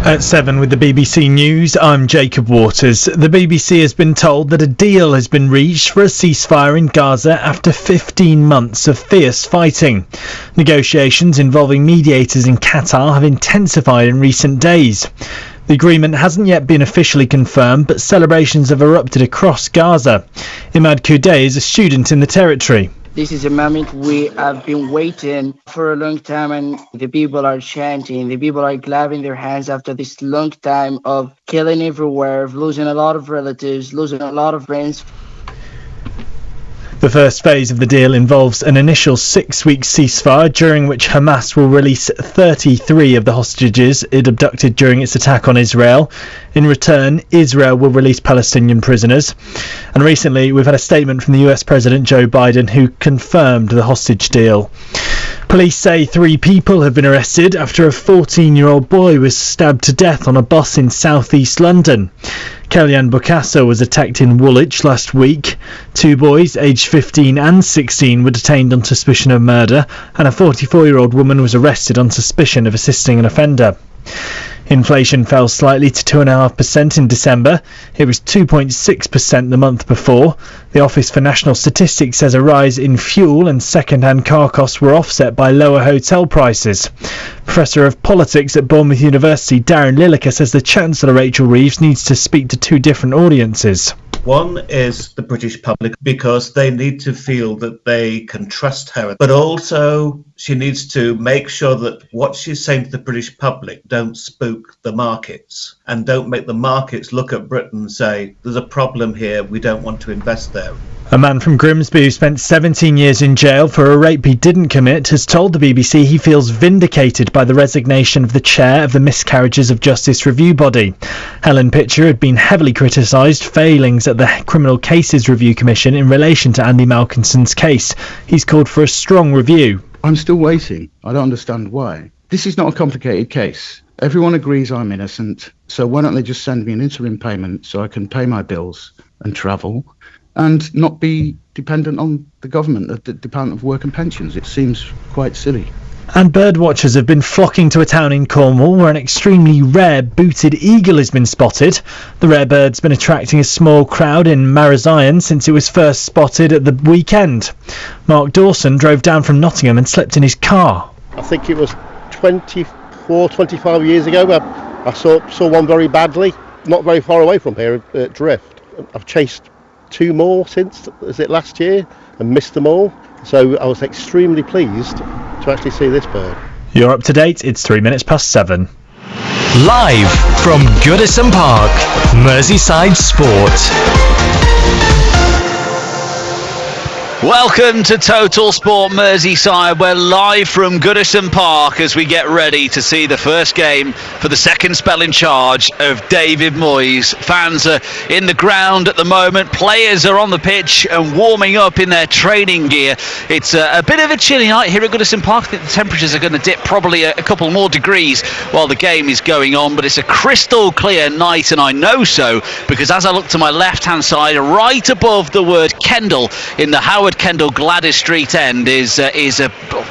At 7 with the BBC News, I'm Jacob Waters. The BBC has been told that a deal has been reached for a ceasefire in Gaza after 15 months of fierce fighting. Negotiations involving mediators in Qatar have intensified in recent days. The agreement hasn't yet been officially confirmed, but celebrations have erupted across Gaza. Imad Koudé is a student in the territory. This is a moment we have been waiting for a long time, and the people are chanting, the people are clapping their hands after this long time of killing everywhere, of losing a lot of relatives, losing a lot of friends. The first phase of the deal involves an initial 6-week ceasefire during which Hamas will release 33 of the hostages it abducted during its attack on Israel. In return, Israel will release Palestinian prisoners. And recently we've had a statement from the US President Joe Biden who confirmed the hostage deal. Police say 3 people have been arrested after a 14-year-old boy was stabbed to death on a bus in south-east London. Kellyanne Bokassa was attacked in Woolwich last week. 2 boys, aged 15 and 16, were detained on suspicion of murder, and a 44-year-old woman was arrested on suspicion of assisting an offender. Inflation fell slightly to 2.5% in December. It was 2.6% the month before. The Office for National Statistics says a rise in fuel and second-hand car costs were offset by lower hotel prices. Professor of Politics at Bournemouth University, Darren Lilliker, says the Chancellor Rachel Reeves needs to speak to 2 different audiences. One is the British public, because they need to feel that they can trust her. But also she needs to make sure that what she's saying to the British public don't spook the markets and don't make the markets look at Britain and say, there's a problem here, we don't want to invest there. A man from Grimsby who spent 17 years in jail for a rape he didn't commit has told the BBC he feels vindicated by the resignation of the chair of the Miscarriages of Justice review body. Helen Pitcher had been heavily criticised failings at the Criminal Cases Review Commission in relation to Andy Malkinson's case. He's called for a strong review. I'm still waiting. I don't understand why. This is not a complicated case. Everyone agrees I'm innocent, so why don't they just send me an interim payment so I can pay my bills and travel and not be dependent on the government, the Department of Work and Pensions? It seems quite silly. And birdwatchers have been flocking to a town in Cornwall where an extremely rare booted eagle has been spotted. The rare bird's been attracting a small crowd in Merseyside since it was first spotted at the weekend. Mark Dawson drove down from Nottingham and slept in his car. I think it was 25 years ago. I saw one very badly, not very far away from here at Drift. I've chased 2 more since, is it last year, and missed them all. So I was extremely pleased to actually see this bird. You're up to date, it's 7:03. Live from Goodison Park, Merseyside Sport. Welcome to Total Sport Merseyside. We're live from Goodison Park as we get ready to see the first game for the second spell in charge of David Moyes. Fans are in the ground at the moment. Players are on the pitch and warming up in their training gear. It's a bit of a chilly night here at Goodison Park. I think the temperatures are going to dip probably a couple more degrees while the game is going on, but it's a crystal clear night, and I know so because as I look to my left-hand side, right above the word Kendall in the Howard Kendall Gladys Street end is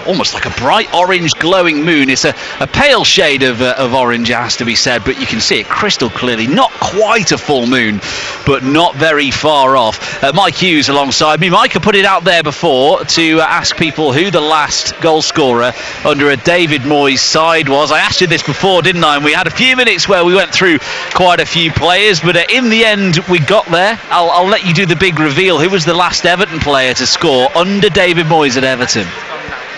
almost like a bright orange glowing moon. It's a pale shade of orange, it has to be said, but you can see it crystal clearly. Not quite a full moon, but not very far off. Mike Hughes alongside me. Mike, I put it out there before to ask people who the last goal scorer under a David Moyes side was. I asked you this before, didn't I? And we had a few minutes where we went through quite a few players, but in the end we got there. I'll let you do the big reveal. Who was the last Everton player to score under David Moyes at Everton?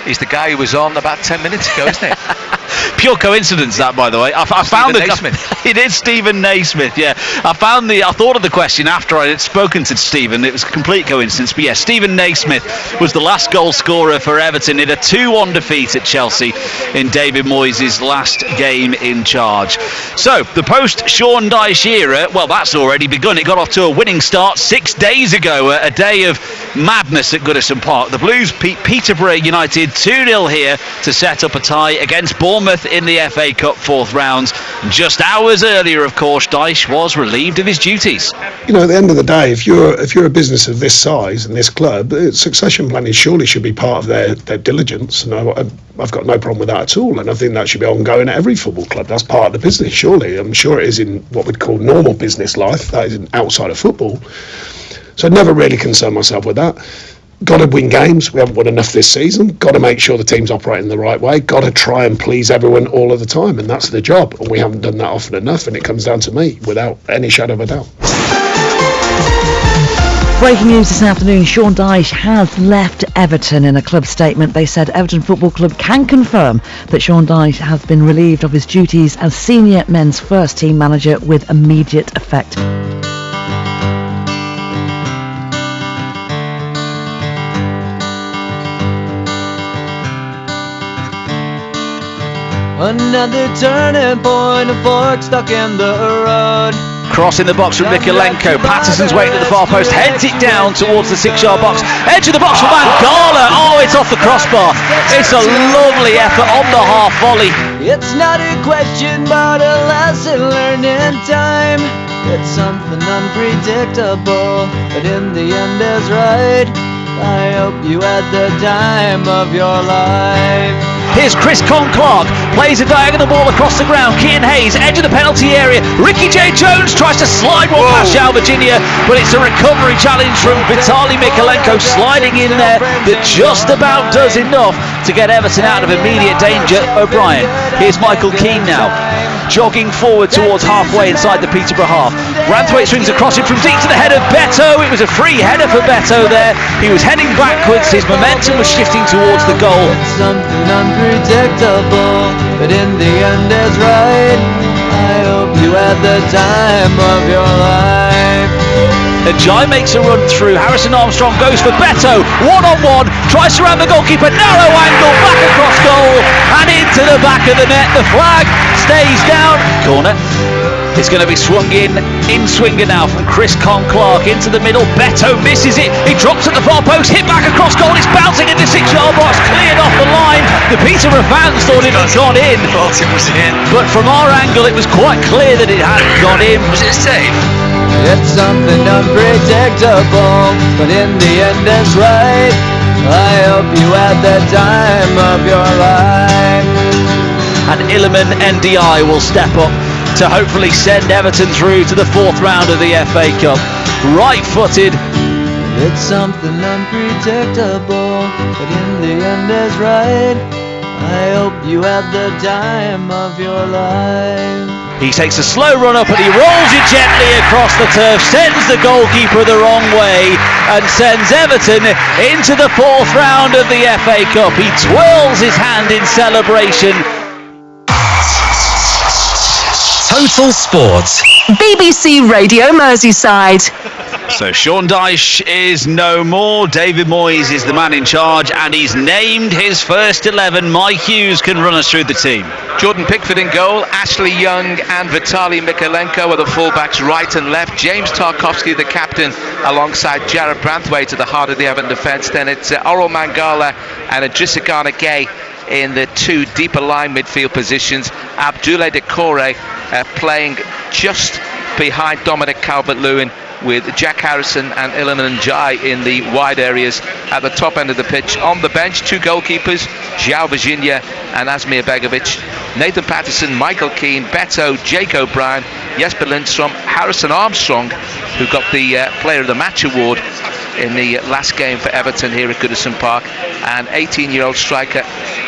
He's the guy who was on about 10 minutes ago, isn't it? Pure coincidence, that, by the way. I found Naismith. It is Stephen Naismith, yeah. I thought of the question after I had spoken to Stephen. It was a complete coincidence. But yeah, Stephen Naismith was the last goal scorer for Everton in a 2-1 defeat at Chelsea in David Moyes' last game in charge. So, the post-Sean Dyche era, well, that's already begun. It got off to a winning start 6 days ago, a day of madness at Goodison Park. The Blues beat Peterborough United 2-0 here to set up a tie against Bournemouth in the FA Cup fourth round. Just hours earlier, of course, Dyche was relieved of his duties. You know, at the end of the day, if you're a business of this size and this club, succession planning surely should be part of their diligence. And I've got no problem with that at all. And I think that should be ongoing at every football club. That's part of the business, surely. I'm sure it is in what we'd call normal business life. That is outside of football. So I never really concern myself with that. Got to win games. We haven't won enough this season. Got to make sure the team's operating the right way. Got to try and please everyone all of the time, and that's the job. And we haven't done that often enough, and it comes down to me, without any shadow of a doubt. Breaking news this afternoon, Sean Dyche has left Everton. In a club statement, they said Everton Football Club can confirm that Sean Dyche has been relieved of his duties as senior men's first team manager with immediate effect. Another turning point, a fork stuck in the road. Cross in the box from Mikalenko. Patterson's waiting at the far post, heads it down towards the 6-yard box. Edge of the box for Mangala. Oh, it's off the crossbar. It's a lovely effort on the half volley. It's not a question, but a lesson learned in time. It's something unpredictable, but in the end is right. I hope you had the time of your life. Here's Chris Clark, plays a diagonal ball across the ground. Kean Hayes, edge of the penalty area. Ricky J. Jones tries to slide one past João Virginia, but it's a recovery challenge from Vitaly Mikalenko sliding in there that just about does enough to get Everton out of immediate danger. O'Brien. Here's Michael Keane now, jogging forward towards halfway inside the Peterborough half. Branthwaite swings across it from deep to the head of Beto. It was a free header for Beto there. He was heading backwards, his momentum was shifting towards the goal. It's something unpredictable, but in the end is right. I hope you had the time of your life. Ajay makes a run through. Harrison Armstrong goes for Beto. One-on-one. Tries to round the goalkeeper. Narrow angle. Back across goal. And into the back of the net. The flag stays down. Corner. It's going to be swung in swinger now from Chris Clark into the middle. Beto misses it. He drops at the far post. Hit back across goal. It's bouncing in the 6-yard box. Cleared off the line. The Peterborough fans thought it had gone in. But from our angle, it was quite clear that it hadn't gone in. Was it safe? It's something unpredictable, but in the end it's right. I hope you had the time of your life. And Illiman NDI will step up to hopefully send Everton through to the fourth round of the FA Cup. Right-footed. It's something unpredictable, but in the end is right. I hope you had the time of your life. He takes a slow run up and he rolls it gently across the turf, sends the goalkeeper the wrong way and sends Everton into the fourth round of the FA Cup. He twirls his hand in celebration. Total Sport. BBC Radio Merseyside. So Sean Dyche is no more. David Moyes is the man in charge and he's named his first 11. Mike Hughes can run us through the team. Jordan Pickford in goal, Ashley Young and Vitaly Mikalenko are the fullbacks right and left. James Tarkowski, the captain, alongside Jarrod Branthwaite at the heart of the Everton defence. Then it's Orel Mangala and Adrisagana Gay in the two deeper line midfield positions. Abdoulaye Doucouré playing just behind Dominic Calvert-Lewin, with Jack Harrison and Illiman Ndiaye in the wide areas at the top end of the pitch. On the bench, two goalkeepers, João Virginia and Asmir Begovic. Nathan Patterson, Michael Keane, Beto, Jake O'Brien, Jesper Lindstrom, Harrison Armstrong, who got the Player of the Match award in the last game for Everton here at Goodison Park, and 18-year-old striker,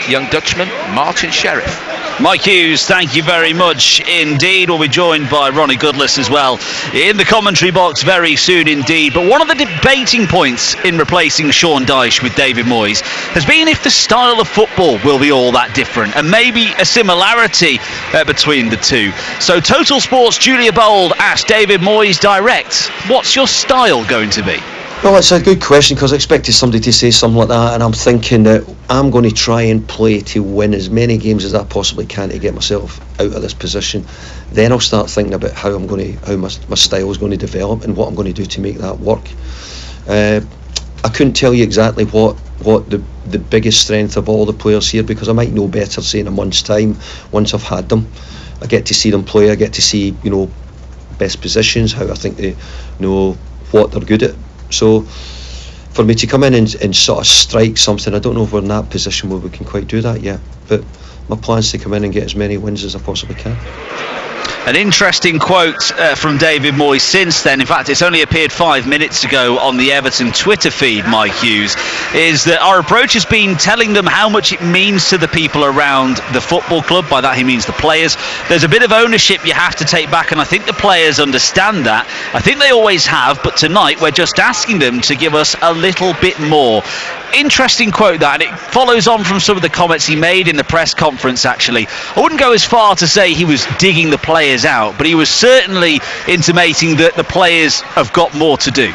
young Dutchman, Martin Sheriff. Mike Hughes, thank you very much indeed. We'll be joined by Ronnie Goodless as well in the commentary box very soon indeed. But one of the debating points in replacing Sean Dyche with David Moyes has been if the style of football will be all that different, and maybe a similarity between the two. So Total Sports' Julia Bold asked David Moyes direct, what's your style going to be? Well, it's a good question, because I expected somebody to say something like that, and I'm thinking that I'm going to try and play to win as many games as I possibly can to get myself out of this position. Then I'll start thinking about how my style is going to develop and what I'm going to do to make that work. I couldn't tell you exactly what what the biggest strength of all the players here, because I might know better, say, in a month's time, once I've had them. I get to see them play, I get to see, best positions, how I think they know what they're good at. So for me to come in and sort of strike something, I don't know if we're in that position where we can quite do that yet, but my plan is to come in and get as many wins as I possibly can. An interesting quote from David Moyes since then. In fact, it's only appeared 5 minutes ago on the Everton Twitter feed, Mike Hughes, is that our approach has been telling them how much it means to the people around the football club. By that he means the players. There's a bit of ownership you have to take back, and I think the players understand that. I think they always have, but tonight we're just asking them to give us a little bit more. Interesting quote that, and it follows on from some of the comments he made in the press conference, actually. I wouldn't go as far to say he was digging the players out, but he was certainly intimating that the players have got more to do.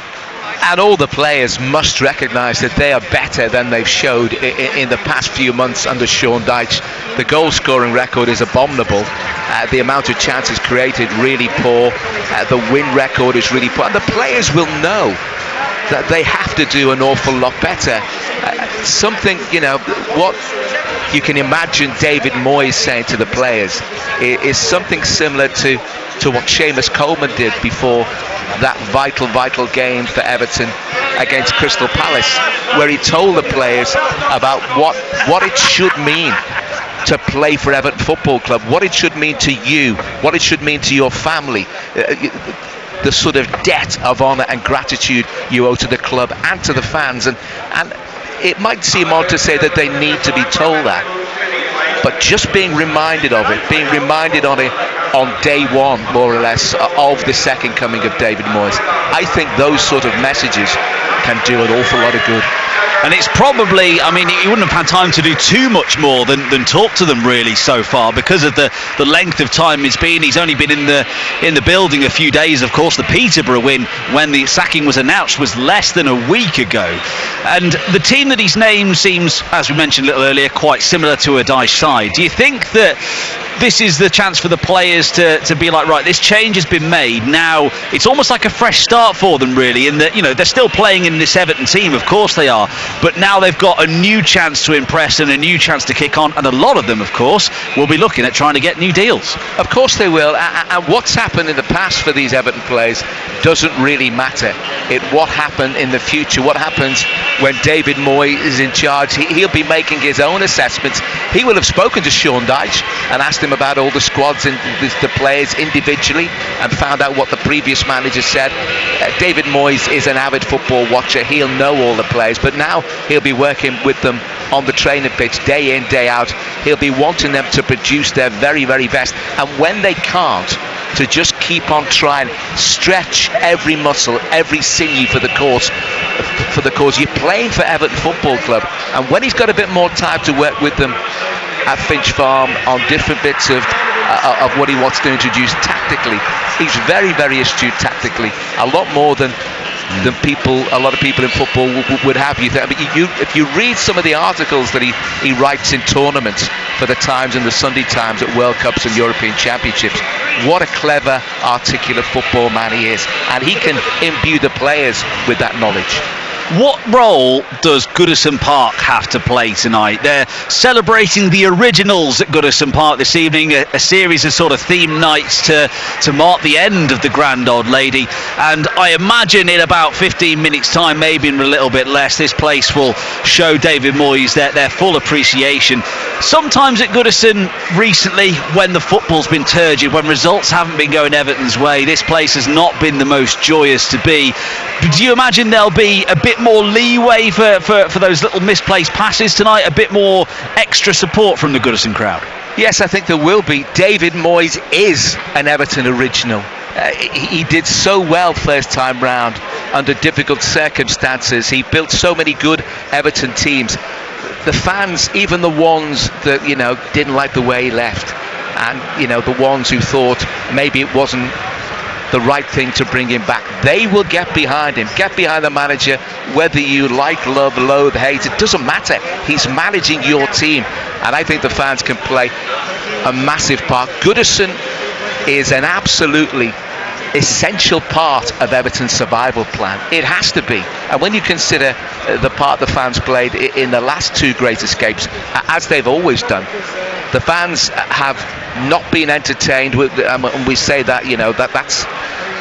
And all the players must recognise that they are better than they've showed in the past few months under Sean Dyche. The goal scoring record is abominable. The amount of chances created really poor. The win record is really poor. And the players will know that they have to do an awful lot better. Something, what you can imagine David Moyes saying to the players is something similar to what Seamus Coleman did before that vital game for Everton against Crystal Palace, where he told the players about what it should mean to play for Everton Football Club, what it should mean to you, what it should mean to your family, the sort of debt of honour and gratitude you owe to the club and to the fans. And it might seem odd to say that they need to be told that, but just being reminded of it, being reminded on it on day one, more or less, of the second coming of David Moyes, I think those sort of messages can do an awful lot of good. And it's probably, he wouldn't have had time to do too much more than talk to them really so far, because of the length of time it's been. He's only been in the building a few days. Of course, the Peterborough win, when the sacking was announced, was less than a week ago. And the team that he's named seems, as we mentioned a little earlier, quite similar to a Dyche side. Do you think that this is the chance for the players to be like, right, this change has been made, now it's almost like a fresh start for them really, in that, they're still playing in this Everton team, of course they are, but now they've got a new chance to impress and a new chance to kick on, and a lot of them, of course, will be looking at trying to get new deals. Of course they will, and what's happened in the past for these Everton players doesn't really matter. What happened in the future, what happens when David Moyes is in charge, he'll be making his own assessments. He will have spoken to Sean Dyche and asked him about all the squads and the players individually, and found out what the previous manager said. David Moyes is an avid football watcher. He'll know all the players, but now he'll be working with them on the training pitch day in, day out. He'll be wanting them to produce their very, very best, and when they can't, to just keep on trying, stretch every muscle, every sinew for the cause. You're playing for Everton Football Club, and when he's got a bit more time to work with them at Finch Farm on different bits of what he wants to introduce tactically, he's very, very astute tactically, a lot more than a lot of people in football would have you think. If you read some of the articles that he writes in tournaments for the Times and the Sunday Times at World Cups and European Championships, what a clever, articulate football man he is, and he can imbue the players with that knowledge. What role does Goodison Park have to play tonight? They're celebrating the originals at Goodison Park this evening, a series of sort of theme nights to mark the end of the Grand Old Lady. And I imagine in about 15 minutes time, maybe in a little bit less, this place will show David Moyes their full appreciation. Sometimes at Goodison recently, when the football's been turgid, when results haven't been going Everton's way, this place has not been the most joyous to be. Do you imagine there'll be a bit more leeway for those little misplaced passes tonight, a bit more extra support from the Goodison crowd? Yes, I think there will be. David Moyes is an Everton original. He did so well first time round under difficult circumstances. He built so many good Everton teams. The fans, even the ones that didn't like the way he left, and the ones who thought maybe it wasn't the right thing to bring him back, they will get behind him, get behind the manager, whether you like, love, loathe, hate, it doesn't matter. He's managing your team, and I think the fans can play a massive part. Goodison is an absolutely essential part of Everton's survival plan. It has to be. And when you consider the part the fans played in the last 2 great escapes, as they've always done, the fans have not been entertained. And we say that, that's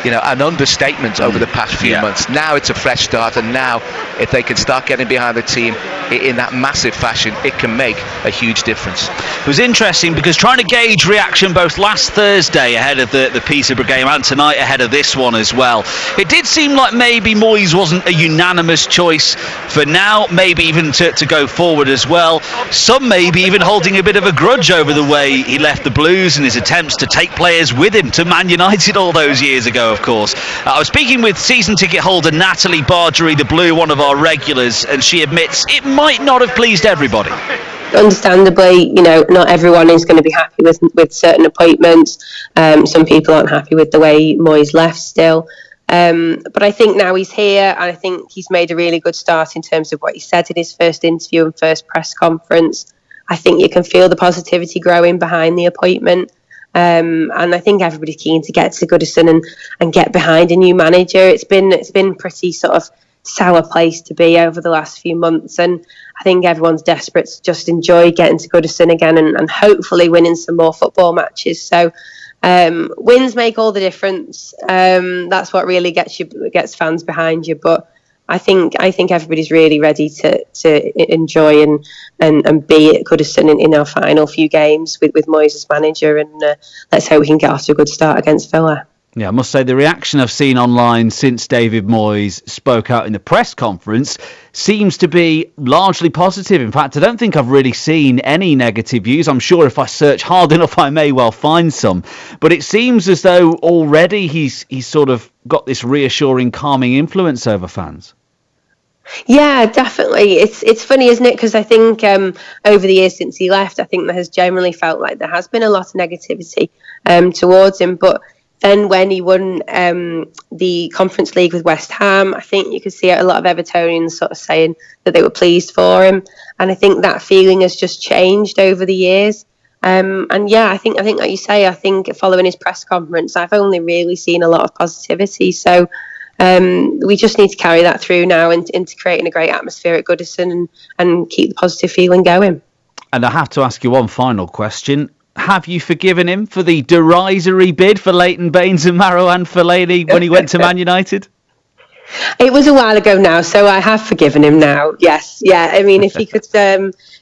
an understatement over the past few months. Now it's a fresh start, and now if they can start getting behind the team in that massive fashion, it can make a huge difference. It was interesting because trying to gauge reaction both last Thursday ahead of the Peterborough game and tonight ahead of this one as well, it did seem like maybe Moyes wasn't a unanimous choice for now, maybe even to go forward as well. Some maybe even holding a bit of a grudge over the way he left the Blues and his attempts to take players with him to Man United all those years ago, of course. I was speaking with season ticket holder Natalie Bargery, the Blue, one of our regulars, and she admits it might not have pleased everybody. Understandably, not everyone is going to be happy with certain appointments. Some people aren't happy with the way Moyes left still. But I think now he's here, and I think he's made a really good start in terms of what he said in his first interview and first press conference. I think you can feel the positivity growing behind the appointment. And I think everybody's keen to get to Goodison and get behind a new manager. It's been pretty sort of sour place to be over the last few months, and I think everyone's desperate to just enjoy getting to Goodison again and hopefully winning some more football matches. So wins make all the difference. That's what really gets fans behind you. But I think everybody's really ready to enjoy and be at Goodison in our final few games with Moyes as manager, and let's hope we can get off to a good start against Villa. Yeah, I must say the reaction I've seen online since David Moyes spoke out in the press conference seems to be largely positive. In fact, I don't think I've really seen any negative views. I'm sure if I search hard enough, I may well find some. But it seems as though already he's sort of got this reassuring, calming influence over fans. Yeah, definitely. It's funny, isn't it? Because I think over the years since he left, I think there has generally felt like there has been a lot of negativity towards him. But then when he won the Conference League with West Ham, I think you could see a lot of Evertonians sort of saying that they were pleased for him. And I think that feeling has just changed over the years. And yeah, I think like you say, I think following his press conference, I've only really seen a lot of positivity. So we just need to carry that through now into creating a great atmosphere at Goodison and keep the positive feeling going. And I have to ask you one final question. Have you forgiven him for the derisory bid for Leighton Baines and Marouane Fellaini when he went to Man United? It was a while ago now, so I have forgiven him now. Yes, yeah. I mean, if he could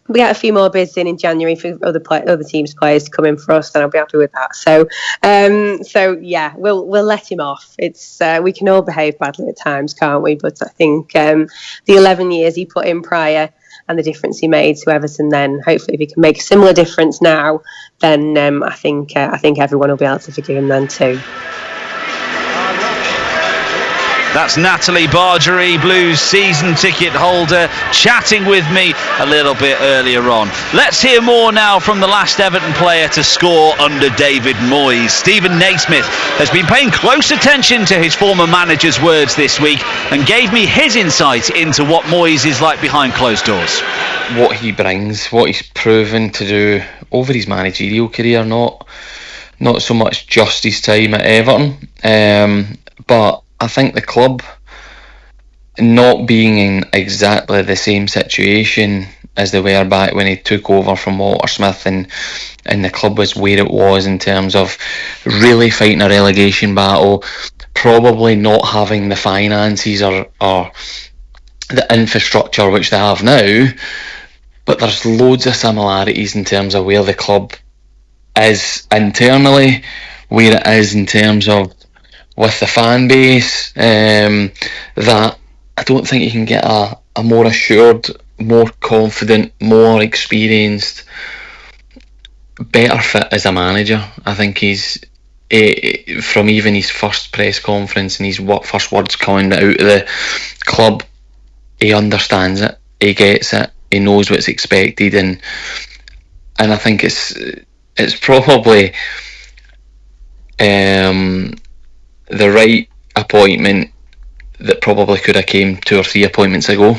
we get a few more bids in January for other teams' players to come in for us, then I'll be happy with that. So yeah, we'll let him off. It's we can all behave badly at times, can't we? But I think the 11 years he put in prior and the difference he made to Everton then, hopefully if he can make a similar difference now, then I think everyone will be able to forgive him then too. That's Natalie Bargery, Blues season ticket holder, chatting with me a little bit earlier on. Let's hear more now from the last Everton player to score under David Moyes. Stephen Naismith has been paying close attention to his former manager's words this week and gave me his insight into what Moyes is like behind closed doors. What he brings, what he's proven to do over his managerial career, not so much just his time at Everton, but I think the club not being in exactly the same situation as they were back when he took over from Walter Smith and the club was where it was in terms of really fighting a relegation battle, probably not having the finances or the infrastructure which they have now, but there's loads of similarities in terms of where the club is internally, where it is in terms of with the fan base, that I don't think you can get a more assured, more confident, more experienced, better fit as a manager. I think he's, from even his first press conference and his first words coming out of the club, he understands it, he gets it, he knows what's expected, and I think it's probably the right appointment that probably could have came 2 or 3 appointments ago.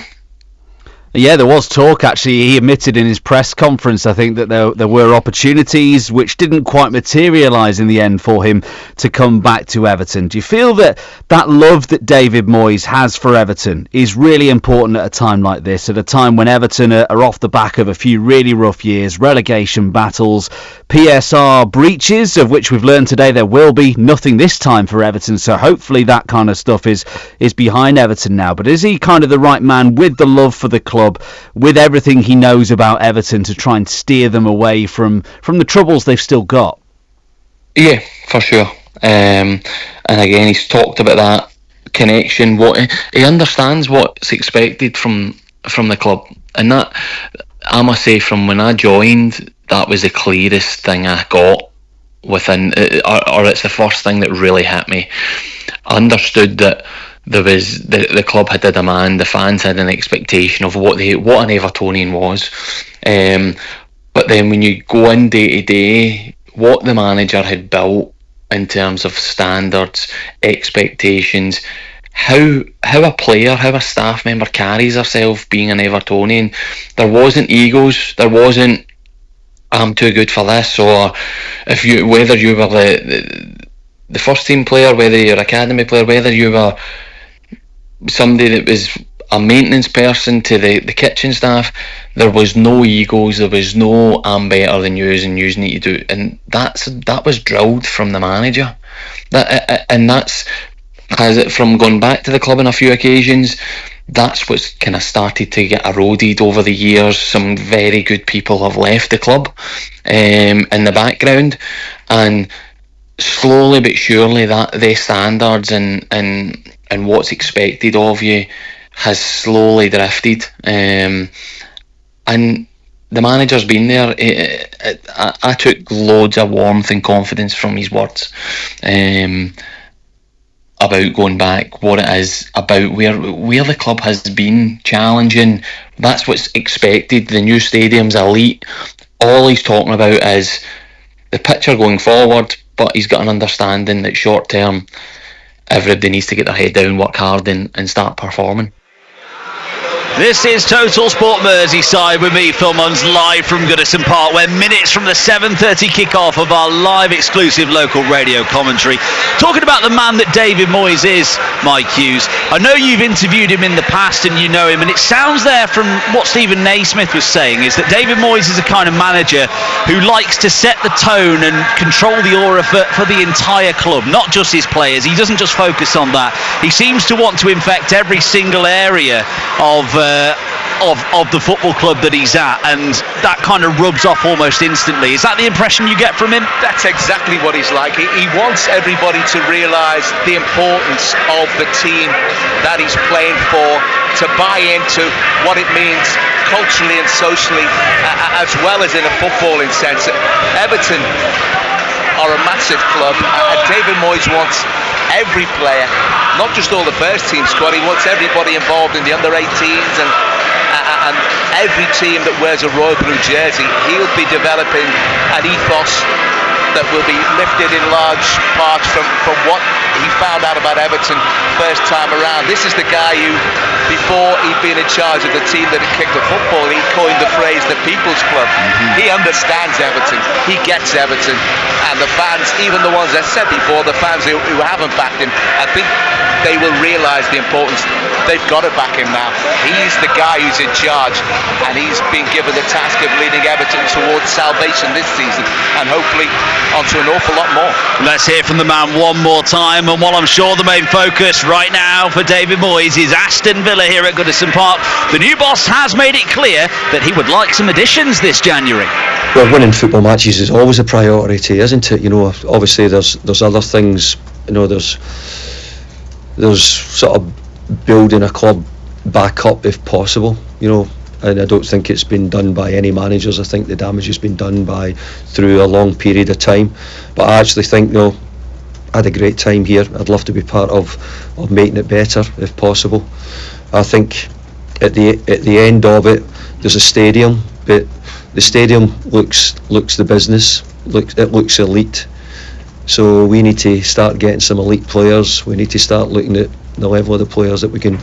Yeah, there was talk, actually. He admitted in his press conference, I think, that there were opportunities which didn't quite materialise in the end for him to come back to Everton. Do you feel that love that David Moyes has for Everton is really important at a time like this, at a time when Everton are off the back of a few really rough years, relegation battles, PSR breaches, of which we've learned today there will be nothing this time for Everton, so hopefully that kind of stuff is behind Everton now. But is he kind of the right man, with the love for the club, with everything he knows about Everton, to try and steer them away from the troubles they've still got? Yeah, for sure. And again, he's talked about that connection. What he understands what's expected from the club, and that, I must say, from when I joined, that was the clearest thing I got within, or it's the first thing that really hit me. I understood that there was the club had a demand, the fans had an expectation of what an Evertonian was, but then when you go in day to day, what the manager had built in terms of standards, expectations, how a player, how a staff member carries herself being an Evertonian, there wasn't egos, there wasn't I'm too good for this, or whether you were the first team player, whether you're academy player, whether you were somebody that was a maintenance person to the kitchen staff, there was no egos, there was no I'm better than you and you need to do, and that was drilled from the manager. That's from going back to the club on a few occasions, that's what's kind of started to get eroded over the years. Some very good people have left the club in the background, and slowly but surely that the standards and what's expected of you has slowly drifted, and the manager's been there. I took loads of warmth and confidence from his words about going back, what it is, about where the club has been challenging. That's what's expected. The new stadium's elite. All he's talking about is the picture going forward, but he's got an understanding that short term everybody needs to get their head down, work hard and start performing. This is Total Sport Merseyside with me, Phil Munns, live from Goodison Park. We're minutes from the 7:30 kick-off of our live exclusive local radio commentary. Talking about the man that David Moyes is, Mike Hughes. I know you've interviewed him in the past and you know him, and it sounds there from what Stephen Naismith was saying, is that David Moyes is a kind of manager who likes to set the tone and control the aura for the entire club, not just his players. He doesn't just focus on that. He seems to want to infect every single area of the football club that he's at, and that kind of rubs off almost instantly. Is that the impression you get from him? That's exactly what he's like. He wants everybody to realise the importance of the team that he's playing for, to buy into what it means culturally and socially, as well as in a footballing sense. Everton are a massive club, and David Moyes wants every player, not just all the first team squad, he wants everybody involved in the under 18s and every team that wears a royal blue jersey. He'll be developing an ethos that will be lifted in large parts from what he found out about Everton first time around. This is the guy who, before he'd been in charge of the team that had kicked the football, he coined the phrase the People's Club. He understands Everton, he gets Everton, and the fans, even the ones that said before, the fans who haven't backed him, I think they will realise the importance. They've got to back him now. He's the guy who's in charge, and he's been given the task of leading Everton towards salvation this season, and hopefully onto an awful lot more. Let's hear from the man one more time, and while I'm sure the main focus right now for David Moyes is Aston Villa here at Goodison Park, the new boss has made it clear that he would like some additions this January. Well, winning football matches is always a priority, isn't it? You know, obviously there's other things. You know, there's sort of building a club back up if possible. You know, and I don't think it's been done by any managers. I think the damage has been done through a long period of time. But I actually think, you know, I had a great time here. I'd love to be part of making it better if possible. I think at the end of it, there's a stadium, but the stadium looks the business. It looks elite. So we need to start getting some elite players. We need to start looking at the level of the players that we can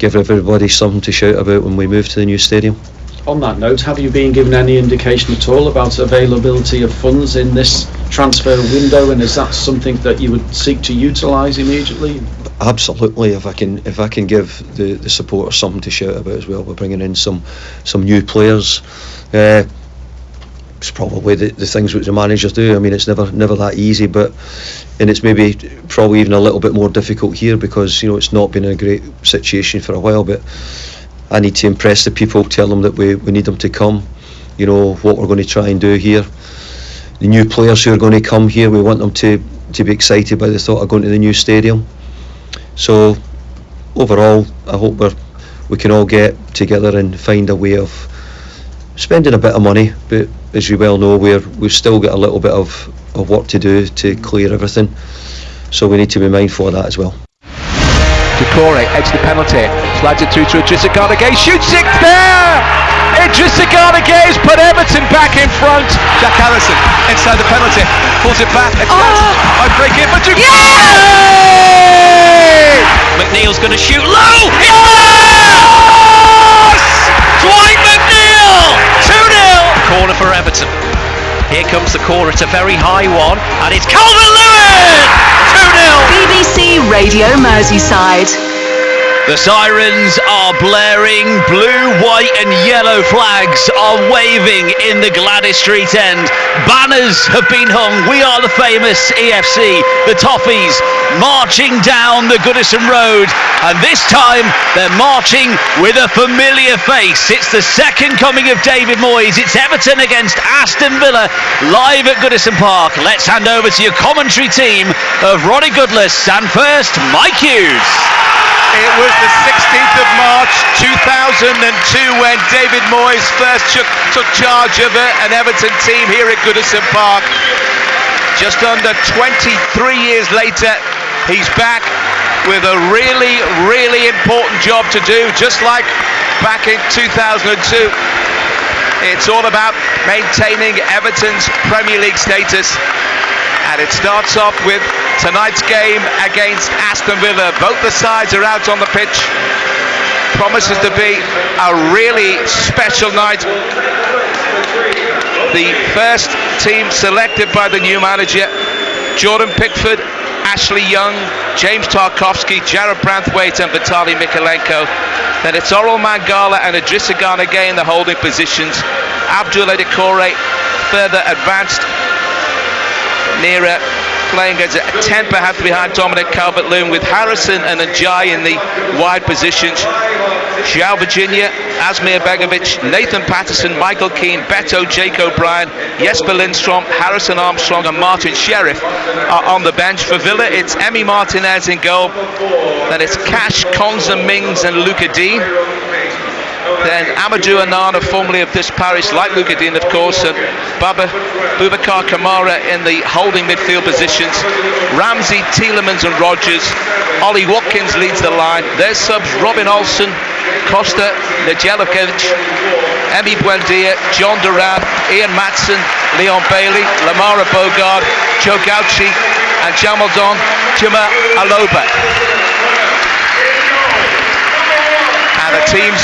give everybody something to shout about when we move to the new stadium. On that note, have you been given any indication at all about availability of funds in this transfer window, and is that something that you would seek to utilise immediately? Absolutely. If I can give the supporters something to shout about as well, we're bringing in some new players. It's probably the things which the managers do. I mean, it's never that easy, and it's maybe probably even a little bit more difficult here because it's not been a great situation for a while. But I need to impress the people, tell them that we need them to come. What we're going to try and do here. The new players who are going to come here, we want them to be excited by the thought of going to the new stadium. So overall, I hope we can all get together and find a way of spending a bit of money, but as you well know, we've still got a little bit of work to do to clear everything, so we need to be mindful of that as well. Decore edge the penalty, slides it through to Idrissa Gana Gueye, shoots it there! Idrissa Gana Gueye has put Everton back in front. Jack Harrison inside the penalty, pulls it back, a chance, I break it, but McNeil's going to shoot low! Yes! Dwight McNeil! 2-0! Corner for Everton. Here comes the corner, it's a very high one, and it's Calvert-Lewin! 2-0! BBC Radio Merseyside. The sirens are blaring, blue, white and yellow flags are waving in the Gladys Street end. Banners have been hung. We are the famous EFC, the Toffees, marching down the Goodison Road. And this time they're marching with a familiar face. It's the second coming of David Moyes. It's Everton against Aston Villa live at Goodison Park. Let's hand over to your commentary team of Ronnie Goodless and first Mike Hughes. It was the 16th of March 2002 when David Moyes first took charge of an Everton team here at Goodison Park. Just under 23 years later, he's back with a really, really important job to do, just like back in 2002. It's all about maintaining Everton's Premier League status. And it starts off with tonight's game against Aston Villa. Both the sides are out on the pitch. Promises to be a really special night. The first team selected by the new manager, Jordan Pickford, Ashley Young, James Tarkowski, Jarrad Branthwaite and Vitaly Mykolenko. Then it's Orel Mangala and Idrissa Gana Gueye in the holding positions. Abdoulaye Doucouré further advanced. Nearer playing as a 10 perhaps behind Dominic Calvert-Lewin, with Harrison and Ajayi in the wide positions. João Virginia, Asmir Begovic, Nathan Patterson, Michael Keane, Beto, Jake O'Brien, Jesper Lindstrom, Harrison Armstrong and Martin Sheriff are on the bench. For Villa, it's Emi Martinez in goal. Then it's Cash, Konza, Mings and Luca Dean. Then Amadou Onana, formerly of this parish, like Luca Dean of course, and Boubacar Kamara in the holding midfield positions. Ramsey, Tielemans and Rodgers. Ollie Watkins leads the line. There's subs Robin Olsen, Costa, Nedeljkovic, Emi Buendia, John Duran, Ian Matson, Leon Bailey, Lamara Bogard, Joe Gauchi and Jamaldon Juma Aloba. And the teams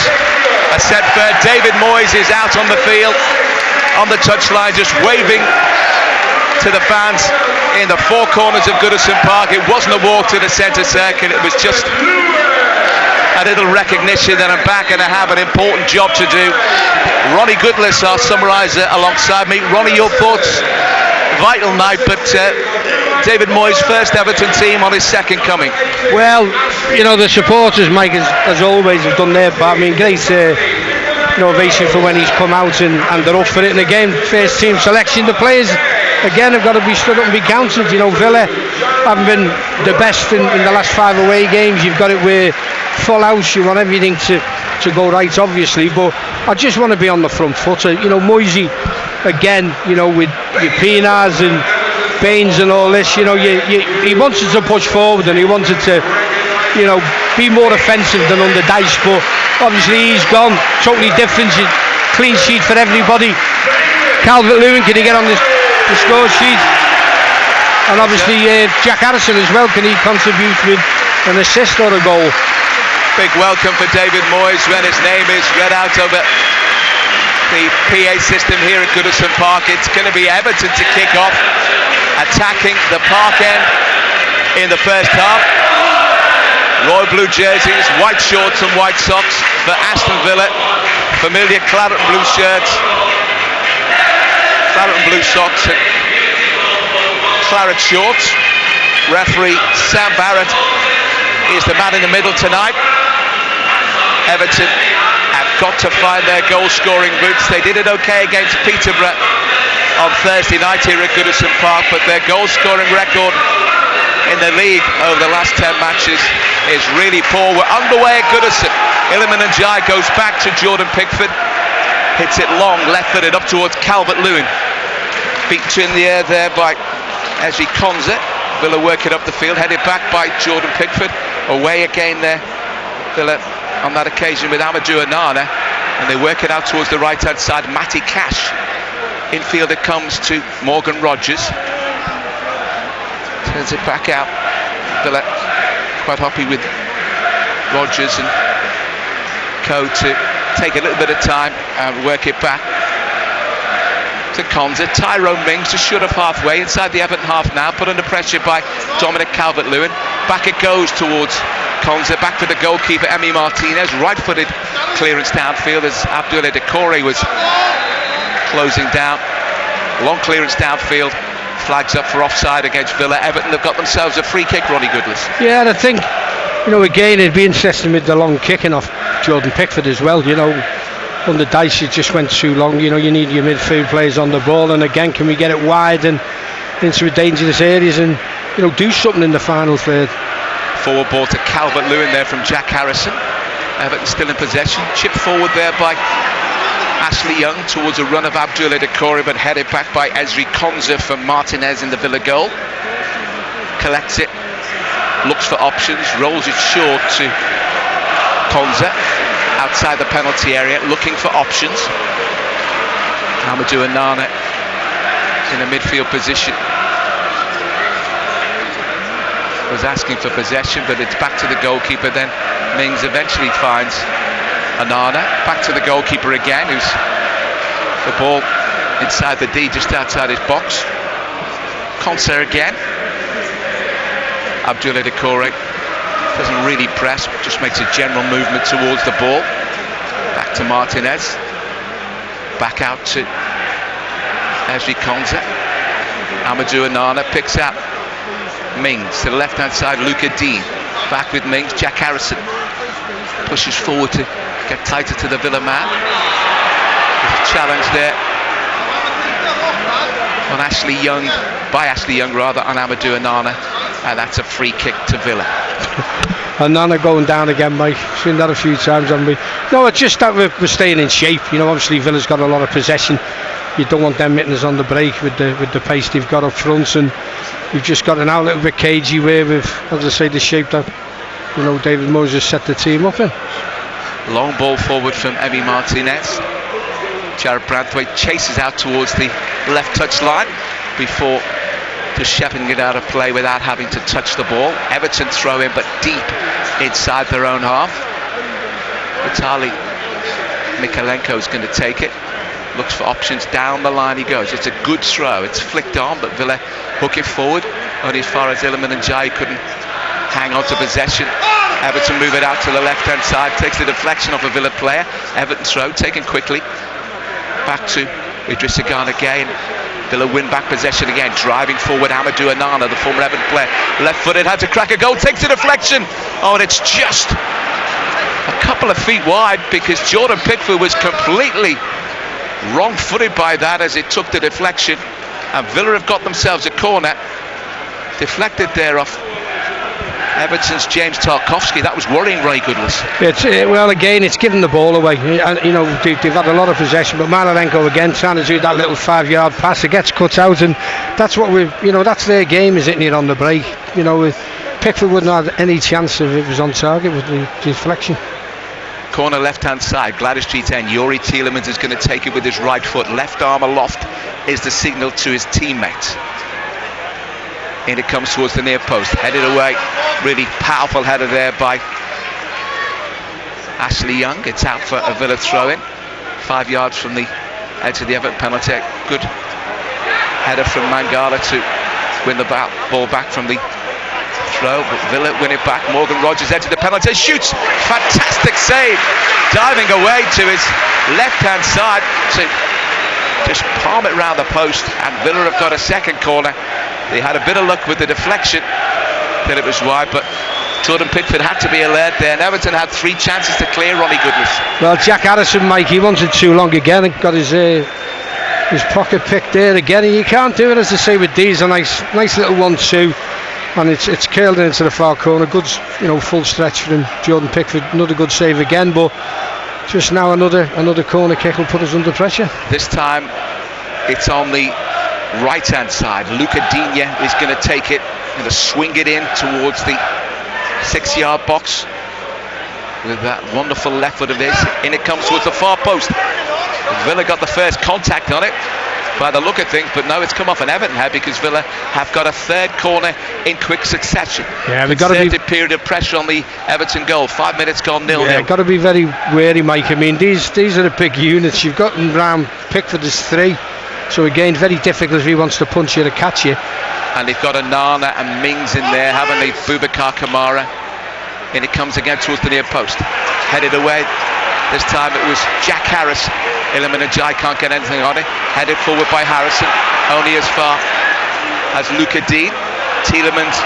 are set fair. David Moyes is out on the field, on the touchline, just waving to the fans in the four corners of Goodison Park. It wasn't a walk to the centre circle, it was just a little recognition that I'm back and I have an important job to do. Ronnie Goodless, our summariser, alongside me. Ronnie, your thoughts? Vital night, but David Moyes' first Everton team on his second coming. Well, you know, the supporters, Mike, as always, have done their part. I mean, great ovation for when he's come out and they're up for it. And again, first team selection, the players again have got to be stood up and be counted. You know, Villa haven't been the best in the last 5 away games. You've got it where full house, you want everything to go right, obviously, but I just want to be on the front foot. You know, Moisey again, you know, with Pinas and Baines and all this, you know, he wanted to push forward and he wanted to, you know, be more offensive than under Dyche, but obviously he's gone, totally different, clean sheet for everybody. Calvert-Lewin, can he get on the score sheet? And obviously Jack Harrison as well, can he contribute with an assist or a goal? Big welcome for David Moyes when his name is read out over the PA system here at Goodison Park. It's going to be Everton to kick off, attacking the park end in the first half. Royal blue jerseys, white shorts and white socks for Aston Villa. Familiar claret and blue shirts, claret and blue socks and claret shorts. Referee Sam Barrett is the man in the middle tonight. Everton have got to find their goal-scoring boots. They did it okay against Peterborough on Thursday night here at Goodison Park, but their goal-scoring record in the league over the last 10 matches is really poor. We're underway at Goodison. Iliman Ndiaye goes back to Jordan Pickford, hits it long, left-footed up towards Calvert-Lewin. Beaten in the air there by Ezri Konsa. Villa work it up the field, headed back by Jordan Pickford. Away again there, Villa on that occasion with Amadou Onana, and they work it out towards the right-hand side. Matty Cash. Infield it comes to Morgan Rogers. Turns it back out. Villa quite happy with Rogers and co to take a little bit of time and work it back to Konsa. Tyrone Mings just short of halfway inside the Everton half now, put under pressure by Dominic Calvert-Lewin. Back it goes towards Konsa, back for the goalkeeper Emi Martinez. Right-footed clearance downfield as Abdoulaye Doucouré was closing down. Long clearance downfield. Flags up for offside against Villa. Everton have got themselves a free kick, Ronnie Goodless. Yeah, and I think, again, it'd be interesting with the long kicking off Jordan Pickford as well. On the dice, it just went too long. You need your midfield players on the ball, and again, can we get it wide and into dangerous areas and do something in the final third. Forward ball to Calvert-Lewin there from Jack Harrison. Everton still in possession. Chip forward there by Ashley Young towards a run of Abdoulaye Doucouré, but headed back by Ezri Konsa for Martinez in the Villa goal. Collects it, looks for options, rolls it short to Konsa outside the penalty area, looking for options. Amadou Onana in a midfield position. Was asking for possession, but it's back to the goalkeeper. Then Mings eventually finds Onana. Back to the goalkeeper again, who's the ball inside the D, just outside his box. Konsa again. Abdoulaye Doucouré doesn't really press, just makes a general movement towards the ball. Back to Martinez. Back out to Ezri Konsa. Amadou Onana picks out Mings to the left-hand side. Luca Dean back with Mings. Jack Harrison pushes forward to get tighter to the Villa man. There's a challenge there on Ashley Young, on Amadou Onana, and that's a free kick to Villa. Onana going down again, mate. Seen that a few times, haven't we? No, it's just that we're staying in shape. Obviously Villa's got a lot of possession. You don't want them mittens on the break with the pace they've got up front, and we've just got an outlet a bit cagey way with, as I say, the shape that David Moyes has set the team up in. Long ball forward from Emi Martinez. Jared Branthwaite chases out towards the left touch line before just shoving it out of play without having to touch the ball. Everton throw in, but deep inside their own half. Vitaly Mikalenko is going to take it. Looks for options, down the line he goes. It's a good throw, it's flicked on, but Villa hook it forward only as far as Iliman Ndiaye couldn't hang on to possession. Everton move it out to the left-hand side, takes the deflection off a Villa player. Everton throw, taken quickly. Back to Idrissa Gana again. Villa win back possession again, driving forward Amadou Onana, the former Everton player. Left-footed, had to crack a goal, takes the deflection. Oh, and it's just a couple of feet wide because Jordan Pickford was completely wrong-footed by that as it took the deflection. And Villa have got themselves a corner. Deflected there off Everton's James Tarkowski. That was worrying Ray Goodless. Well, again, it's giving the ball away. They've had a lot of possession, but Manalenko again trying to do that little 5-yard pass. It gets cut out, and that's what that's their game, is hitting it on the break. Pickford wouldn't have any chance if it was on target with the deflection. Corner left-hand side, Gladys Street end. Yuri Tielemans is going to take it with his right foot. Left arm aloft is the signal to his teammates. In it comes towards the near post, headed away. Really powerful header there by Ashley Young, it's out for a Villa throw-in. 5 yards from the edge of the Everton penalty. Good header from Mangala to win the ball back from the throw, but Villa win it back. Morgan Rogers edge of the penalty, shoots, fantastic save, diving away to his left-hand side to just palm it round the post, and Villa have got a second corner. They had a bit of luck with the deflection, that it was wide, but Jordan Pickford had to be alert there, and Everton had 3 chances to clear Ronnie Goodless. Well, Jack Harrison, Mike, he wanted too long again and got his pocket picked there again, and you can't do it, as I say, with these. A nice little 1-2, and it's curled into the far corner. Good, full stretch from Jordan Pickford. Another good save again, but just now another corner kick will put us under pressure. This time it's on the right hand side. Luca Digne is going to take it and swing it in towards the 6-yard box with that wonderful left foot of his. In it comes towards the far post. Villa got the first contact on it by the look of things, but no, it's come off an Everton head, because Villa have got a third corner in quick succession. Yeah, we've got to be period of pressure on the Everton goal. 5 minutes gone 0-0. Yeah, got to be very wary, Mike. I mean, these are the big units. You've got round Pickford is 3, so again, very difficult if he wants to punch you to catch you. And they've got Onana and Mings in there, haven't they? Boubacar Kamara. And it comes again towards the near post. Headed away. This time it was Jack Harris. Iliman Ajay can't get anything on it. Headed forward by Harrison. Only as far as Luca Digne. Tielemans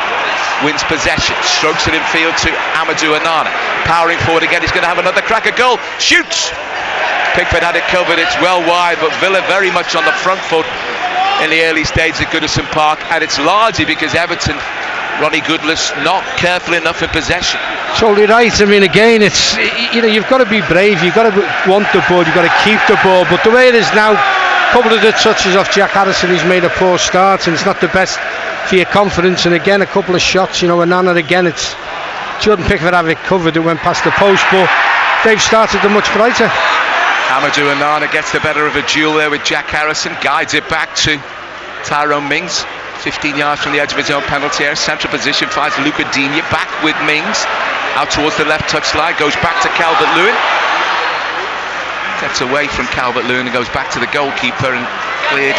wins possession. Strokes it in field to Amadou Onana. Powering forward again. He's going to have another crack at goal. Shoots! Pickford had it covered. It's well wide, but Villa very much on the front foot in the early stages at Goodison Park, and it's largely because Everton, Ronnie Goodless, not careful enough in possession. Totally right. I mean, again, it's, you've got to be brave, you've got to want the ball, you've got to keep the ball, but the way it is now, a couple of the touches off Jack Harrison, he's made a poor start, and it's not the best for your confidence. And again, a couple of shots, Onana again, it's Jordan Pickford have it covered, it went past the post, but they've started them much brighter. Amadou Onana gets the better of a duel there with Jack Harrison, guides it back to Tyrone Mings, 15 yards from the edge of his own penalty area. Central position finds Luca Digne, back with Mings, out towards the left touchline, goes back to Calvert-Lewin, gets away from Calvert-Lewin and goes back to the goalkeeper and cleared.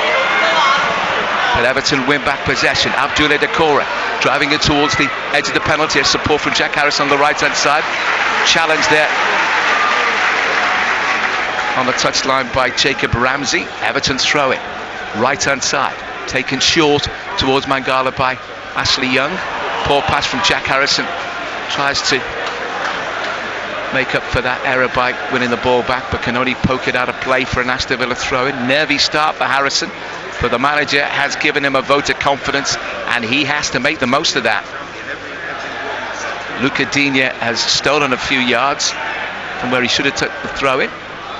But Everton win back possession. Abdoulaye Doucouré driving it towards the edge of the penalty area. Support from Jack Harrison on the right hand side. Challenge there on the touchline by Jacob Ramsey. Everton throw it right hand side, taken short towards Mangala by Ashley Young. Poor pass from Jack Harrison, tries to make up for that error by winning the ball back, but can only poke it out of play for an Aston Villa throw in. Nervy start for Harrison, but the manager has given him a vote of confidence and he has to make the most of that. Luca Digne has stolen a few yards from where he should have took the throw in.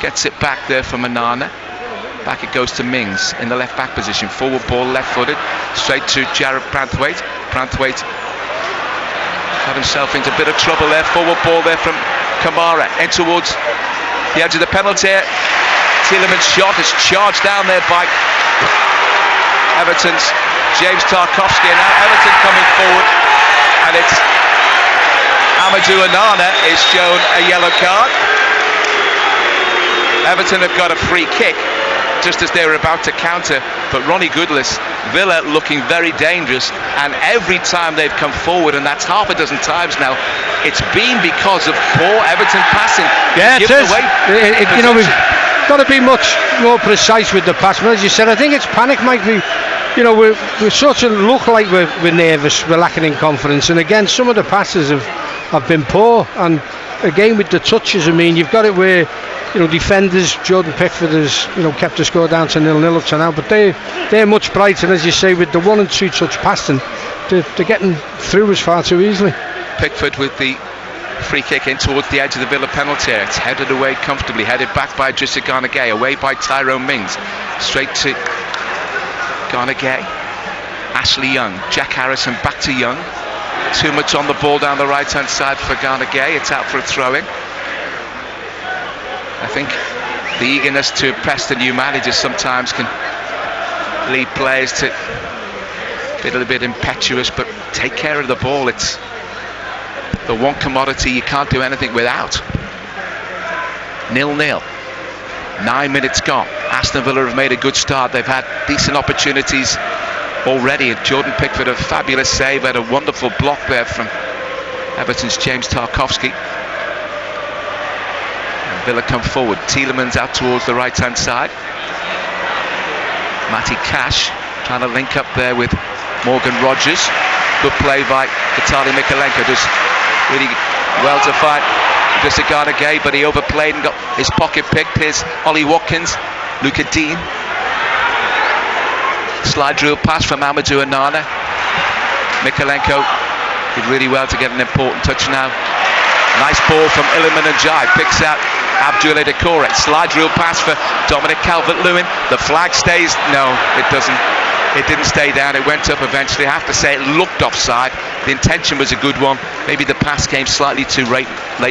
Gets it back there from Onana. Back it goes to Mings in the left back position. Forward ball, left footed, straight to Jared Branthwaite. Branthwaite got himself into a bit of trouble there. Forward ball there from Kamara, in towards the edge of the penalty area. Tielemans' shot is charged down there by Everton's James Tarkowski, and now Everton coming forward, and it's Amadou Onana is shown a yellow card. Everton have got a free kick just as they were about to counter, but Ronnie Goodless, Villa looking very dangerous, and every time they've come forward, and that's half a dozen times now, it's been because of poor Everton passing. Yeah, it is. We've got to be much more precise with the pass. But as you said, I think it's panic, Mike. We sort of look like we're nervous, we're lacking in confidence, and again, some of the passes have been poor, and again with the touches, I mean, you've got it where defenders, Jordan Pickford has kept the score down to 0-0 up to now, but they're much brighter, and as you say, with the 1 and 2 touch passing, they're getting through us far too easily. Pickford with the free kick in towards the edge of the Villa penalty area. It's headed away comfortably, headed back by Idrissa Gana Gueye, away by Tyrone Mings, straight to Gana Gueye. Ashley Young, Jack Harrison back to Young. Too much on the ball down the right hand side for Gana Gueye. It's out for a throw in. I think the eagerness to impress the new manager sometimes can lead players to be a little bit impetuous, but take care of the ball. It's the one commodity you can't do anything without. 0-0. 9 minutes gone. Aston Villa have made a good start. They've had decent opportunities already, and Jordan Pickford, a fabulous save, had a wonderful block there from Everton's James Tarkowski. And Villa come forward. Tielemans out towards the right hand side. Matty Cash trying to link up there with Morgan Rogers. Good play by Vitaly Mykolenko. Does really well to fight Idrissa Gay, but he overplayed and got his pocket picked. Here's Ollie Watkins, Luca Dean. Slide drill pass from Amadou Onana. Mykolenko did really well to get an important touch now. Nice ball from Iliman Ndiaye. Picks out Abdoulaye Doucouré. Slide drill pass for Dominic Calvert-Lewin. The flag stays. No, it doesn't. It didn't stay down. It went up eventually. I have to say it looked offside. The intention was a good one. Maybe the pass came slightly too late,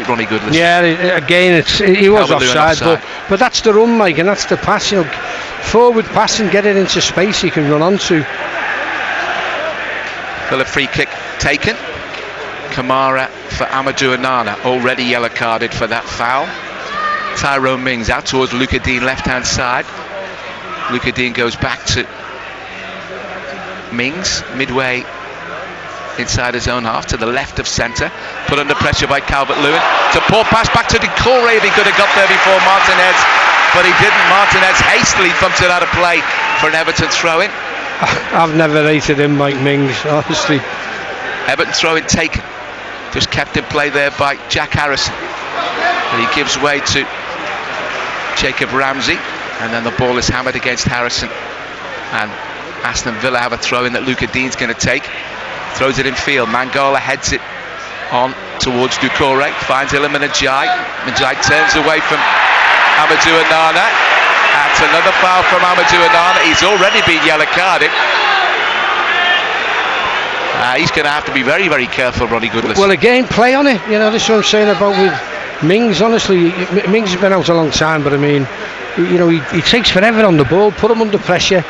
Ronnie Goodless. Yeah, again, he was offside. But that's the run, Mike, and that's the pass. You know, forward pass and get it into space he can run onto. Villa free kick taken. Kamara for Amadou Onana, already yellow carded for that foul. Tyrone Mings out towards Luca Dean, left hand side. Luca Dean goes back to Mings, midway inside his own half, to the left of centre, put under pressure by Calvert-Lewin. It's a poor pass back to Doucouré. If he could have got there before Martinez, but he didn't. Martinez hastily bumps it out of play for an Everton throw-in. I've never rated him, Mike Mings, honestly. Everton throw-in taken. Just kept in play there by Jack Harrison. And he gives way to Jacob Ramsey, and then the ball is hammered against Harrison, and Aston Villa have a throw-in that Luca Dean's going to take. Throws it in field. Mangala heads it on towards Doucouré. Finds Iliman Ndiaye. Ndiaye turns away from Amadou Onana. That's another foul from Amadou Onana. He's already been yellow carded. He's going to have to be very, very careful, Ronnie Goodless. Well, again, play on it. You know, that's what I'm saying about with Mings. Honestly, Mings has been out a long time, but I mean, you know, he takes forever on the ball. Put him under pressure.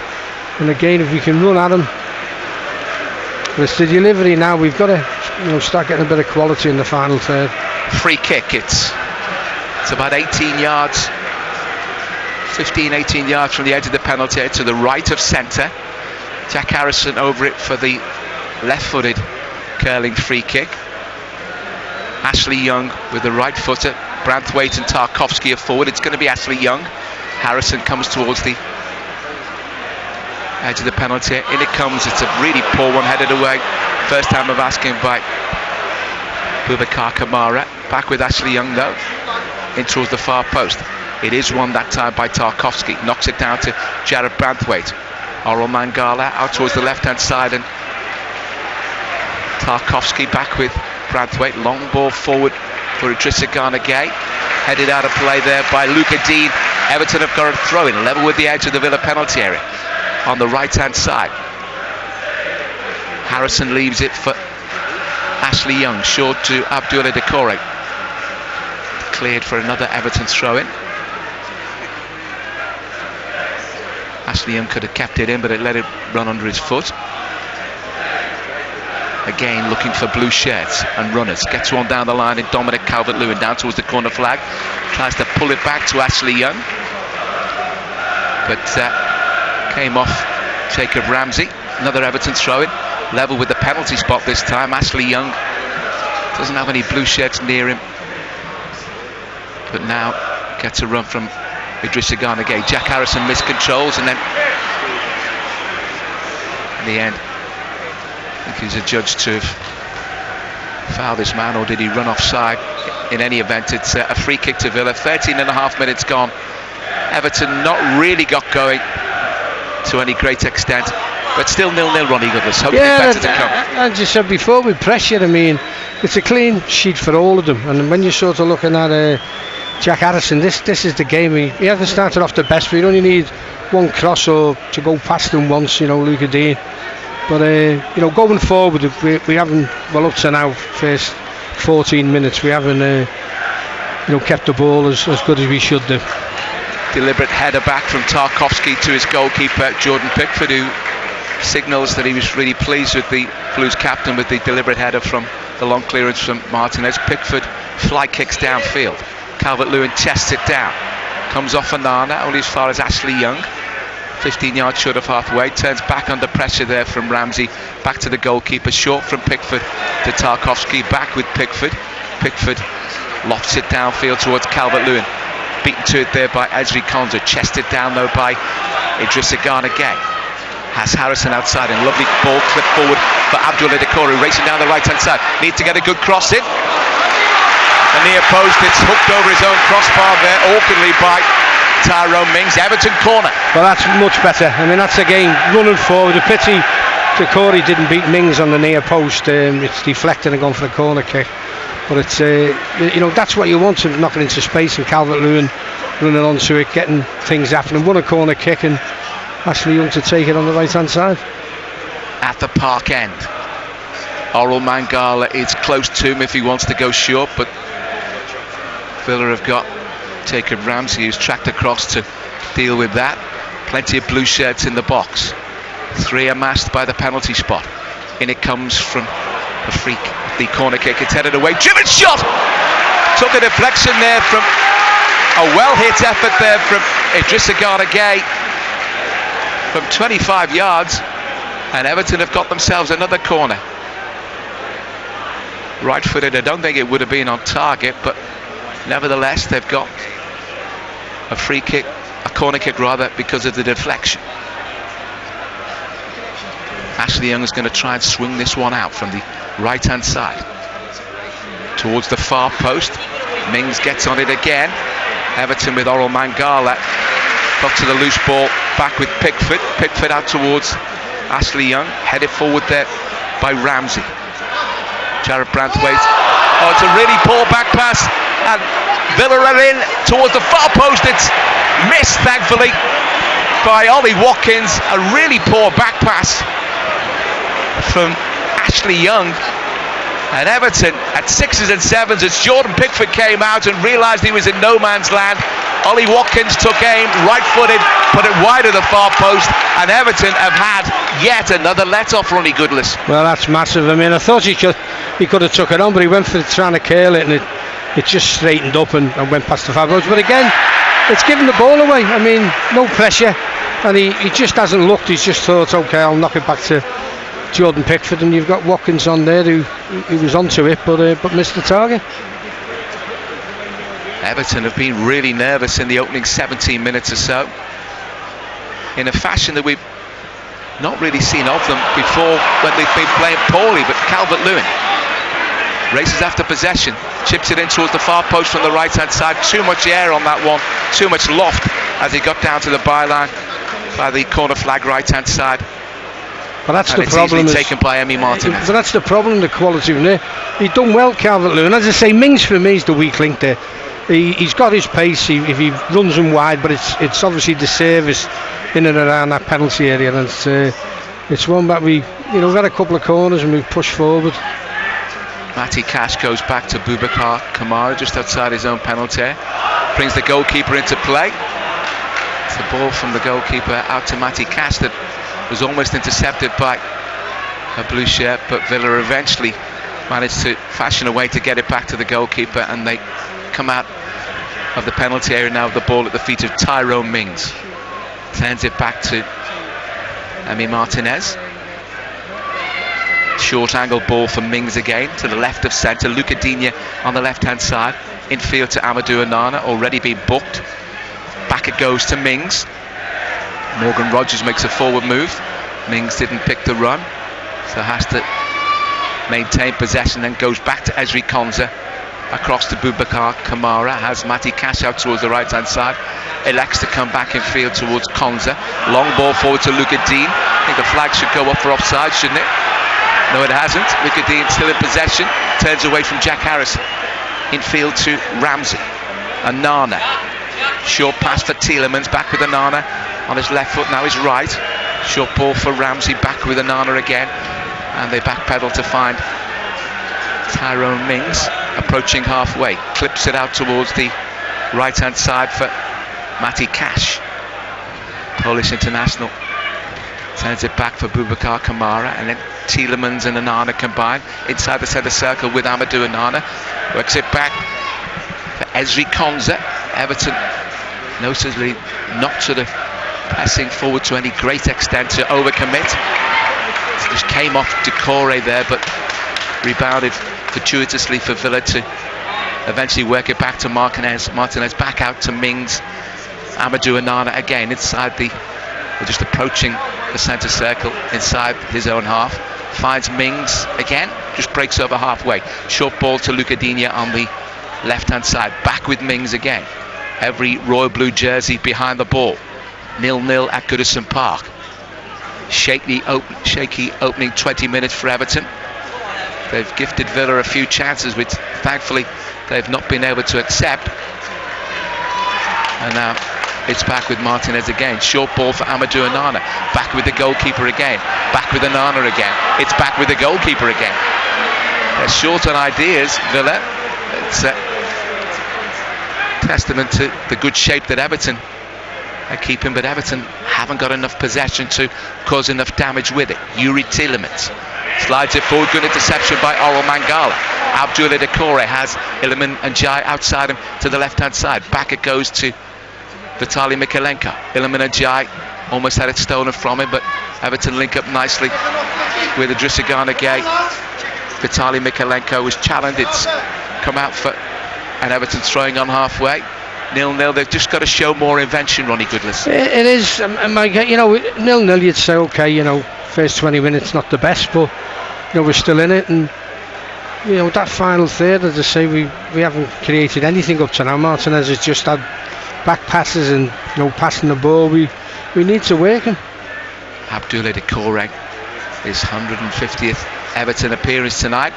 And again, if we can run at him, but it's the delivery now. We've got to, you know, start getting a bit of quality in the final third. Free kick. It's about 18 yards, 15, 18 yards from the edge of the penalty area to the right of centre. Jack Harrison over it for the left-footed curling free kick. Ashley Young with the right footer. Branthwaite and Tarkowski are forward. It's going to be Ashley Young. Harrison comes towards the edge of the penalty. In it comes. It's a really poor one, headed away. First time of asking by Boubacar Kamara. Back with Ashley Young though, in towards the far post. It is won that time by Tarkowski. Knocks it down to Jared Branthwaite. Oral Mangala out towards the left hand side, and Tarkowski back with Branthwaite. Long ball forward for Idrissa Gay. Headed out of play there by Luca Dean. Everton have got a throw in level with the edge of the Villa penalty area on the right hand side. Harrison leaves it for Ashley Young, short to Abdoulaye Doucouré. Cleared for another Everton throw in. Ashley Young could have kept it in, but it let it run under his foot. Again looking for blue shirts and runners. Gets one down the line in Dominic Calvert-Lewin, down towards the corner flag. Tries to pull it back to Ashley Young, but came off Jacob Ramsey. Another Everton throw in, level with the penalty spot this time. Ashley Young doesn't have any blue shirts near him, but now gets a run from Idrissa Gay. Jack Harrison miscontrols, and then in the end I think he's adjudged to have fouled this man, or did he run offside? In any event, it's a free kick to Villa. 13 and a half minutes gone. Everton not really got going to any great extent, but still 0-0, Ronnie Goodless. Hopefully better to come. As you said before, with pressure, I mean, it's a clean sheet for all of them. And when you're sort of looking at Jack Harrison, this is the game. He hasn't started off the best, but you only need one cross or to go past him once, you know, Luca Dean. But you know, going forward, we haven't, well, up to now, first 14 minutes, we haven't you know, kept the ball as good as we should do. Deliberate header back from Tarkowski to his goalkeeper Jordan Pickford, who signals that he was really pleased with the Blues captain with the deliberate header from the long clearance from Martinez. Pickford fly kicks downfield. Calvert-Lewin chests it down. Comes off Onana, only as far as Ashley Young. 15 yards short of halfway. Turns back under pressure there from Ramsey. Back to the goalkeeper. Short from Pickford to Tarkowski. Back with Pickford. Pickford lofts it downfield towards Calvert-Lewin. Beaten to it there by Ezri Konsa. Chested down though by Idrissa Gana Gueye. Has Harrison outside and lovely ball clip forward for Abdullah Decore, racing down the right hand side. Need to get a good cross in. The near post, it's hooked over his own crossbar there awkwardly by Tyrone Mings. Everton corner. Well, that's much better. I mean, that's again running forward. A pity Decore didn't beat Mings on the near post. It's deflected and gone for the corner kick. But it's that's what you want, to knock it into space, and Calvert-Lewin running onto it, getting things happening. Won a corner kick and Ashley Young to take it on the right hand side. At the park end, Oral Mangala is close to him if he wants to go short, but Villa have got Jacob Ramsey, who's tracked across to deal with that. Plenty of blue shirts in the box. 3 amassed by the penalty spot. In it comes from a freak. The corner kick, it's headed away. Driven shot! Took a deflection there from a well-hit effort there from Idrissa Gana Gueye from 25 yards, and Everton have got themselves another corner. Right-footed, I don't think it would have been on target, but nevertheless they've got a free kick, a corner kick rather, because of the deflection. Ashley Young is going to try and swing this one out from the right hand side towards the far post. Mings gets on it again. Everton with Oral Mangala. Got to the loose ball, back with Pickford. Pickford out towards Ashley Young, headed forward there by Ramsey. Jared Branthwaite. Oh, it's a really poor back pass, and Villa are in towards the far post. It's missed, thankfully, by Ollie Watkins. A really poor back pass from Ashley Young. And Everton at 6s and 7s as Jordan Pickford came out and realised he was in no man's land. Ollie Watkins took aim, right-footed, put it wide of the far post, and Everton have had yet another let-off, Ronnie Goodless. Well, that's massive. I mean, I thought he could have took it on, but he went for trying to curl it, and it just straightened up and went past the far post. But again, it's given the ball away. I mean, no pressure, and he just hasn't looked. He's just thought, OK, I'll knock it back to Jordan Pickford, and you've got Watkins on there who was onto it but missed the target. Everton have been really nervous in the opening 17 minutes or so, in a fashion that we've not really seen of them before when they've been playing poorly. But Calvert-Lewin races after possession, chips it in towards the far post from the right hand side. Too much air on that one, too much loft as he got down to the byline by the corner flag right hand side. But that's the problem. Taken by Emi Martinez. But that's the problem, the quality of it. He's done well, Calvert-Lewin. As I say, Mings for me is the weak link there. He's got his pace if he runs him wide, but it's obviously the service in and around that penalty area, and it's one that we've got a couple of corners and we've pushed forward. Matty Cash goes back to Boubacar Kamara just outside his own penalty area. Brings the goalkeeper into play. It's the ball from the goalkeeper out to Matty Cash that was almost intercepted by a blue shirt, but Villa eventually managed to fashion a way to get it back to the goalkeeper, and they come out of the penalty area now with the ball at the feet of Tyrone Mings. Turns it back to Emi Martinez. Short angle ball for Mings again to the left of centre. Luca Digne on the left hand side. Infield to Amadou Onana, already been booked. Back it goes to Mings. Morgan Rogers makes a forward move. Mings didn't pick the run, so has to maintain possession, then goes back to Ezri Konsa. Across to Boubacar Kamara, has Matty Cash out towards the right hand side, elects to come back in field towards Konsa. Long ball forward to Luca Digne. I think the flag should go up for offside, shouldn't it? No, it hasn't. Luca Digne still in possession, turns away from Jack Harrison. In field to Ramsey. Onana, short pass for Tielemans, back with Onana on his left foot, now his right. Short ball for Ramsey, back with Onana again, and they backpedal to find Tyrone Mings approaching halfway, clips it out towards the right hand side for Matty Cash. Polish international turns it back for Boubacar Kamara, and then Tielemans and Onana combine inside the centre circle with Amadou Onana, works it back for Ezri Konza. Everton noticeably not sort of pressing forward to any great extent to overcommit. Just came off Decore there, but rebounded fortuitously for Villa to eventually work it back to Martinez. Martinez back out to Mings. Amadou Onana again inside just approaching the centre circle inside his own half. Finds Mings again, just breaks over halfway. Short ball to Luca Digne on the left-hand side. Back with Mings again. Every royal blue jersey behind the ball. 0-0 at Goodison Park. Shaky opening 20 minutes for Everton. They've gifted Villa a few chances, which thankfully they've not been able to accept. And now it's back with Martinez again. Short ball for Amadou Onana. Back with the goalkeeper again. Back with Onana again. It's back with the goalkeeper again. They're short on ideas, Villa. It's a testament to the good shape that Everton are keeping, but Everton haven't got enough possession to cause enough damage with it. Yuri Tielemans slides it forward. Good interception by Orel Mangala. Abdoulaye Doucouré has Iliman Ndiaye outside him to the left-hand side. Back it goes to Vitaly Mikalenko. Iliman Ndiaye almost had it stolen from him, but Everton link up nicely with Idrissa Gana Gueye. Vitaly Mikalenko was challenged. It's come out for, and Everton's throwing on halfway. 0-0. They've just got to show more invention, Ronnie Goodless. It is, 0-0 you'd say, okay, first 20 minutes not the best, but we're still in it, and that final third, as I say, we haven't created anything up to now. Martinez has just had back passes and passing the ball. We need to work him. Abdoulaye Doucouré, his 150th Everton appearance tonight.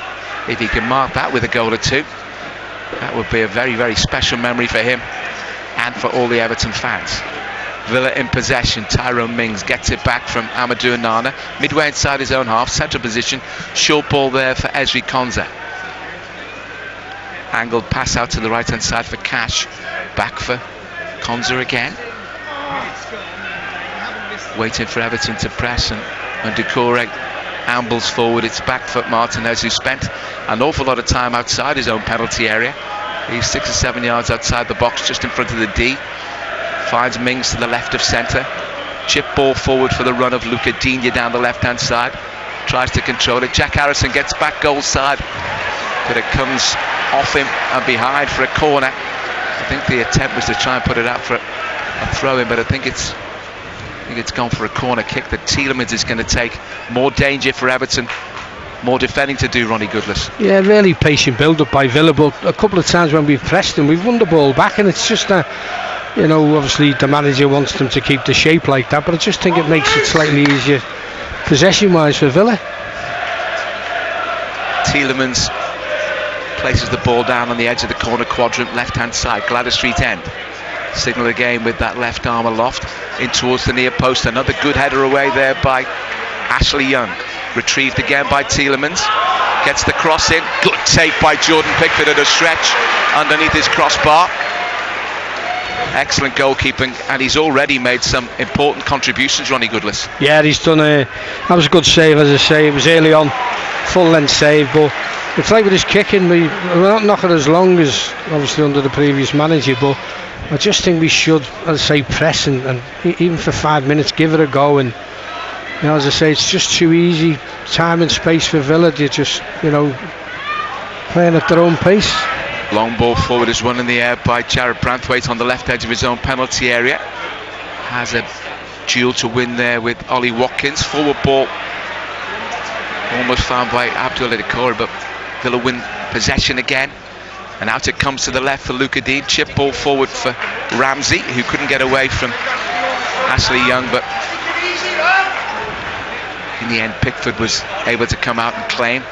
If he can mark that with a goal or two, that would be a very, very special memory for him and for all the Everton fans. Villa in possession. Tyrone Mings gets it back from Amadou Onana, midway inside his own half, central position. Short ball there for Ezri Konza. Angled pass out to the right hand side for Cash. Back for Konza again. Waiting for Everton to press, and Doucouré ambles forward. It's back for Martinez, who spent an awful lot of time outside his own penalty area. He's 6 or 7 yards outside the box, just in front of the D. Finds Mings to the left of centre. Chip ball forward for the run of Luca Digne down the left hand side. Tries to control it. Jack Harrison gets back goal side, but it comes off him and behind for a corner. I think the attempt was to try and put it out for a throw in, but I think it's gone for a corner kick that Tielemans is going to take. More danger for Everton, more defending to do, Ronnie Goodless. Yeah, really patient build-up by Villa, but a couple of times when we've pressed them, we've won the ball back, and it's just obviously the manager wants them to keep the shape like that, but I just think it makes it slightly easier possession-wise for Villa. Tielemans places the ball down on the edge of the corner quadrant, left-hand side, Gladys Street end. Signal again with that left arm aloft in towards the near post. Another good header away there by Ashley Young. Retrieved again by Tielemans. Gets the cross in. Good take by Jordan Pickford at a stretch underneath his crossbar. Excellent goalkeeping, and he's already made some important contributions, Ronnie Goodless. Yeah, he's done that was a good save, as I say. It was early on, full length save, but it's like with his kicking, we're not knocking as long as obviously under the previous manager, but I just think we should, as I say, press and even for 5 minutes give it a go. And as I say, it's just too easy. Time and space for Villa. They're just playing at their own pace. Long ball forward is run in the air by Jared Branthwaite on the left edge of his own penalty area. Has a duel to win there with Ollie Watkins. Forward ball almost found by Abdoulaye Doucouré, but Villa win possession again. And out it comes to the left for Luca Digne. Chip ball forward for Ramsey, who couldn't get away from Ashley Young, but in the end Pickford was able to come out and claim.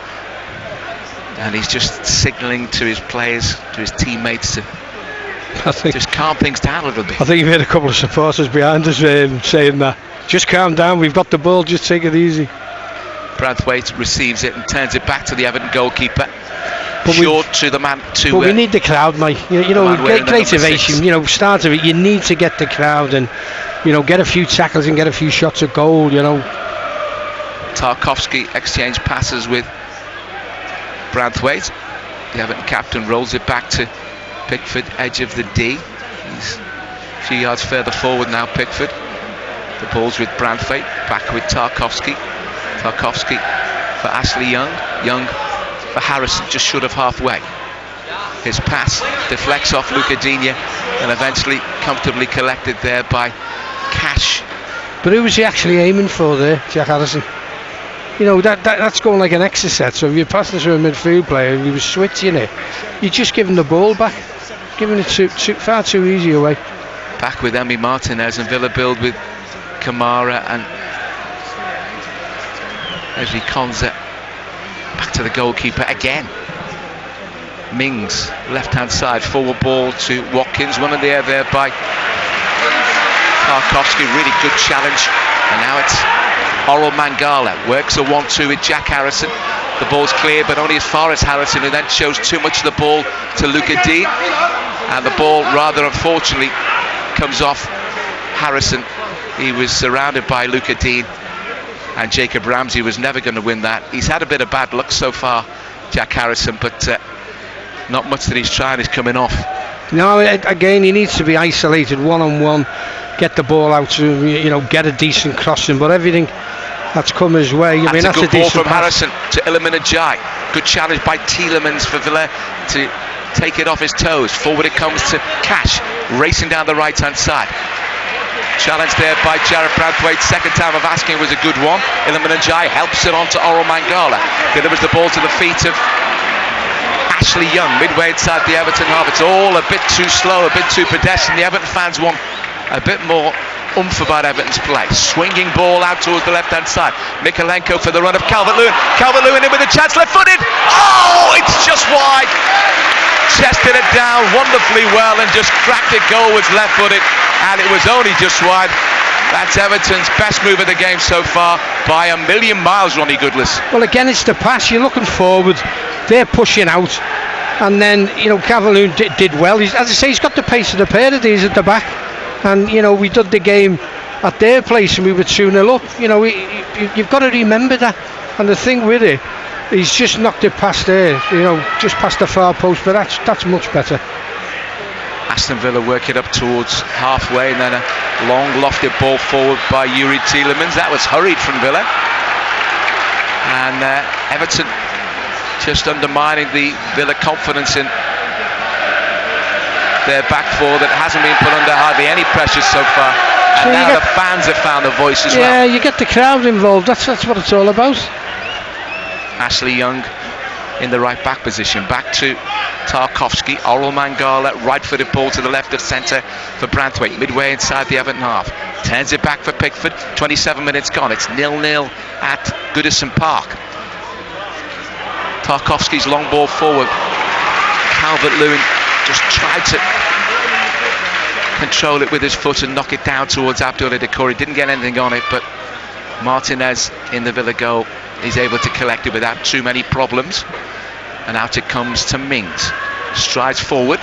And he's just signalling to his players, to his teammates, to just calm things down a little bit. I think you've had a couple of supporters behind us saying that. Just calm down, we've got the ball, just take it easy. Branthwaite receives it and turns it back to the Everton goalkeeper. But short to the man. But we need the crowd, mate. Great ovation. Start of it, you need to get the crowd and get a few tackles and get a few shots at goal. Tarkowski exchanged passes with Branthwaite. The Everton captain rolls it back to Pickford, edge of the D. He's a few yards further forward now, Pickford. The ball's with Branthwaite, back with Tarkowski. Tarkowski for Ashley Young. Young for Harrison, just short of halfway. His pass deflects off Luca Digne and eventually comfortably collected there by Cash. But who was he actually aiming for there, Jack Harrison? You know, that's going like an exercise. So if you pass this to a midfield player and he was switching it, you're just giving the ball back, giving it far too easy away. Back with Emi Martinez, and Villa build with Kamara and Ezri Konza. Back to the goalkeeper again. Mings, left-hand side, forward ball to Watkins. One in the air there by Tarkowski. Really good challenge. And now it's Oral Mangala. Works a 1-2 with Jack Harrison. The ball's clear, but only as far as Harrison, who then shows too much of the ball to Luca Digne. And the ball, rather unfortunately, comes off Harrison. He was surrounded by Luca Digne, and Jacob Ramsey was never going to win that. He's had a bit of bad luck so far, Jack Harrison, but not much that he's trying is coming off. No, again, he needs to be isolated one-on-one, get the ball out to him, you know, get a decent crossing, but everything that's come his way. I mean, that's a good ball from Harrison to Iliman Ajayi. Good challenge by Tielemans for Villa to take it off his toes. Forward it comes to Cash, racing down the right-hand side. Challenge there by Jared Branthwaite. Second time of asking was a good one. Iliman Ajayi helps it on to Oral Mangala. Delivers the ball to the feet of Ashley Young, midway inside the Everton half. It's all a bit too slow, a bit too pedestrian. The Everton fans want a bit more oomph about Everton's play. Swinging ball out towards the left-hand side. Mikalenko for the run of Calvert-Lewin. Calvert-Lewin in with a chance, left-footed. Oh, it's just wide. Chested it down wonderfully well and just cracked it goal with left-footed, and it was only just wide. That's Everton's best move of the game so far by a million miles, Ronnie Goodless. Well, again, it's the pass. You're looking forward, they're pushing out, and then, you know, Calvert-Lewin did well. As I say, he's got the pace of the pair of these at the back, and, you know, we did the game at their place and we were 2-0 up. You know, you've got to remember that, and the thing with it, he's just knocked it past there, you know, just past the far post, but that's much better. Aston Villa work it up towards halfway, and then a long lofted ball forward by Yuri Tielemans. That was hurried from Villa. And Everton just undermining the Villa confidence in their back four that hasn't been put under hardly any pressure so far. And so now the fans have found a voice as well. Yeah, you get the crowd involved, that's what it's all about. Ashley Young in the right back position, back to Tarkowski. Oral Mangala, right-footed ball to the left of centre for Branthwaite, midway inside the Everton half. Turns it back for Pickford. 27 minutes gone. It's 0-0 at Goodison Park. Tarkowski's long ball forward. Calvert-Lewin just tried to control it with his foot and knock it down towards Abdoulaye Doucouré. Didn't get anything on it, but Martinez in the Villa goal is able to collect it without too many problems, and out it comes to Mings. Strides forward,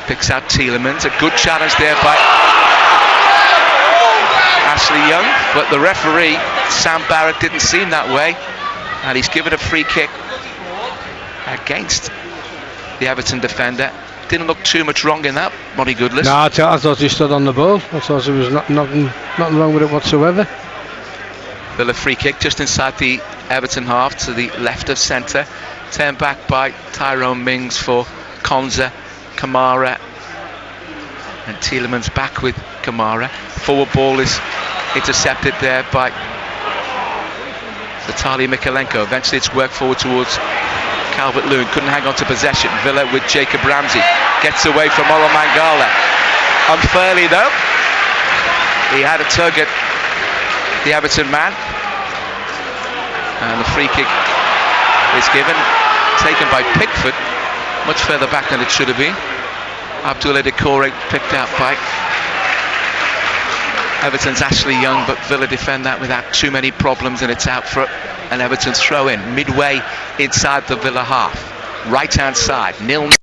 picks out Tielemans. A good challenge there by Ashley Young, but the referee Sam Barrett didn't seem that way, and he's given a free kick against the Everton defender. Didn't look too much wrong in that, Ronnie Goodless. No, I thought he stood on the ball. I thought there was nothing wrong with it whatsoever. Villa free kick just inside the Everton half to the left of centre. Turned back by Tyrone Mings for Konza, Kamara, and Tielemans back with Kamara. Forward ball is intercepted there by Vitaly Mikalenko. Eventually it's worked forward towards Calvert-Lewin. Couldn't hang on to possession. Villa with Jacob Ramsey. Gets away from Oral Mangala. Unfairly though. He had a tug at the Everton man, and the free kick is given, taken by Pickford, much further back than it should have been. Abdoulaye Doucouré picked out by Everton's Ashley Young, but Villa defend that without too many problems, and it's out for an Everton throw in midway inside the Villa half, right hand side, 0-0.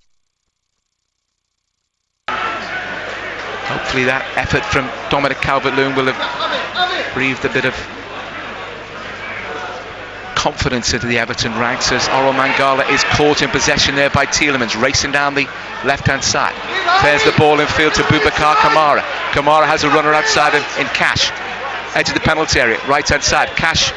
Hopefully that effort from Dominic Calvert-Lewin will have breathed a bit of confidence into the Everton ranks as Orel Mangala is caught in possession there by Tielemans, racing down the left-hand side. Clears the ball in field to Boubacar Kamara. Kamara has a runner outside in Cash. Edge of the penalty area, right-hand side. Cash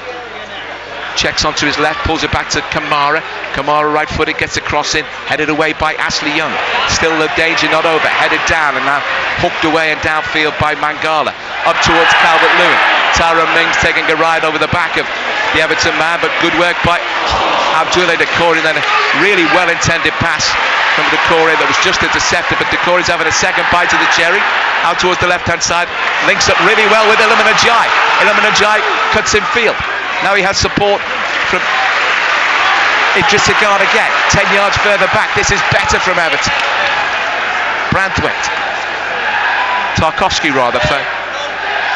checks onto his left, pulls it back to Kamara. Kamara right-footed, gets a cross in, headed away by Ashley Young. Still the danger not over, headed down and now hooked away and downfield by Mangala. Up towards Calvert-Lewin. Tyrone Mings taking a ride over the back of the Everton man, but good work by Abdoulaye Doucouré. Then a really well-intended pass from Doucouré that was just intercepted, but Doucouré's having a second bite of the cherry. Out towards the left-hand side, links up really well with Iliman Ndiaye. Iliman Ndiaye cuts in field. Now he has support from Idrissa Gana again, 10 yards further back. This is better from Everton. Branthwaite. Tarkowski rather for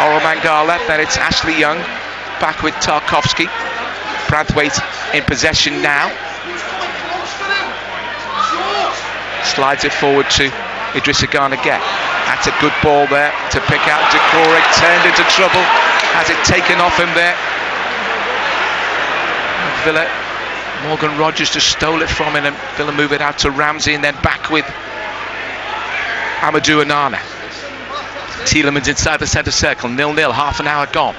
Orel Mangala. Then it's Ashley Young back with Tarkowski. Branthwaite in possession now. Slides it forward to Idrissa Gana again. That's a good ball there to pick out. Doucouré turned into trouble. Has it taken off him there? Villa, Morgan Rogers just stole it from him, and Villa move it out to Ramsey and then back with Amadou Onana. Tielemans inside the centre circle, 0-0, half an hour gone.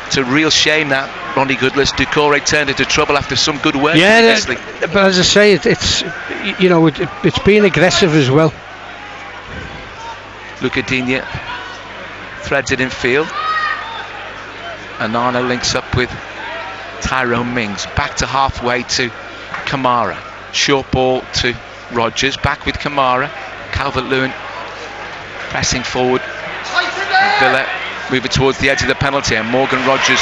It's a real shame that Ronnie Goodless. Doucouré turned into trouble after some good work. Yeah, but as I say, it's you know, it's being aggressive as well. Luca Digne threads it in field. Onana links up with Tyrone Mings. Back to halfway to Kamara. Short ball to Rogers. Back with Kamara. Calvert-Lewin pressing forward. Villa moving towards the edge of the penalty, and Morgan Rogers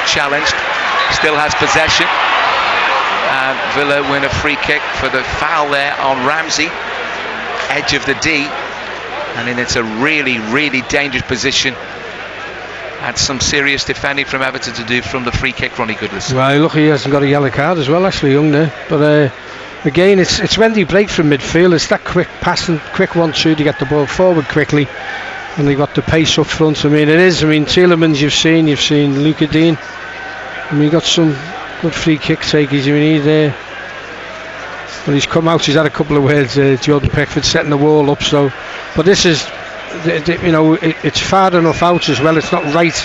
challenged. Still has possession. And Villa win a free kick for the foul there on Ramsey. Edge of the D. And then it's a really, really dangerous position. Had some serious defending from Everton to do from the free kick, Ronnie Goodless. Well, look, he hasn't got a yellow card as well, Ashley Young there. But again, it's when they break from midfield, it's that quick passing, quick 1-2 to get the ball forward quickly, and they got the pace up front. I mean, Tielemans you've seen Luca Digne. I mean, he got some good free kick takers. I mean, but he's come out. He's had a couple of words. Jordan Pickford setting the wall up. So, but this is. It's far enough out as well. It's not right.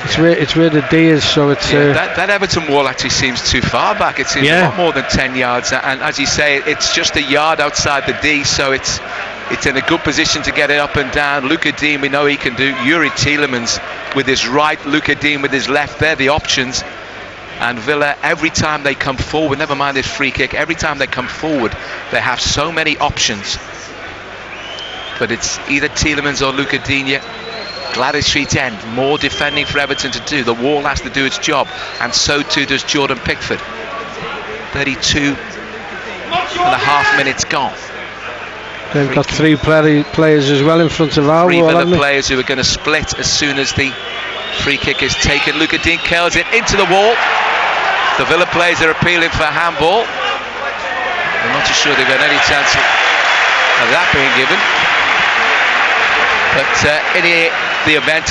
It's where the D is. So it's that Everton wall actually seems too far back. It seems a lot more than 10 yards. And as you say, it's just a yard outside the D. So it's in a good position to get it up and down. Luca Digne, we know he can do. Yuri Tielemans with his right, Luca Digne with his left. They're the options. And Villa, every time they come forward, never mind this free kick, every time they come forward, they have so many options. But it's either Tielemans or Luca Digne. Gladys Street End, more defending for Everton to do. The wall has to do its job, and so too does Jordan Pickford. 32 and a half minutes gone. They've got three players as well in front of our three wall, Villa players who are going to split as soon as the free kick is taken. Luca Digne curls it into the wall. The Villa players are appealing for a handball. I'm not too sure they've got any chance of that being given. But in the event,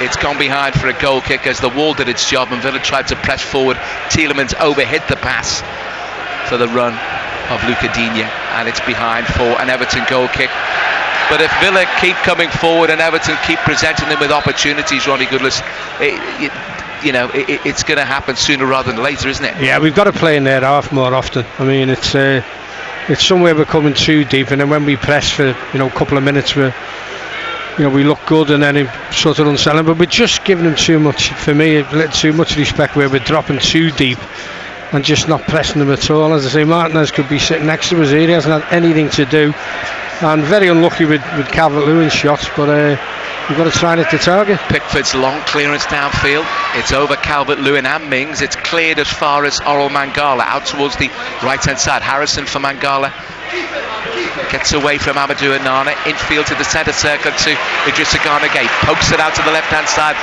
it's gone behind for a goal kick as the wall did its job and Villa tried to press forward. Tielemans overhit the pass for the run of Luca Digne, and it's behind for an Everton goal kick. But if Villa keep coming forward and Everton keep presenting them with opportunities, Ronnie Goodless, it's going to happen sooner rather than later, isn't it? Yeah, we've got to play in their half more often. I mean, it's somewhere we're coming too deep, and then when we press for a couple of minutes, we look good, and then it sort of unsettling. But we're just giving them too much, for me, a little too much respect, where we're dropping too deep and just not pressing them at all. As I say, Martinez could be sitting next to us here. He hasn't had anything to do, and very unlucky with Calvert-Lewin's shots, but we've got to try and hit the target. Pickford's long clearance downfield. It's over Calvert-Lewin and Mings. It's cleared as far as Orel Mangala, out towards the right-hand side. Harrison for Mangala. Gets away from Amadou Onana. Infield to the centre circle to Idrissa Gana Gay. Pokes it out to the left-hand side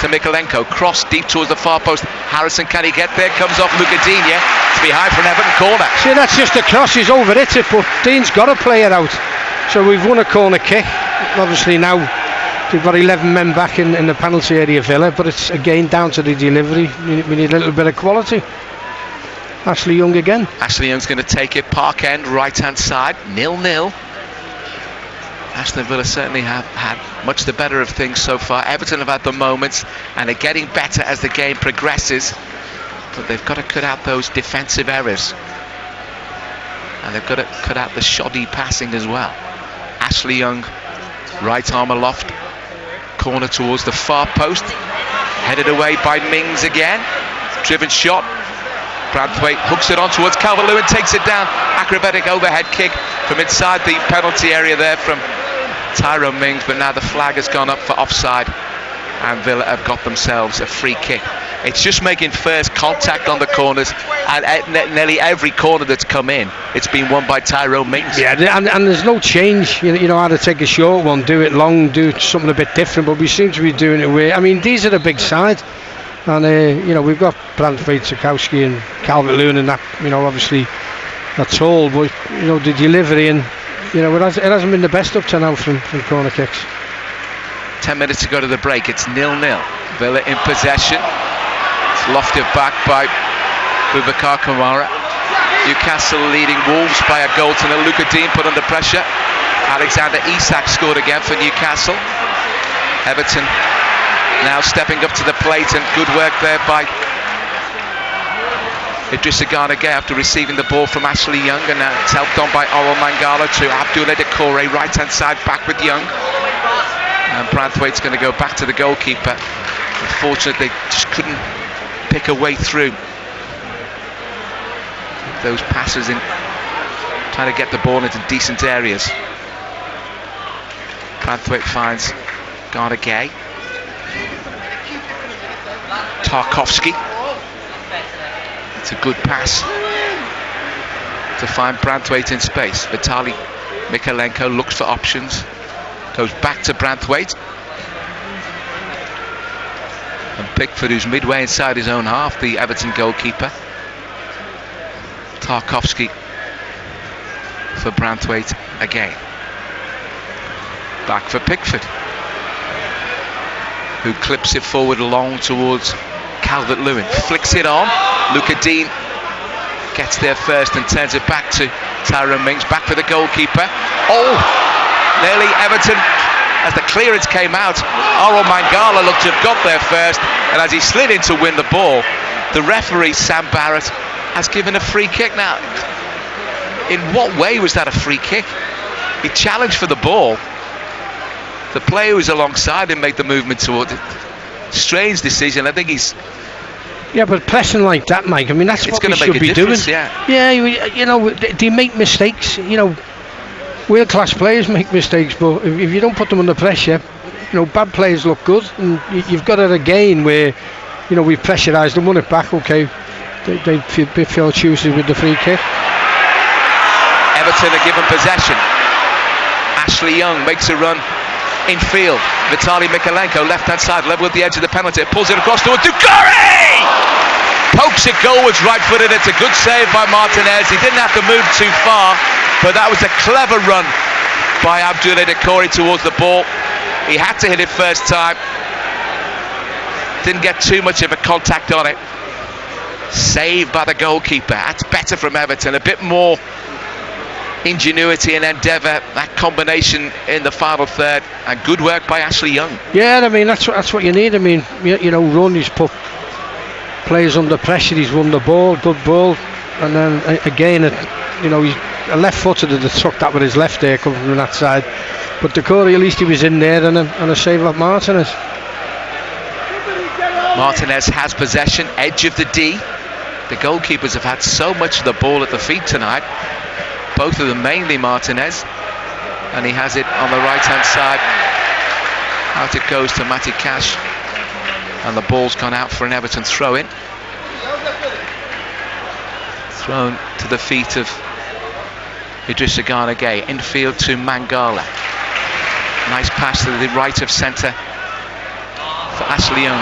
to Mikalenko. Cross deep towards the far post. Harrison, can he get there? Comes off Luca Digne. It's behind for an Everton corner. See, that's just a cross. He's overhit it, but Dean's got to play it out. So we've won a corner kick. Obviously now they've got 11 men back in the penalty area, Villa, but it's again down to the delivery. We need a little bit of quality. Ashley Young again. Ashley Young's going to take it. Park End, right hand side, 0-0. Aston Villa certainly have had much the better of things so far. Everton have had the moments and are getting better as the game progresses, but they've got to cut out those defensive errors, and they've got to cut out the shoddy passing as well. Ashley Young, right arm aloft, corner towards the far post, headed away by Mings again, driven shot. Branthwaite hooks it on towards Calvert-Lewin, takes it down, acrobatic overhead kick from inside the penalty area there from Tyrone Mings, but now the flag has gone up for offside and Villa have got themselves a free kick. It's just making first contact on the corners, and nearly every corner that's come in, it's been won by Tyrone Mings. Yeah, and there's no change. You know how to take a short one, do it long, do something a bit different, but we seem to be doing it with. I mean, these are the big side, and we've got Branthwaite, Tarkowski and Calvert-Lewin, and that, obviously that's all, but the delivery, and it hasn't been the best up to now from corner kicks. 10 minutes to go to the break. It's 0-0. Villa in possession. It's lofted back by Boubacar Kamara. Newcastle leading Wolves by a goal to nil. Luca Dean put under pressure. Alexander Isak scored again for Newcastle. Everton now stepping up to the plate, and good work there by Idrissa Gana Gueye after receiving the ball from Ashley Young, and now it's helped on by Orel Mangala to Abdoulaye Doucouré, right hand side back with Young. And Branthwaite's going to go back to the goalkeeper. Unfortunately, they just couldn't pick a way through those passes in trying to get the ball into decent areas. Branthwaite finds Gana Gueye. Tarkowski. It's a good pass to find Branthwaite in space. Vitaly Mykolenko looks for options. Goes back to Branthwaite. And Pickford, who's midway inside his own half, the Everton goalkeeper. Tarkowski for Branthwaite again. Back for Pickford, who clips it forward long towards Calvert-Lewin. Flicks it on. Luca Dean gets there first and turns it back to Tyrone Mings. Back for the goalkeeper. Oh! Nearly Everton, as the clearance came out, Orel Mangala looked to have got there first, and as he slid in to win the ball, the referee, Sam Barrett, has given a free kick. Now, in what way was that a free kick? He challenged for the ball. The player who was alongside him made the movement towards it. Strange decision. I think he's... Yeah, but pressing like that, Mike, I mean, that's what we should be doing. Yeah, they make mistakes, world-class players make mistakes, but if you don't put them under pressure, bad players look good, and you've got it again where, we've pressurised them, won it back, okay, they feel choosy with the free kick. Everton are given possession. Ashley Young makes a run infield. Vitaly Mykolenko, left-hand side, level with the edge of the penalty, pulls it across towards Doucouré! Pokes it goalwards, right-footed. It's a good save by Martinez. He didn't have to move too far, but that was a clever run by Abdoulaye Doucouré towards the ball. He had to hit it first time. Didn't get too much of a contact on it. Saved by the goalkeeper. That's better from Everton. A bit more ingenuity and endeavour. That combination in the final third, and good work by Ashley Young. Yeah, I mean that's what you need. I mean, Ronnie's put players under pressure. He's won the ball, good ball, and then again, he's a left-footed that struck that with his left there, coming from that side. But Doucouré, at least he was in there, and a save of Martinez. Martinez has possession, edge of the D. The goalkeepers have had so much of the ball at the feet tonight. Both of them, mainly Martinez, and he has it on the right-hand side. Out it goes to Matty Cash, and the ball's gone out for an Everton throw-in. Thrown to the feet of Idrissa Gana Gueye, infield to Mangala. Nice pass to the right of centre for Ashley Young.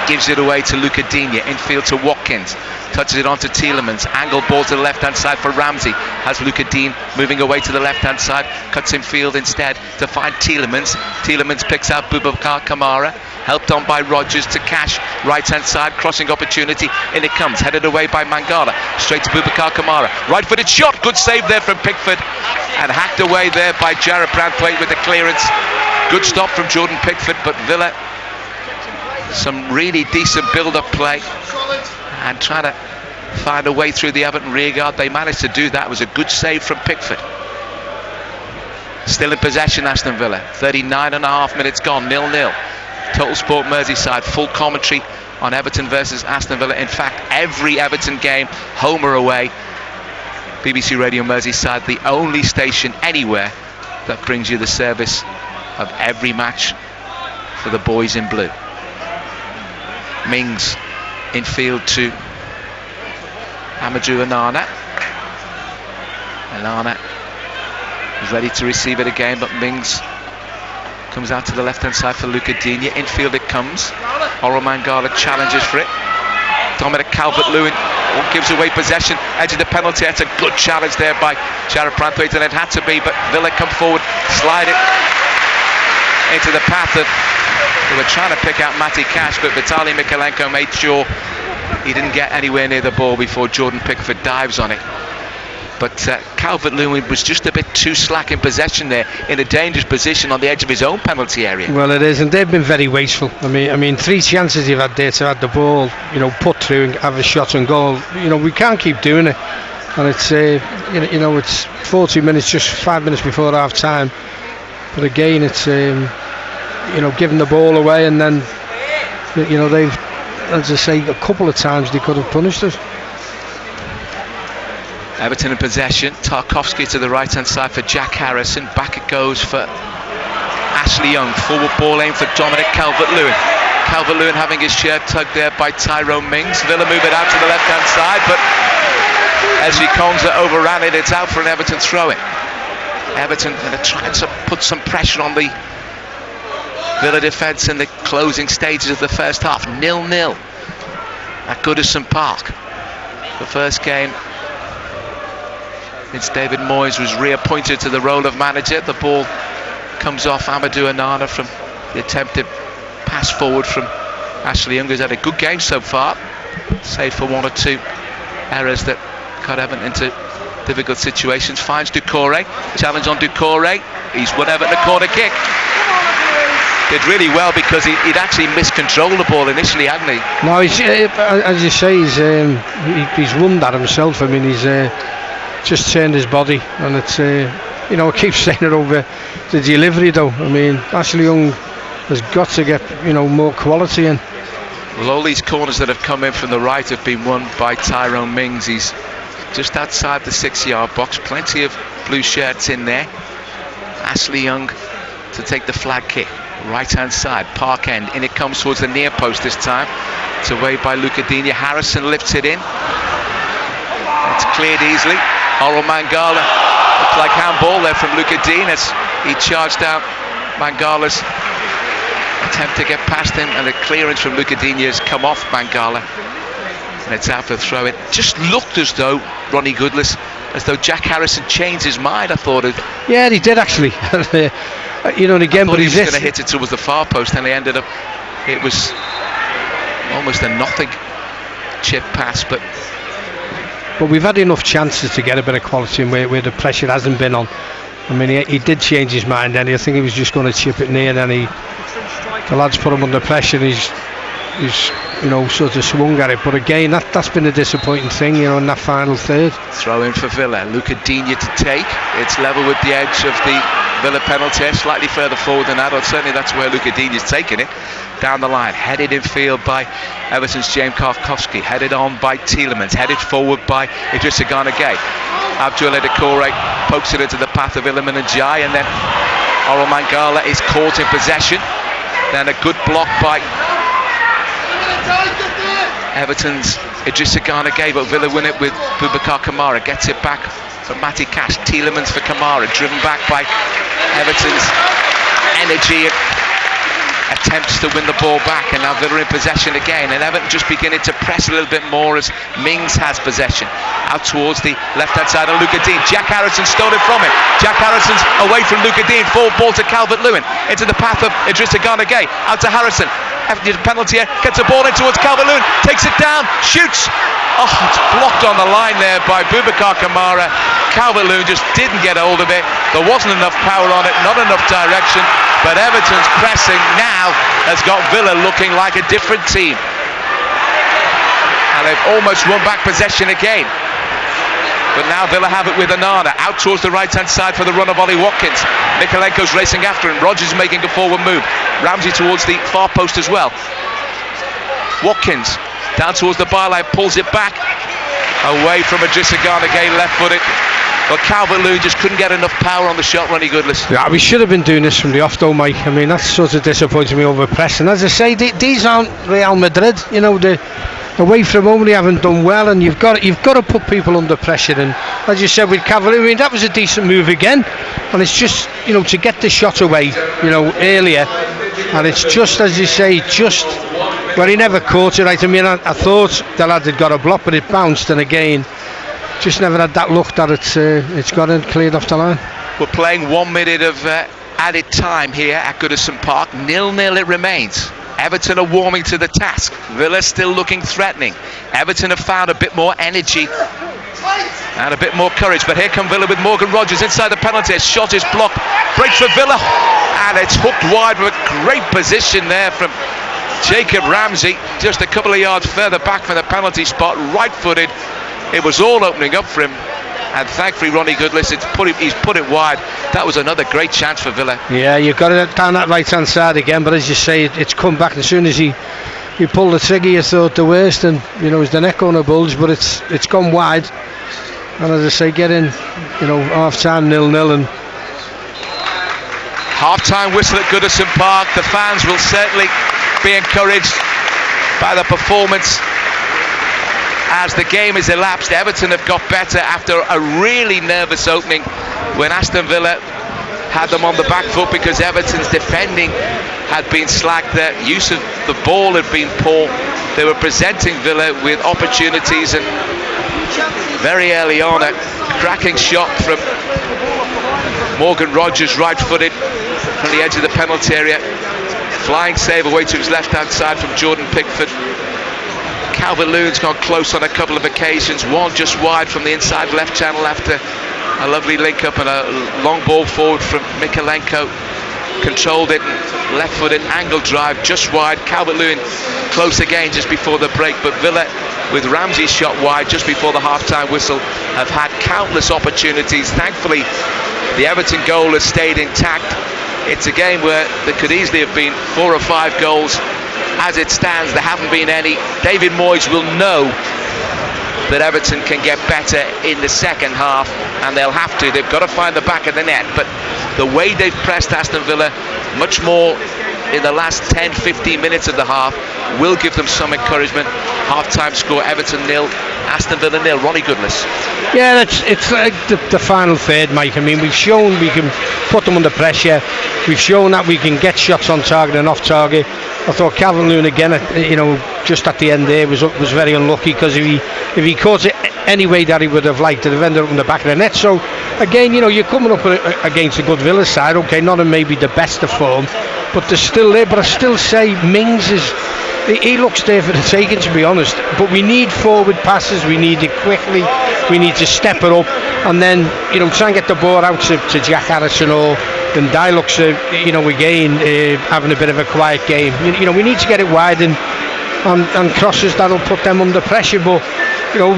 gives it away to Luca Digne, infield to Watkins, touches it onto Tielemans, angle ball to the left hand side for Ramsey, has Luca Digne moving away to the left hand side, cuts infield instead to find Tielemans. Tielemans picks out Boubacar Kamara, helped on by Rodgers to Cash, right hand side, crossing opportunity, in it comes, headed away by Mangala, straight to Boubacar Kamara, right footed shot, good save there from Pickford, and hacked away there by Jarrett Branthwaite with the clearance. Good stop from Jordan Pickford, but Villa, some really decent build-up play and trying to find a way through the Everton rearguard. They managed to do that. It was a good save from Pickford. Still in possession, Aston Villa. 39.5 minutes gone, 0-0. Total Sport Merseyside, full commentary on Everton versus Aston Villa. In fact, every Everton game, home or away, BBC Radio Merseyside, the only station anywhere that brings you the service of every match for the boys in blue. Mings infield to Amadou Onana. Onana is ready to receive it again, but Mings comes out to the left hand side for Luca Digne. Infield it comes. Oro Mangala challenges for it. Dominic Calvert-Lewin gives away possession, edge of the penalty. It's a good challenge there by Jarrett Branthwaite, and it had to be, but Villa come forward, slide it into the path of, they were trying to pick out Matty Cash, but Vitaly Mykolenko made sure he didn't get anywhere near the ball before Jordan Pickford dives on it. But Calvert-Lewin was just a bit too slack in possession there, in a dangerous position on the edge of his own penalty area. Well, it is, and they've been very wasteful. I mean, 3 chances you've had there to have the ball, put through and have a shot and goal. We can't keep doing it, and it's it's 40 minutes, just 5 minutes before half time. But again, it's giving the ball away, and then they've, as I say, a couple of times they could have punished us. Everton in possession. Tarkowski to the right hand side for Jack Harrison. Back it goes for Ashley Young. Forward ball aimed for Dominic Calvert-Lewin. Calvert-Lewin having his shirt tugged there by Tyrone Mings. Villa move it out to the left hand side, but Ezri Konsa overran it. It's out for an Everton throw-in. Everton going to try to put some pressure on the Villa defence in the closing stages of the first half. 0-0 at Goodison Park. The first game since David Moyes was reappointed to the role of manager. The ball comes off Amadou Onana from the attempted pass forward from Ashley Young, who's had a good game so far, save for 1 or 2 errors that got Everton into difficult situations. Finds Doucouré, challenge on Doucouré, he's won Everton a corner kick. Did really well because he'd actually miscontrolled the ball initially, hadn't he? No, he's, as you say, he's won that himself. I mean, he's just turned his body, and it's I keep saying it over the delivery though. I mean, Ashley Young has got to get more quality in. Well, all these corners that have come in from the right have been won by Tyrone Mings. He's just outside the 6-yard box, plenty of blue shirts in there. Ashley Young to take the flag kick, right hand side, Park end, in it comes towards the near post this time. It's away by Luca Digne. Harrison lifts it in, it's cleared easily. Oro Mangala, looked like handball there from Luca Digne as he charged down Mangala's attempt to get past him, and the clearance from Luca Digne has come off Mangala, and it's out for a throw. It just looked as though, Ronnie Goodless, as though Jack Harrison changed his mind. I thought it. Yeah, he did actually. And again, but he was going to hit it towards the far post, and he ended up. It was almost a nothing chip pass, but we've had enough chances to get a bit of quality in where the pressure hasn't been on. I mean, he did change his mind, and I think he was just going to chip it near, and the lads put him under pressure, and he's sort of swung at it. But again, that's been a disappointing thing, in that final third. Throw in for Villa. Luca Digne to take. It's level with the edge of the Villa penalty, slightly further forward than that, or certainly that's where Luca Digne is taking it. Down the line, headed in field by Everton's James Tarkowski, headed on by Tielemans, headed forward by Idrissa Gana Gueye. Abdoulaye Doucouré pokes it into the path of Iliman Ndiaye, and then Oro Mangala is caught in possession. Then a good block by Everton's Idrissa Gana Gueye, but Villa win it with Boubacar Kamara, gets it back for Matty Cash. Tielemans for Kamara, driven back by Everton's energy. attempts to win the ball back, and now Villa in possession again, and Everton just beginning to press a little bit more as Mings has possession. Out towards the left-hand side of Luca Dean. Jack Harrison stole it from him. Jack Harrison's away from Luca Dean. Forward ball to Calvert-Lewin. Into the path of Idrissa Gana Gueye. Out to Harrison. After the penalty here, gets the ball in towards Calvert-Lewin. Takes it down. Shoots. Oh, it's blocked on the line there by Boubacar Kamara. Calvert-Lewin just didn't get hold of it. There wasn't enough power on it, not enough direction. But Everton's pressing now has got Villa looking like a different team. And they've almost won back possession again. But now Villa have it with Onana. Out towards the right-hand side for the run of Ollie Watkins. Mikalenko's racing after him. Rodgers making a forward move. Ramsey towards the far post as well. Watkins down towards the byline, pulls it back. Away from Idrissa Gana Gueye, left-footed. But Calvert-Lewin just couldn't get enough power on the shot, Ronnie Goodless. Yeah, we should have been doing this from the off though, Mike. I mean, that's sort of disappointing me over pressing. As I say, these aren't Real Madrid. You know, away from home they haven't done well, and you've got to put people under pressure. And as you said with Calvert-Lewin, I mean, that was a decent move again. And it's just, you know, to get the shot away, you know, earlier. And it's just, as you say, just well, he never caught it right. I mean, I thought the lad had got a block, but it bounced, and again, just never had that look that it's got it cleared off the line. We're playing 1 minute of added time here at Goodison Park. 0-0 it remains. Everton are warming to the task. Villa still looking threatening. Everton have found a bit more energy and a bit more courage. But here come Villa with Morgan Rodgers inside the penalty. His shot is blocked. Break for Villa. And it's hooked wide with a great position there from Jacob Ramsey. Just a couple of yards further back from the penalty spot. Right-footed. It was all opening up for him. And thankfully Ronnie Goodlis, he's put it wide. That was another great chance for Villa. Yeah, you've got it down that right hand side again, but as you say, it's come back. As soon as he pulled the trigger, you thought the worst, and you know, is the neck going to bulge, but it's gone wide. And as I say, get in, you know, half time 0-0, and half time whistle at Goodison Park. The fans will certainly be encouraged by the performance. As the game has elapsed, Everton have got better after a really nervous opening when Aston Villa had them on the back foot because Everton's defending had been slack. Their use of the ball had been poor. They were presenting Villa with opportunities, and very early on a cracking shot from Morgan Rodgers, right-footed from the edge of the penalty area. Flying save away to his left-hand side from Jordan Pickford. Calvert-Lewin's gone close on a couple of occasions, one just wide from the inside left channel after a lovely link-up and a long ball forward from Mikalenko. Controlled it, left-footed angle drive just wide. Calvert-Lewin close again just before the break, but Villa with Ramsey's shot wide just before the half-time whistle have had countless opportunities. Thankfully the Everton goal has stayed intact. It's a game where there could easily have been 4 or 5 goals. As it stands, there haven't been any. David Moyes will know that Everton can get better in the second half, and they'll have to. They've got to find the back of the net, but the way they've pressed Aston Villa much more in the last 10-15 minutes of the half will give them some encouragement. Half-time score, Everton 0, Aston Villa 0. Ronnie Goodlis. Yeah, it's like the final third, Mike. I mean, we've shown we can put them under pressure. We've shown that we can get shots on target and off target. I thought Calvert-Lewin again, you know, just at the end there was very unlucky, because if he caught it any way that he would have liked, it would have ended up in the back of the net. So again, you know, you're coming up against a good Villa side. Okay, not in maybe the best of form, but they're still there. But I still say Mings he looks there for the taking, to be honest. But we need forward passes. We need it quickly. We need to step it up, and then, you know, try and get the ball out to Jack Harrison, or then Dye looks, you know, again having a bit of a quiet game. You know, we need to get it wide and crosses that'll put them under pressure. But you know,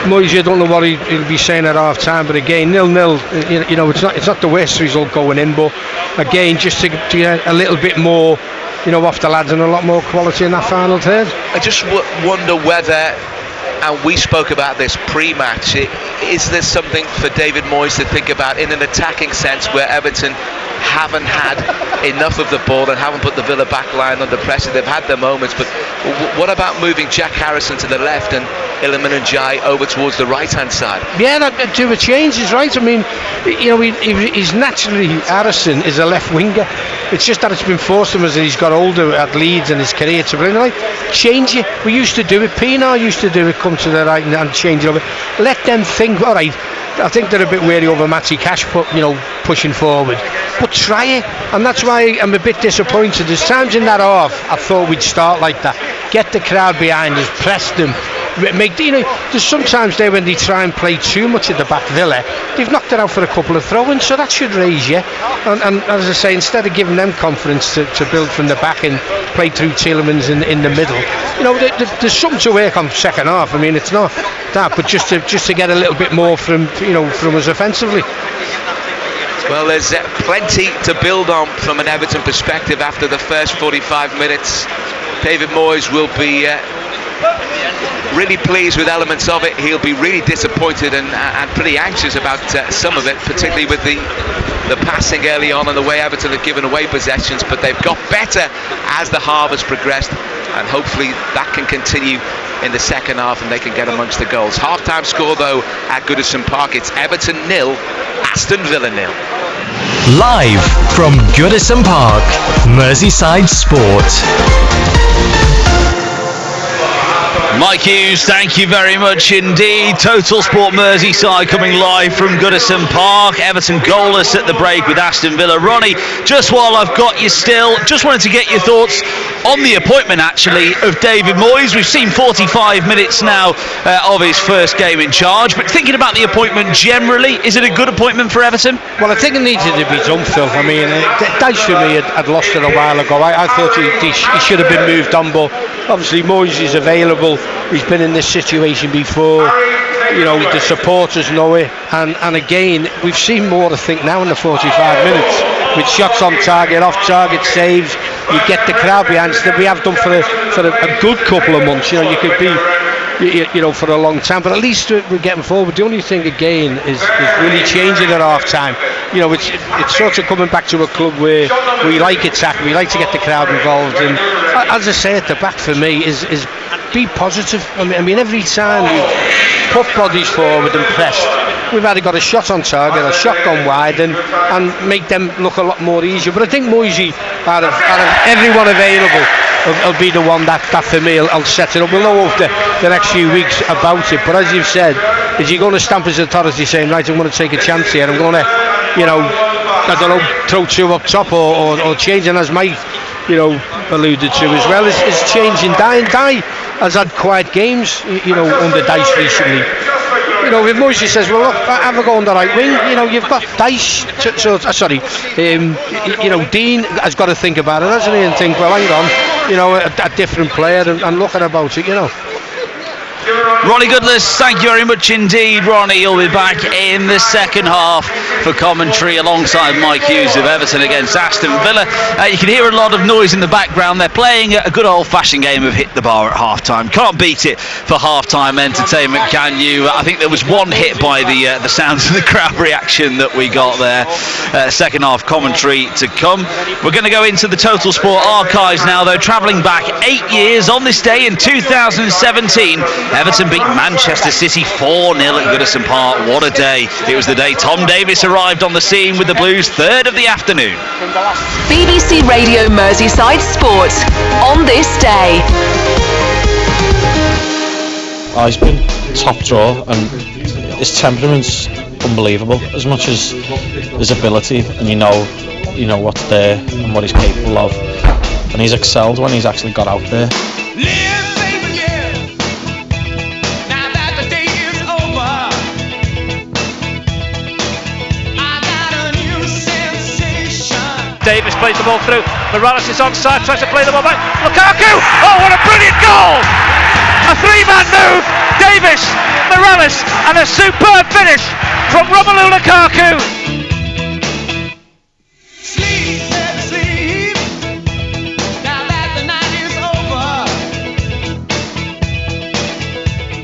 Moyes, I don't know what he'll be saying at half time. But again, 0-0. You know, it's not the worst result going in. But again, just to get a little bit more, you know, off the lads, and a lot more quality in that final third. I just wonder whether, and we spoke about this pre-match, is there something for David Moyes to think about in an attacking sense, where Everton haven't had enough of the ball and haven't put the Villa back line under pressure? They've had their moments, but what about moving Jack Harrison to the left and Iliman Njai over towards the right-hand side. Yeah, do a change is right. I mean, he's naturally, Harrison is a left winger. It's just that it's been forced him as he's got older at Leeds in his career to bring change it. We used to do it. Pienaar used to do it. Come to the right and change it over. Let them think. All right. I think they're a bit wary over Matty Cash, pushing forward. But try it, and that's why I'm a bit disappointed. There's times in that half I thought we'd start like that, get the crowd behind us, press them, there's sometimes there when they try and play too much at the back. Villa, they've knocked it out for a couple of throw-ins, so that should raise you. And as I say, instead of giving them confidence to build from the back and play through Tielemans in the middle, there's something to work on second half. I mean, it's not that, but just to get a little bit more from us offensively. Well, there's plenty to build on from an Everton perspective after the first 45 minutes. David Moyes will be really pleased with elements of it. He'll be really disappointed and pretty anxious about some of it, particularly with the passing early on and the way Everton have given away possessions, but they've got better as the half has progressed, and hopefully that can continue in the second half and they can get amongst the goals. Half-time score though at Goodison Park, it's Everton 0, Aston Villa 0. Live from Goodison Park, Merseyside Sport. Mike Hughes, thank you very much indeed. Total Sport Merseyside coming live from Goodison Park. Everton goalless at the break with Aston Villa. Ronnie, just while I've got you still, just wanted to get your thoughts on the appointment actually of David Moyes. We've seen 45 minutes now of his first game in charge, but thinking about the appointment generally, is it a good appointment for Everton? Well, I think it needed to be done, Phil. I mean, Dyche for me had lost it a while ago. I thought he should have been moved on, but obviously Moyes is available. He's been in this situation before. The supporters know it, and again, we've seen more, I think, now in the 45 minutes with shots on target, off target saves. You get the crowd behind us that we have done for a good couple of months. You could be for a long time, but at least we're getting forward. The only thing again is really changing at half time. It's sort of coming back to a club where we like attack, we like to get the crowd involved, and as I say, at the back for me is be positive. I mean every time we put bodies forward and pressed, we've either got a shot on target, a shot gone wide, and make them look a lot more easier. But I think Moisey, out of everyone available, will be the one that for me will set it up. We'll know over the next few weeks about it, but as you've said, is he going to stamp his authority saying, right, I'm going to take a chance here, I'm going to throw two up top or change, and as Mike alluded to as well, is changing. Dye has had quiet games under Dyche recently. If Moisey says, well, look, have a go on the right wing, you've got Dyche, Dean has got to think about it, hasn't he, and think, well, hang on, a different player and looking about it, Ronnie Goodless, thank you very much indeed. Ronnie, you'll be back in the second half for commentary alongside Mike Hughes of Everton against Aston Villa. You can hear a lot of noise in the background. They're playing a good old-fashioned game of hit the bar at half-time. Can't beat it for half-time entertainment, can you? I think there was one hit by the sounds of the crowd reaction that we got there. Second half commentary to come. We're going to go into the Total Sport archives now, though, travelling back 8 years on this day in 2017. Everton beat Manchester City 4-0 at Goodison Park. What a day. It was the day Tom Davis arrived on the scene with the Blues, third of the afternoon. BBC Radio Merseyside Sport on this day. He's been top draw, and his temperament's unbelievable. As much as his ability, and you know what's there and what he's capable of, and he's excelled when he's actually got out there. Davis plays the ball through. Morales is onside, tries to play the ball back. Lukaku! Oh, what a brilliant goal! A three-man move. Davis, Morales, and a superb finish from Romelu Lukaku.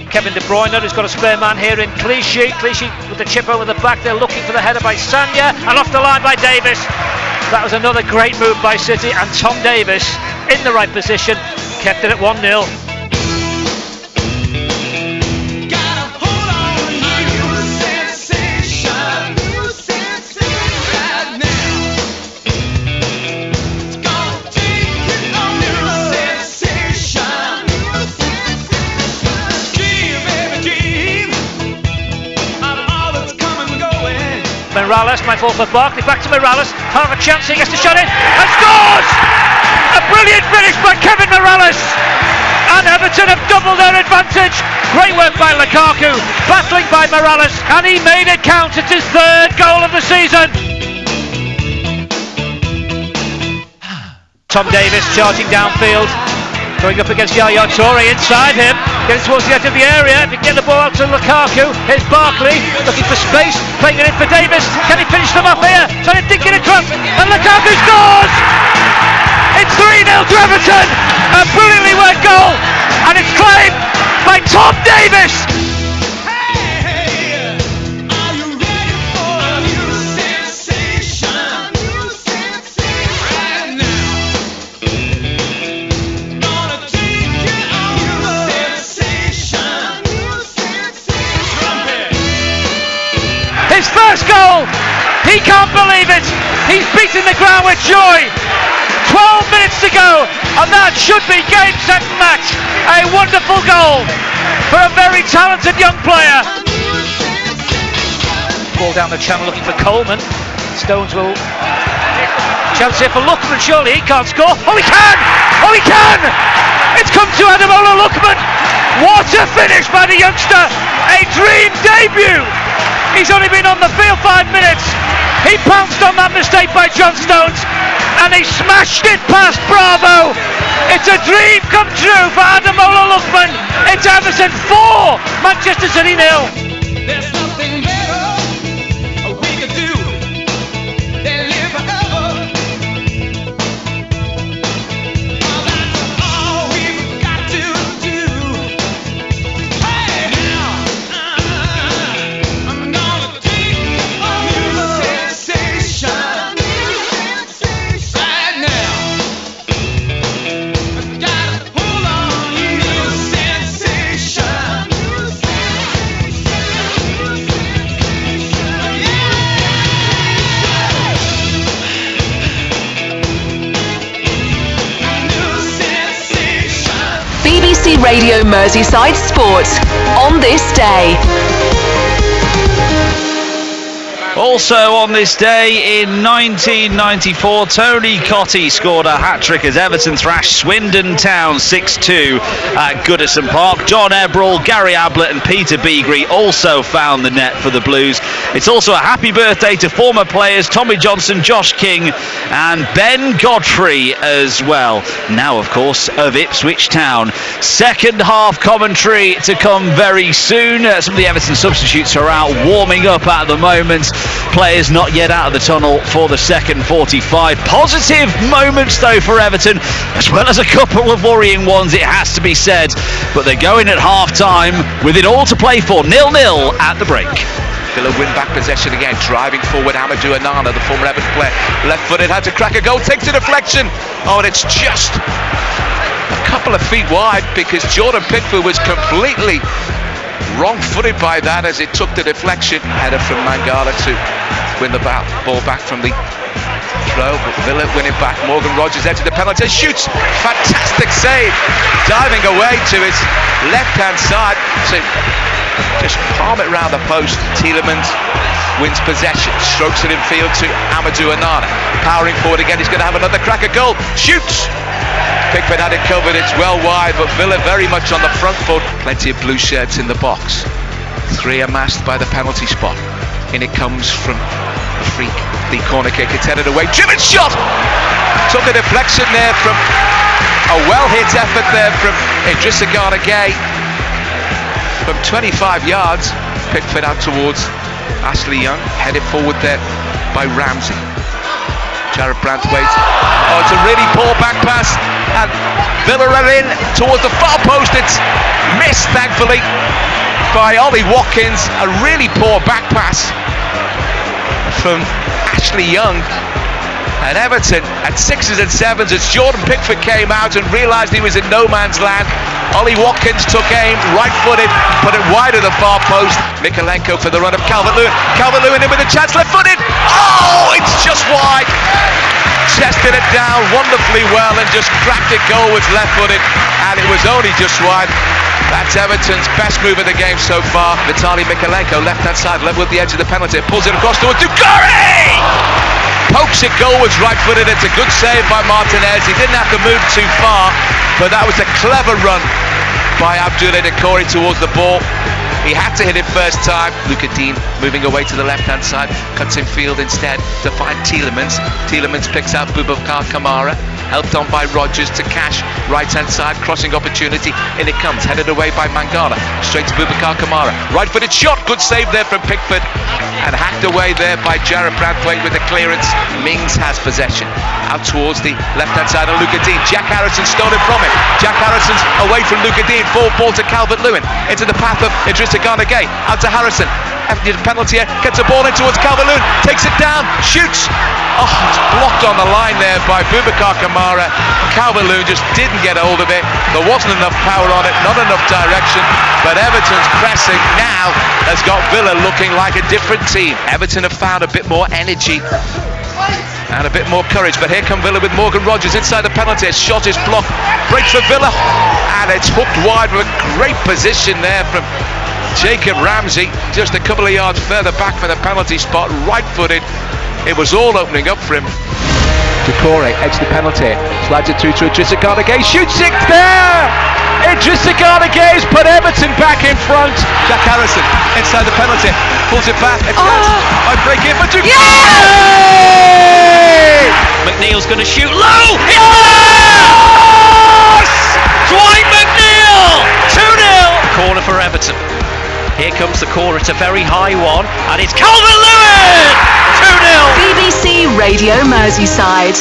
Kevin De Bruyne has got a spare man here in Clichy. Clichy with the chip over the back. They're looking for the header by Sanya, and off the line by Davis. That was another great move by City, and Tom Davis in the right position kept it at 1-0. Morales might fall for Barkley, back to Morales, half a chance, he gets the shot in and scores! A brilliant finish by Kevin Morales, and Everton have doubled their advantage. Great work by Lukaku, battling by Morales, and he made it count. It's his third goal of the season. Tom Davis charging downfield, going up against Yaya Toure, inside him, getting towards the edge of the area. If he can get the ball out to Lukaku, here's Barkley looking for space, playing it in for Davis. Can he finish them off here? Trying to dink it across, and Lukaku scores! It's 3-0 to Everton, a brilliantly worked goal, and it's claimed by Tom Davis. His first goal, he can't believe it, he's beaten the ground with joy. 12 minutes to go, and that should be game, set, match. A wonderful goal for a very talented young player. Ball down the channel looking for Coleman. Stones will chance here for Lookman, surely he can't score. Oh, he can! Oh, he can! It's come to Ademola Lookman. What a finish by the youngster! A dream debut! He's only been on the field 5 minutes. He pounced on that mistake by John Stones, and he smashed it past Bravo. It's a dream come true for Ademola Lookman. It's Everton 4, Manchester City 0. There's nothing better we could do than live forever. That's all we've got to do. Hey, now I'm gonna take a new sensation. BBC Radio Merseyside Sports on this day. Also on this day in 1994, Tony Cottee scored a hat-trick as Everton thrashed Swindon Town 6-2 at Goodison Park. John Ebrell, Gary Ablett and Peter Beagrie also found the net for the Blues. It's also a happy birthday to former players Tommy Johnson, Josh King and Ben Godfrey as well. Now, of course, of Ipswich Town. Second half commentary to come very soon. Some of the Everton substitutes are out warming up at the moment. Players not yet out of the tunnel for the second 45. Positive moments though for Everton, as well as a couple of worrying ones, it has to be said. But they're going at half-time with it all to play for, 0-0 at the break. Villa win back possession again, driving forward Amadou Onana, the former Everton player, left-footed, had to crack a goal, takes a deflection. Oh, and it's just a couple of feet wide because Jordan Pickford was completely wrong-footed by that as it took the deflection. Header from Mangala to win the ball back from the throw, but Villa win it back. Morgan Rogers edge of the penalty, shoots, fantastic save, diving away to his left-hand side to just palm it round the post. Tielemans wins possession, strokes it in field to Amadou Onana, powering forward again, he's going to have another crack at goal, shoots. Pickford had it covered, it's well wide, but Villa very much on the front foot. Plenty of blue shirts in the box. Three amassed by the penalty spot. In it comes from the freak, the corner kick, it's headed away. Driven shot! Took a deflection there from a well-hit effort there from Idrissa Gana Gueye. From 25 yards, Pickford out towards Ashley Young, headed forward there by Ramsey. Jared Branthwaite. Oh, it's a really poor back pass, and Villa are in towards the far post. It's missed, thankfully, by Ollie Watkins. A really poor back pass from Ashley Young. And Everton at 6s and 7s as Jordan Pickford came out and realised he was in no man's land. Ollie Watkins took aim, right-footed, put it wide of the far post. Mikalenko for the run of Calvert-Lewin. Calvert-Lewin in with a chance, left-footed. Oh, it's just wide. tested it down wonderfully well and just cracked it goalwards left-footed, and it was only just wide. That's Everton's best move of the game so far. Vitaly Mykolenko, left-hand side, level with the edge of the penalty, pulls it across towards Doucouré! Pokes it goalwards right-footed. It's a good save by Martinez. He didn't have to move too far, but that was a clever run by Abdoulaye Doucouré towards the ball. He had to hit it first time. Luca Dean moving away to the left-hand side, cuts in field instead to find Tielemans. Tielemans picks out Boubacar Kamara, helped on by Rodgers to Cash, right-hand side, crossing opportunity. In it comes, headed away by Mangala, straight to Boubacar Kamara. Right-footed shot, good save there from Pickford, and hacked away there by Jared Branthwaite with the clearance. Mings has possession. Out towards the left-hand side of Luca Dean. Jack Harrison stole it from him. Jack Harrison's away from Luca Dean. Full ball to Calvert-Lewin. Into the path of Idrissa Gana Gueye. Out to Harrison. After the penalty, gets the ball in towards Calvert-Lewin. Takes it down. Shoots. Oh, it's blocked on the line there by Boubacar Kamara. Calvert-Lewin just didn't get hold of it. There wasn't enough power on it. Not enough direction. But Everton's pressing now has got Villa looking like a different team. Everton have found a bit more energy and a bit more courage, but here come Villa with Morgan Rodgers inside the penalty. His shot is blocked, breaks for Villa, and it's hooked wide with a great position there from Jacob Ramsey, just a couple of yards further back from the penalty spot, right-footed. It was all opening up for him. Doucouré, edge the penalty, slides it through to Idrissa Gana Gueye, shoots it there! Idrissa Gana Gueye's put Everton back in front. Jack Harrison inside the penalty, pulls it back, a chance, might break in for Doucouré! McNeil's going to shoot low. Yes! Dwight McNeil! 2-0. Corner for Everton. Here comes the corner. It's a very high one, and it's Calvert-Lewin! 2-0. BBC Radio Merseyside.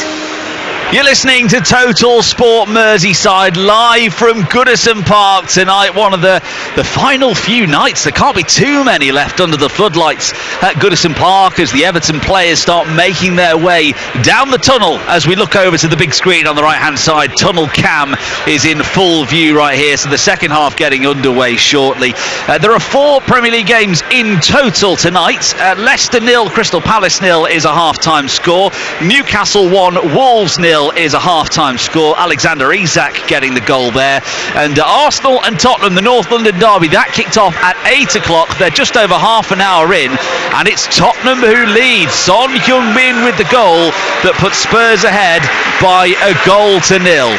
You're listening to Total Sport Merseyside live from Goodison Park tonight. One of the final few nights. There can't be too many left under the floodlights at Goodison Park as the Everton players start making their way down the tunnel as we look over to the big screen on the right hand side. Tunnel cam is in full view right here, so the second half getting underway shortly. There are 4 Premier League games in total tonight. Leicester 0, Crystal Palace 0 is a half-time score. Newcastle 1, Wolves 0 is a half-time score. Alexander Isak getting the goal there. And Arsenal and Tottenham, the North London derby, that kicked off at 8 o'clock. They're just over half an hour in, and it's Tottenham who lead. Son Heung-min with the goal that puts Spurs ahead by a goal to 0.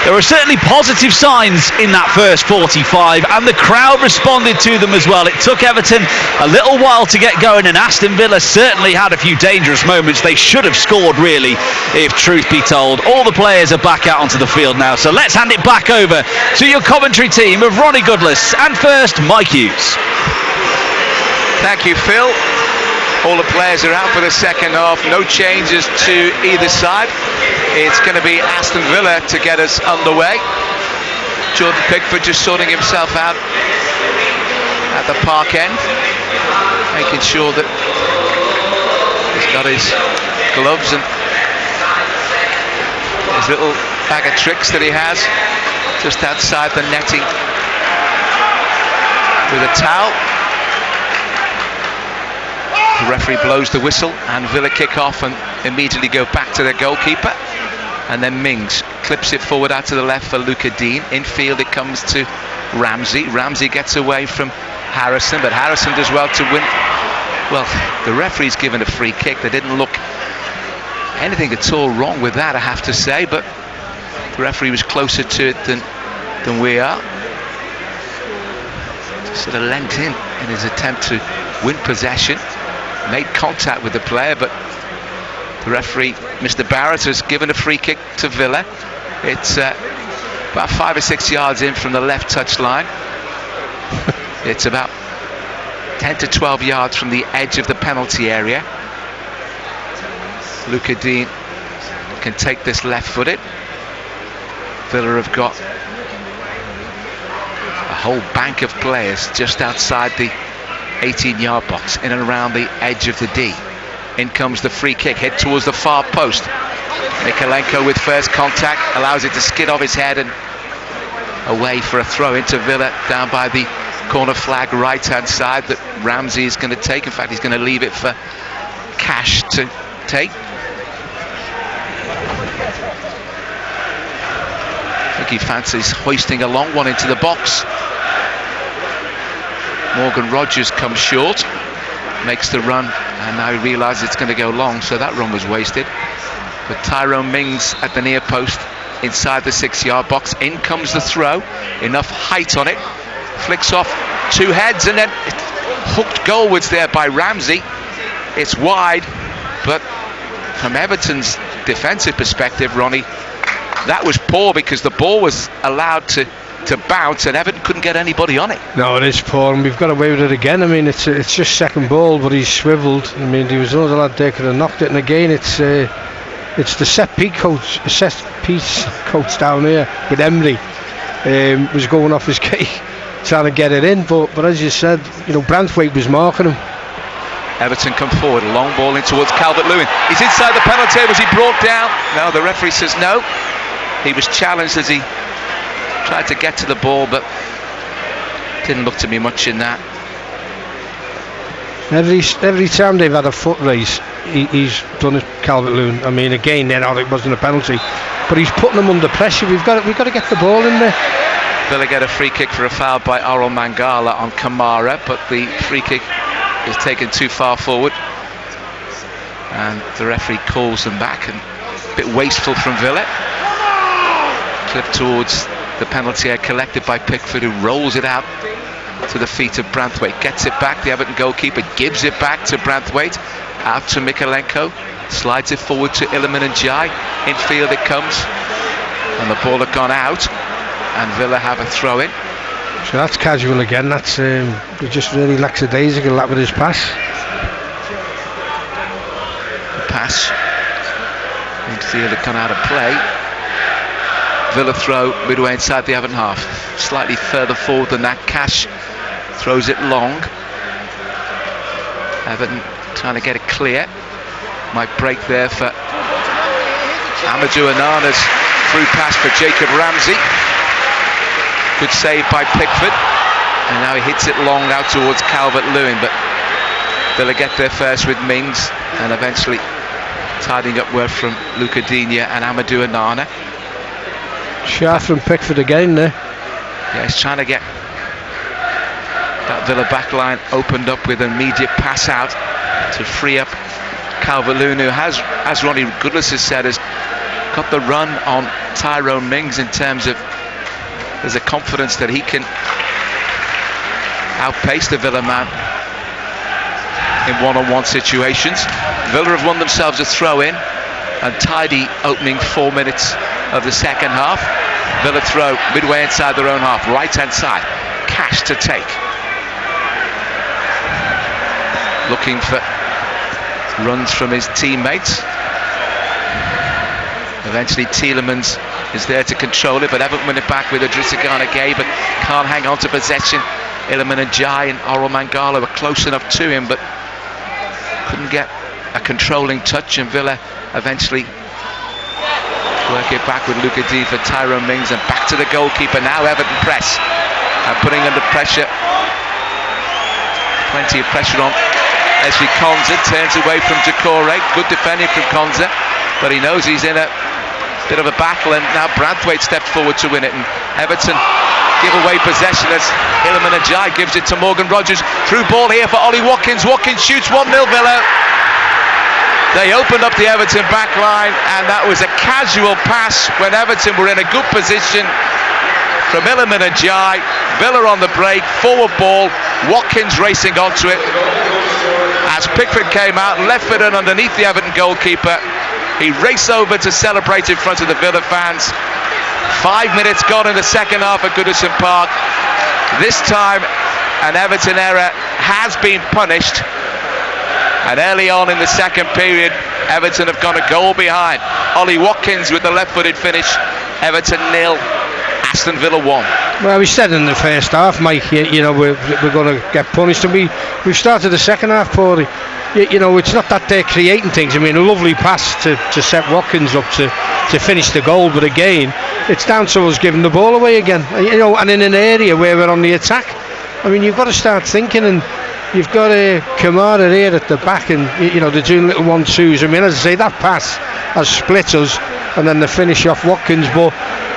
There were certainly positive signs in that first 45, and the crowd responded to them as well. It took Everton a little while to get going, and Aston Villa certainly had a few dangerous moments. They should have scored, really, if truth be told. All the players are back out onto the field now, so let's hand it back over to your commentary team of Ronnie Goodless and first Mike Hughes. Thank you, Phil. All the players are out for the second half. No changes to either side. It's going to be Aston Villa to get us underway. Jordan Pickford just sorting himself out at the park end, making sure that he's got his gloves and his little bag of tricks that he has just outside the netting with a towel. The referee blows the whistle and Villa kick off and immediately go back to their goalkeeper, and then Mings clips it forward out to the left for Luca Dean. Infield it comes to Ramsey. Ramsey gets away from Harrison, but Harrison does well to win. Well, the referee's given a free kick. There didn't look anything at all wrong with that, I have to say, but the referee was closer to it than we are. Just sort of leant in his attempt to win possession. Made contact with the player, but the referee, Mr. Barrett, has given a free kick to Villa. It's about 5 or 6 yards in from the left touch line. It's about 10 to 12 yards from the edge of the penalty area. Luca Dean can take this left-footed. Villa have got a whole bank of players just outside the 18-yard box, in and around the edge of the D. In comes the free kick, hit towards the far post. Mykolenko with first contact, allows it to skid off his head and away for a throw into Villa down by the corner flag right hand side that Ramsey is going to take. In fact, he's going to leave it for Cash to take. like he fancies hoisting a long one into the box. Morgan Rogers comes short, makes the run, and now he realises it's going to go long, so that run was wasted. But Tyrone Mings at the near post, inside the 6-yard box. In comes the throw, enough height on it, flicks off 2 heads, and then hooked goalwards there by Ramsey. It's wide, but from Everton's defensive perspective, Ronnie, that was poor because the ball was allowed to bounce and Everton couldn't get anybody on it. No, it is poor, and we've got away with it again. I mean, it's just second ball, but he's swivelled. I mean, there was another lad there could have knocked it, and again, it's the set piece coach down here with Emery was going off his key trying to get it in, but as you said, you know, Branthwaite was marking him. Everton come forward, a long ball in towards Calvert-Lewin. He's inside the penalty area. Was he brought down? No, the referee says no. He was challenged as he tried to get to the ball, but didn't look to be much in that. Every time they've had a foot race, he's done it, Calvert-Lewin. I mean, again, then it wasn't a penalty, but he's putting them under pressure. We've got to get the ball in there. Villa get a free kick for a foul by Oral Mangala on Kamara, but the free kick is taken too far forward, and the referee calls them back. And a bit wasteful from Villa. Clipped towards the penalty area, collected by Pickford, who rolls it out to the feet of Branthwaite. Gets it back, the Everton goalkeeper gives it back to Branthwaite, out to Mikalenko, slides it forward to Iliman and Jai. Infield it comes, and the ball had gone out, and Villa have a throw in. So that's casual again. That's they're just really lackadaisical that with his pass. The pass infield had gone out of play. Villa throw midway inside the Everton half, slightly further forward than that. Cash throws it long. Everton trying to get it clear. Might break there for Amadou Onana's through pass for Jacob Ramsey. Good save by Pickford, and now he hits it long out towards Calvert-Lewin, but Villa get there first with Mings, and eventually tidying up work from Luca Digne and Amadou Onana. Sharp from Pickford again there. Yeah, he's trying to get that Villa backline opened up with an immediate pass out to free up Calvert-Lewin, who has, as Ronnie Goodless has said, has got the run on Tyrone Mings in terms of there's a confidence that he can outpace the Villa man in one-on-one situations. Villa have won themselves a throw-in, and tidy opening 4 minutes of the second half. Villa throw midway inside their own half, right-hand side. Cash to take. Looking for runs from his teammates. Eventually Tielemans is there to control it, but Everton win it back with Idrissa Gana Gueye, but can't hang on to possession. Iliman and Jai and Oral Mangala were close enough to him, but couldn't get a controlling touch, and Villa eventually work it back with Luca D for Tyrone Mings, and back to the goalkeeper. Now Everton press, and putting under pressure, plenty of pressure on Esri Konza. Turns away from Decore. Good defending from Konza, but he knows he's in a bit of a battle, and now Branthwaite stepped forward to win it, and Everton give away possession as Iliman Ajay gives it to Morgan Rogers. Through ball here for Ollie Watkins. Watkins shoots 1-0 Villa. They opened up the Everton back line, and that was a casual pass when Everton were in a good position from Iliman Ajay. Villa on the break, forward ball, Watkins racing onto it as Pickford came out, left-footed underneath the Everton goalkeeper. He raced over to celebrate in front of the Villa fans. 5 minutes gone in the second half at Goodison Park. This time an Everton error has been punished, and early on in the second period Everton have gone a goal behind. Ollie Watkins with the left-footed finish. Everton 0, Aston Villa 1. Well, we said in the first half, Mike, you know, we're going to get punished, and we've started the second half poorly. You know, it's not that they're creating things. I mean, a lovely pass to set Watkins up to finish the goal, but again, it's down to us giving the ball away again. You know, and in an area where we're on the attack. I mean, you've got to start thinking, and you've got Kamara here at the back, and you know, they're doing little 1-2s. I mean, as I say, that pass has split us, and then the finish off Watkins. But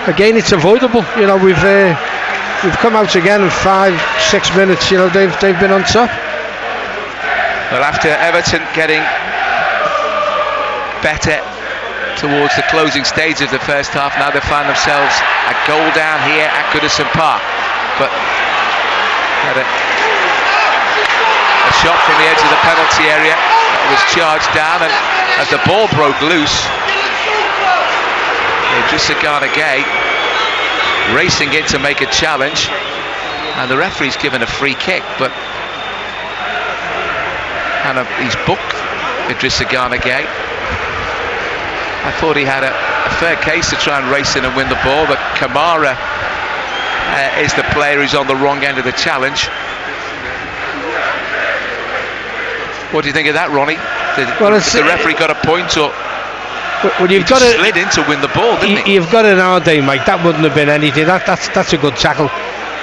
again, it's avoidable. You know, we've come out again in 5-6 minutes. You know, they've been on top. Well, after Everton getting better towards the closing stage of the first half, now they find themselves a goal down here at Goodison Park. But had a shot from the edge of the penalty area that was charged down, and as the ball broke loose, Idrissa Gana Gueye racing in to make a challenge, and the referee's given a free kick, but he's booked Idrissa Gana Gueye. I thought he had a fair case to try and race in and win the ball, but Kamara is the player who's on the wrong end of the challenge. What do you think of that, Ronnie? The referee got a point, or you've got slid in to win the ball, didn't he? You've got it nowadays, Mike. That wouldn't have been anything. That's a good tackle.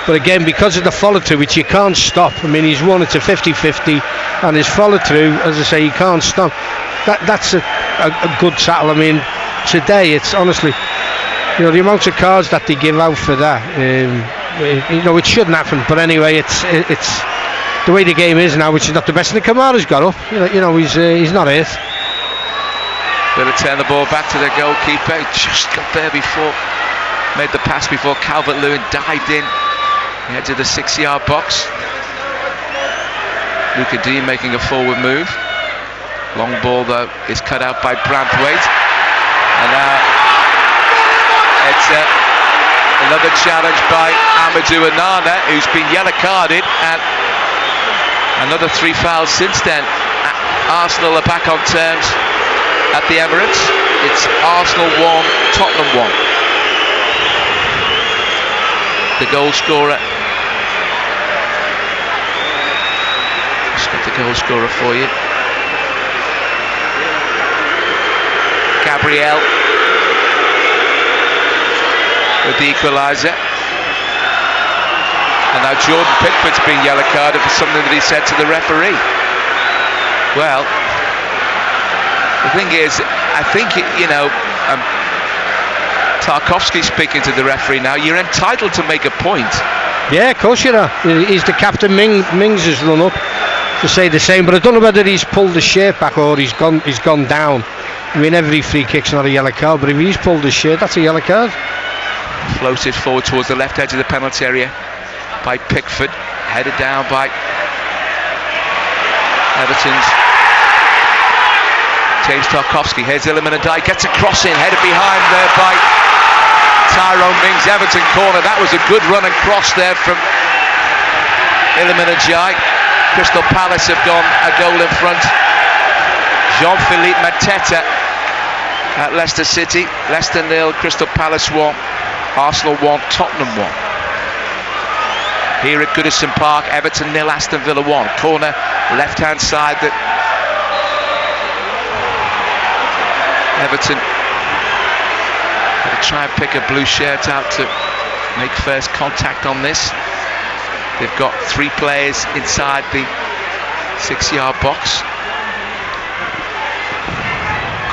But again, because of the follow-through, which you can't stop. I mean, he's won it to 50-50, and his follow-through, as I say, you can't stop. That's a good tackle. I mean, today, it's honestly, you know, the amount of cards that they give out for that, you know, it shouldn't happen. But anyway, it's the way the game is now, which is not the best. And Kamara's got up. You know, he's not it. They'll turn the ball back to the goalkeeper. He just got there before, made the pass before Calvert-Lewin dived in. He heads to the 6-yard box. Luca Dean making a forward move. Long ball though is cut out by Branthwaite, and now it's another challenge by Amadou Onana, who's been yellow carded, and another 3 fouls since then. Arsenal are back on terms at the Emirates. It's Arsenal 1, Tottenham 1. The goal scorer. Just got the goal scorer for you. Gabriel with the equaliser. And now Jordan Pickford's been yellow carded for something that he said to the referee. Well, the thing is, I think, you know, Tarkowski's speaking to the referee now. You're entitled to make a point. Yeah, of course you are. He's the captain. Mings has run up to say the same, but I don't know whether he's pulled the shirt back or he's gone down. I mean, every free kick's not a yellow card, but if he's pulled his shirt, that's a yellow card. Floated forward towards the left edge of the penalty area by Pickford, headed down by Everton's James Tarkowski. Here's Iliman Ndiaye, gets a cross in, headed behind there by Tyrone Mings. Everton corner. That was a good run and cross there from Iliman Ndiaye. Crystal Palace have gone a goal in front. Jean-Philippe Mateta at Leicester City. Leicester 0, Crystal Palace 1, Arsenal 1, Tottenham 1. Here at Goodison Park, Everton 0, Aston Villa 1. Corner, left-hand side. That Everton going to try and pick a blue shirt out to make first contact on this. They've got 3 players inside the 6-yard box.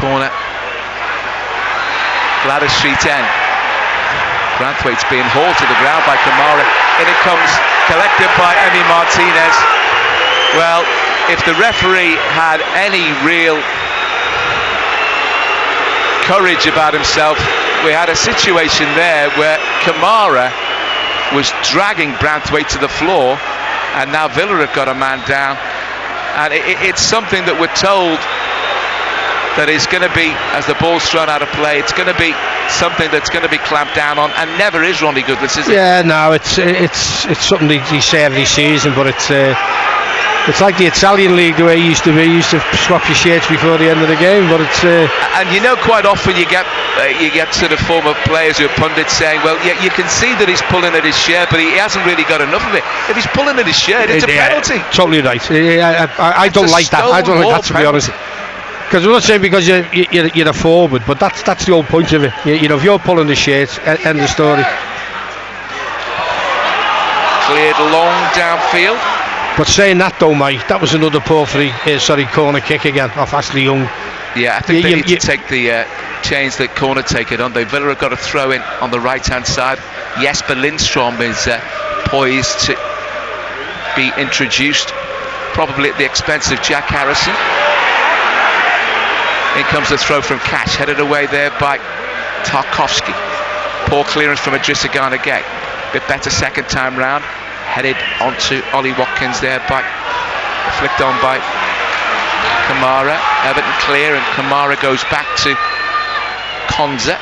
Corner, Gladys Street end. Branthwaite's being hauled to the ground by Kamara. In it comes, collected by Emi Martinez. Well, if the referee had any real courage about himself, we had a situation there where Kamara was dragging Branthwaite to the floor, and now Villa have got a man down, and it's something that we're told that is going to be, as the ball's thrown out of play, it's going to be something that's going to be clamped down on, and never is, Ronnie Goodless, is it? Yeah, no, it's something they say every season, but it's like the Italian league, the way it used to be. You used to swap your shirts before the end of the game, but it's and you know, quite often you get sort of former players who are pundits saying, well, yeah, you can see that he's pulling at his shirt, but he hasn't really got enough of it. If he's pulling at his shirt, it's a penalty. Totally right. I don't like that. I don't like that, to be honest. Because I'm not saying because you're a forward, but that's the whole point of it. You know, if you're pulling the shirt, end of story. Cleared long downfield. But saying that though, Mike, that was another corner kick again off Ashley Young. Yeah, I think they need to take the change the corner taker on. Villa have got a throw in on the right hand side. Jesper Lindstrom is poised to be introduced, probably at the expense of Jack Harrison. In comes the throw from Cash, headed away there by Tarkowski. Poor clearance from Idrissa Gana Gueye. Bit better second time round. Headed onto Ollie Watkins there by flicked on by Kamara. Everton clear and Kamara goes back to Konza.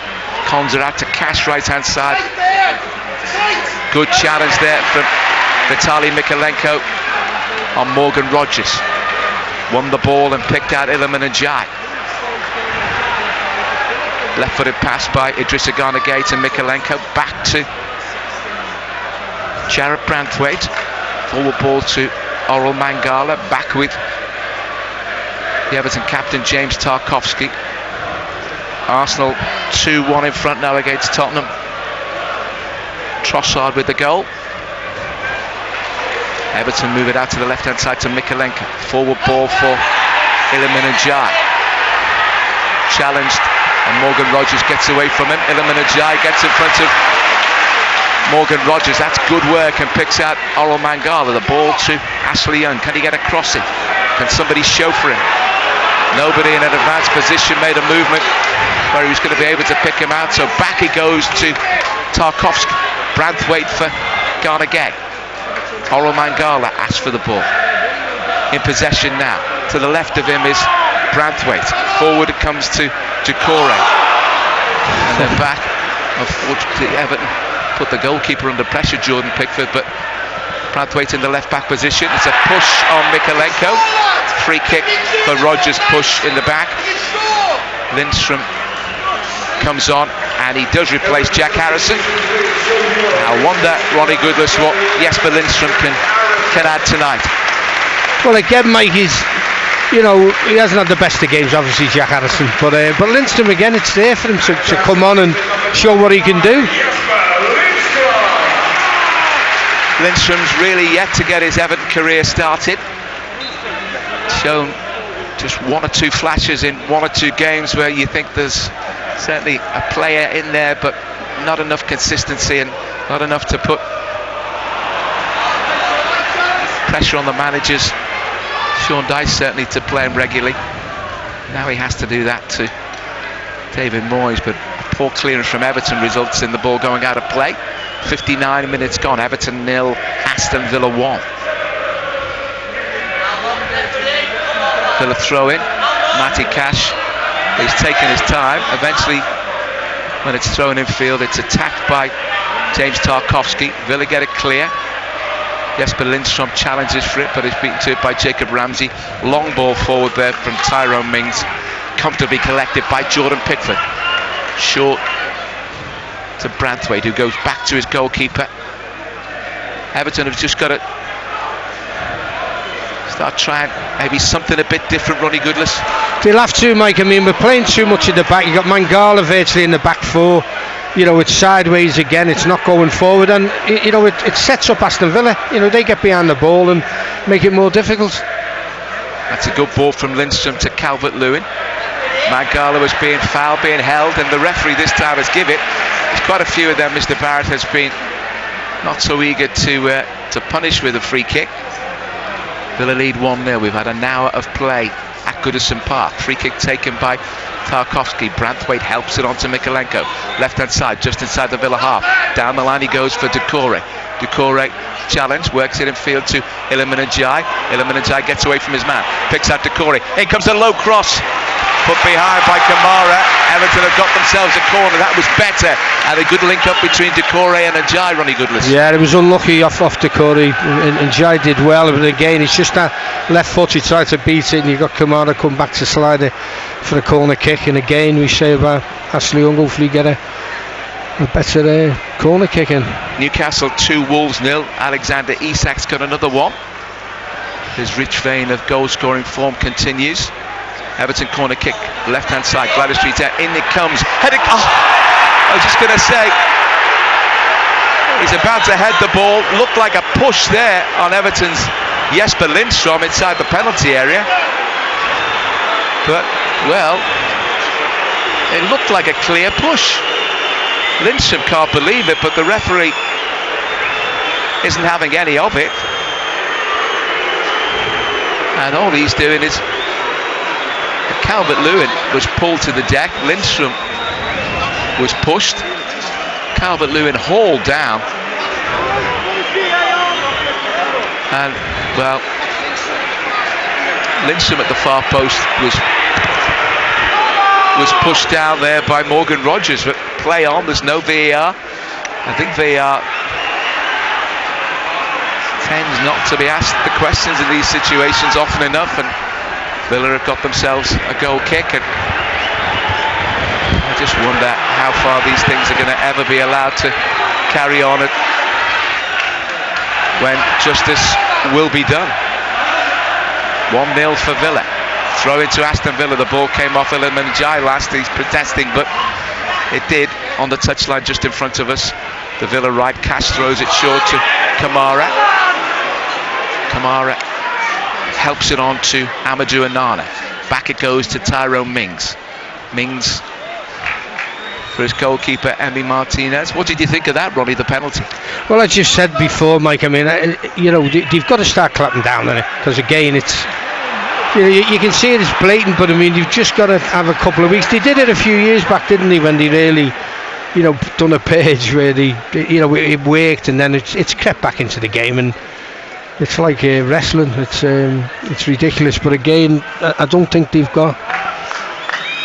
Konza out to Cash, right hand side. Good challenge there from Vitaly Mikalenko on Morgan Rogers. Won the ball and picked out Iliman Ndiaye. Left-footed pass by Idrissa Gana Gueye to Mikalenko. Back to Jarrett Branthwaite. Forward ball to Oral Mangala. Back with the Everton captain James Tarkowski. Arsenal 2-1 in front now against Tottenham. Trossard with the goal. Everton move it out to the left-hand side to Mikalenko. Forward ball for Iliman Ndiaye. Challenged, and Morgan Rogers gets away from him. Iliman Ndiaye gets in front of Morgan Rogers. That's good work, and picks out Oral Mangala. The ball to Ashley Young. Can he get a crossing? Can somebody chauffeur him? Nobody in an advanced position made a movement where he was going to be able to pick him out. So back he goes to Tarkowski. Branthwaite for Gana Gueye. Oral Mangala asks for the ball. In possession now. To the left of him is Branthwaite. Forward it comes to Doucouré. And then back. Unfortunately, Everton put the goalkeeper under pressure, Jordan Pickford, but Branthwaite in the left back position. It's a push on Mikalenko. Free kick for Rogers, push in the back. Lindstrom comes on and he does replace Jack Harrison. I wonder, Ronnie Goodless, what Jesper Lindstrom can add tonight. Well, again, Mike, he hasn't had the best of games, obviously, Jack Harrison, but Lindstrom, again, it's there for him to come on and show what he can do. Lindstrom's really yet to get his Everton career started. Shown just one or two flashes in one or two games where you think there's certainly a player in there, but not enough consistency and not enough to put pressure on the managers. Sean Dyche certainly to play him regularly. Now he has to do that to David Moyes, but a poor clearance from Everton results in the ball going out of play. 59 minutes gone. Everton 0, Aston Villa 1. Villa throw in. Matty Cash is taking his time. Eventually, when it's thrown in field, it's attacked by James Tarkowski. Villa get it clear. Jesper Lindstrom challenges for it, but is beaten to it by Jacob Ramsey. Long ball forward there from Tyrone Mings. Comfortably collected by Jordan Pickford. Short to Branthwaite, who goes back to his goalkeeper. Everton have just got to start trying maybe something a bit different, Ronnie Goodless. They'll have to, Mike. I mean, we're playing too much in the back. You've got Mangala virtually in the back four. It's sideways again, it's not going forward, and it sets up Aston Villa. They get behind the ball and make it more difficult. That's a good ball from Lindstrom to Calvert-Lewin. Mangala was being fouled, being held, and the referee this time has given it. There's quite a few of them. Mr. Barrett has been not so eager to punish with a free kick. Villa lead 1-0. We've had an hour of play at Goodison Park. Free kick taken by Tarkowski. Branthwaite helps it onto Mikalenko. Left hand side, just inside the Villa half. Down the line he goes for Doucouré. Doucouré challenge, works it in field to Iliman Ndiaye. Iliman Ndiaye gets away from his man. Picks out Doucouré. In comes a low cross. Put behind by Kamara. Everton have got themselves a corner. That was better. And a good link up between Doucouré and Ndiaye, Ronnie Goodless. Yeah, it was unlucky off Doucouré. Ndiaye did well, but again, it's just that left foot. He tried to beat it, and you got Kamara come back to slide it for a corner kick. And again, we say about Ashley Young, hopefully get a better corner kick in. Newcastle 2, Wolves 0. Alexander Isak's got another one. His rich vein of goal-scoring form continues. Everton corner kick, left hand side, Gladys Street out, in it comes, heading, I was just going to say, he's about to head the ball, looked like a push there on Everton's Jesper Lindstrom inside the penalty area. But, well, it looked like a clear push. Lindstrom can't believe it, but the referee isn't having any of it. And all he's doing is Calvert-Lewin was pulled to the deck. Lindstrom was pushed. Calvert-Lewin hauled down. And, well, Lindstrom at the far post was pushed down there by Morgan Rogers, but play on, there's no VAR. I think VAR tends not to be asked the questions in these situations often enough, and Villa have got themselves a goal kick, and I just wonder how far these things are going to ever be allowed to carry on when justice will be done. 1-0 for Villa. Throw into Aston Villa. The ball came off Iliman Ndiaye last. He's protesting, but it did on the touchline just in front of us. The Villa right. Cash throws it short to Kamara. Kamara helps it on to Amadou Onana. Back it goes to Tyrone Mings. Mings for his goalkeeper, Emi Martinez. What did you think of that, Ronnie, the penalty? Well, as you've said before, Mike, I mean, you know, you've got to start clapping down on it, because again, it's, you can see it is blatant, but I mean, you've just got to have a couple of weeks. They did it a few years back, didn't they, when they really, you know, done a page where they, you know, it worked, and then it's crept back into the game, and it's like wrestling. It's ridiculous, but again, I don't think they've got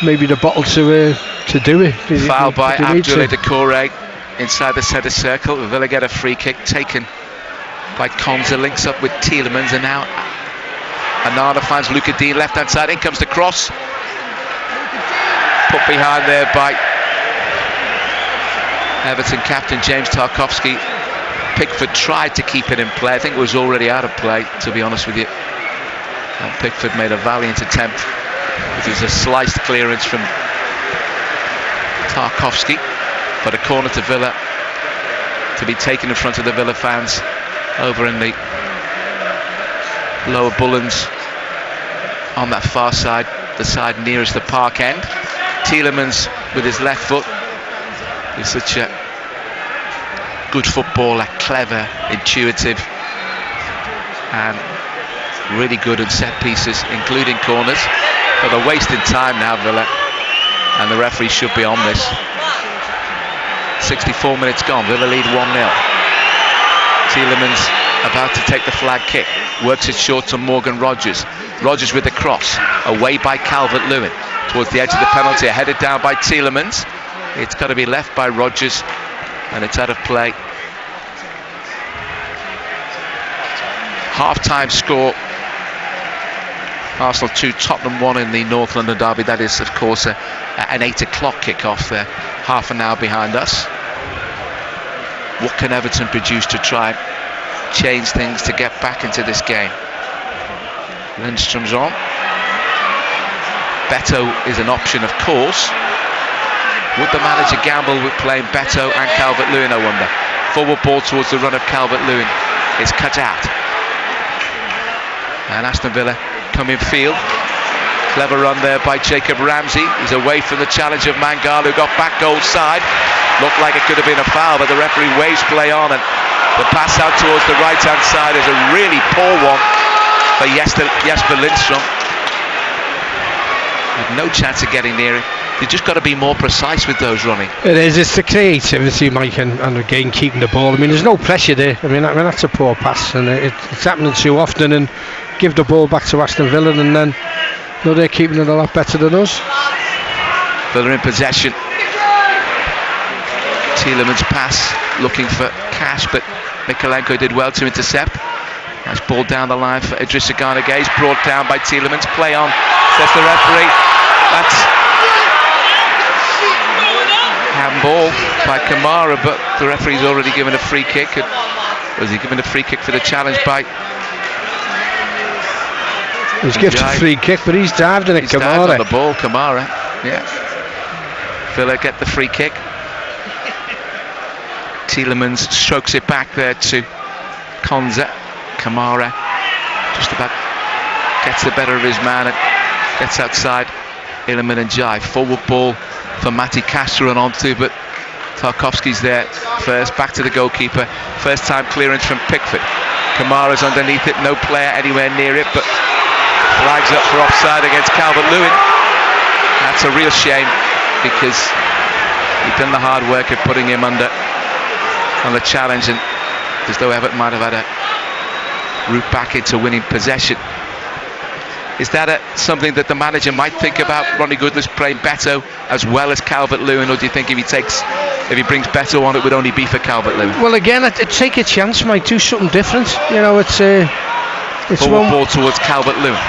maybe the bottle to do it. Foul by Abdoulaye Doucouré inside the centre circle. Villa get a free kick taken by Konza, links up with Tielemans, and now Onana finds Luca Dean left hand side. In comes the cross, put behind there by Everton captain James Tarkowski. Pickford tried to keep it in play. I think it was already out of play, to be honest with you. And Pickford made a valiant attempt. It was a sliced clearance from Tarkowski, but a corner to Villa to be taken in front of the Villa fans over in the lower Bullens on that far side, the side nearest the park end. Tielemans with his left foot is such a good footballer, clever, intuitive, and really good at set pieces, including corners. But they're wasting time now, Villa, and the referee should be on this. 64 minutes gone, Villa lead 1-0. Tielemans about to take the flag kick, works it short to Morgan Rogers. Rogers with the cross, away by Calvert-Lewin, towards the edge of the penalty, headed down by Tielemans. It's got to be left by Rogers, and it's out of play. Half-time score, Arsenal 2, Tottenham 1 in the North London derby. That is, of course, an 8 o'clock kick-off there, half an hour behind us. What can Everton produce to try and change things to get back into this game? Lindstrom's on. Beto is an option, of course. Would the manager gamble with playing Beto and Calvert-Lewin, I wonder? Forward ball towards the run of Calvert-Lewin is cut out. And Aston Villa come in field. Clever run there by Jacob Ramsey. He's away from the challenge of Mangala, who got back goal side. Looked like it could have been a foul, but the referee waves play on, and the pass out towards the right-hand side is a really poor one for Jesper Lindstrom. Had no chance of getting near it. You've just got to be more precise with those, Ronnie. It is. It's the creativity, Mike, and again keeping the ball. I mean, there's no pressure there. I mean that's a poor pass, and it's happening too often. And give the ball back to Aston Villa, and then they're keeping it a lot better than us. Villa in possession. Tielemans pass, looking for Cash, but Mikalenko did well to intercept. Nice ball down the line for Idrissa Gana Gueye, brought down by Tielemans. Play on, says the referee. That's handball by Kamara, but the referee's already given a free kick. Was he given a free kick for the challenge by? He's given a free kick, but he's dived in it. He's dived on the ball, Kamara. Yeah. Villa get the free kick. Tielemans strokes it back there to Konza. Kamara just about gets the better of his man and gets outside Iliman and Jai. Forward ball for Matti Cash to run onto, but Tarkowski's there first, back to the goalkeeper. First time clearance from Pickford. Kamara's underneath it, no player anywhere near it, but flags up for offside against Calvert-Lewin. That's a real shame, because he'd done the hard work of putting him under on the challenge, and as though Everton might have had a route back into winning possession. Is that something that the manager might think about, Ronnie Goodless playing Beto as well as Calvert-Lewin, or do you think if he brings Beto on, it would only be for Calvert-Lewin? Well, again, I'd take a chance, might do something different. You know, it's forward ball towards Calvert-Lewin.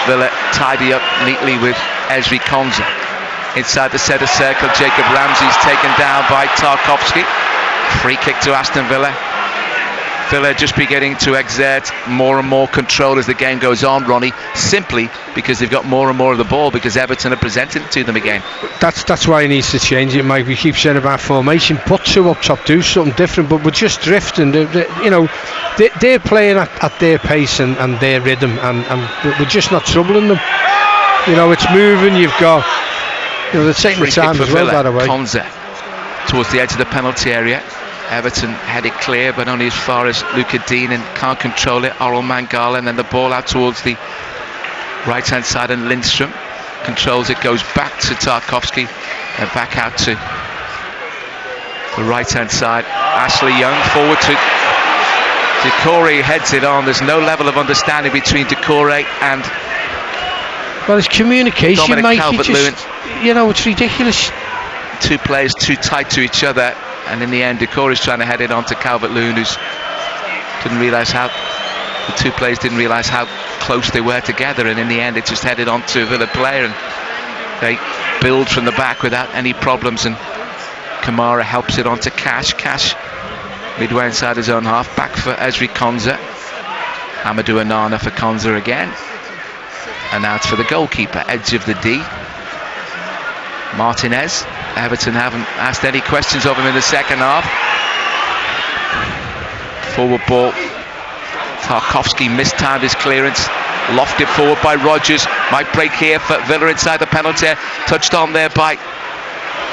Villa tidy up neatly with Ezri Konsa. Inside the centre circle, Jacob Ramsey's taken down by Tarkowski. Free kick to Aston Villa. Villa just beginning to exert more and more control as the game goes on, Ronnie, simply because they've got more and more of the ball, because Everton are presenting it to them again. That's why he needs to change it, Mike. We keep saying about formation, put two up top, do something different, but we're just drifting. They're playing at their pace and their rhythm, and we're just not troubling them. You know, it's moving, you've got, they're taking the time as well, by the way. Konsa towards the edge of the penalty area. Everton had it clear, but only as far as Luca Dean, and can't control it. Oral Mangala, and then the ball out towards the right hand side, and Lindstrom controls it, goes back to Tarkowski and back out to the right hand side. Ashley Young forward to Decore, heads it on. There's no level of understanding between Decore and it's communication, Mike. It's ridiculous. Two players too tight to each other, and in the end Decore is trying to head it on to Calvert-Lewin, who's the two players didn't realise how close they were together, and in the end it just headed on to a Villa player, and they build from the back without any problems, and Kamara helps it on to Cash midway inside his own half, back for Ezri Konsa. Amadou Onana for Konsa again, and now it's for the goalkeeper, edge of the D, Martinez. Everton haven't asked any questions of him in the second half. Forward ball. Tarkowski mistimed his clearance. Lofted forward by Rodgers. Might break here for Villa inside the penalty area. Touched on there by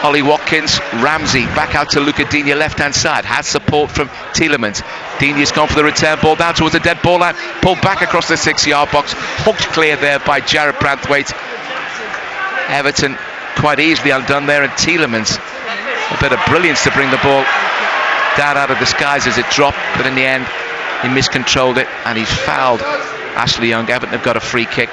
Ollie Watkins. Ramsey back out to Luca Digne, left hand side. Has support from Tielemans. Digne's gone for the return ball down towards the dead ball line. Pulled back across the 6-yard box. Hooked clear there by Jared Branthwaite. Everton quite easily undone there, and Tielemans, a bit of brilliance to bring the ball down out of the skies as it dropped, but in the end he miscontrolled it and he's fouled Ashley Young. Everton have got a free kick,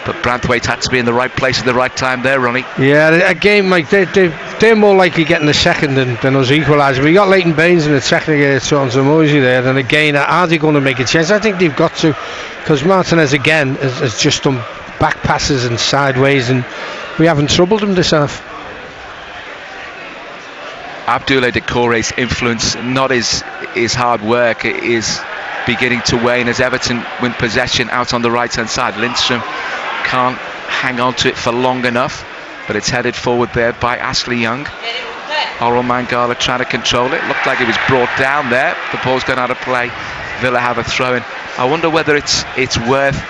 but Branthwaite had to be in the right place at the right time there, Ronnie. Yeah, again, Mike, they're more likely getting the second than us equalising. We got Leighton Baines in the second against Moisey there, and again, are they going to make a change? I think they've got to, because Martinez again has just done back passes and sideways, and we haven't troubled him this half. Abdoulaye Decore's influence, not his hard work, is beginning to wane as Everton win possession out on the right hand side. Lindstrom can't hang on to it for long enough, but it's headed forward there by Ashley Young. Oral Mangala trying to control it. Looked like it was brought down there. The ball's gone out of play. Villa have a throw in. I wonder whether it's worth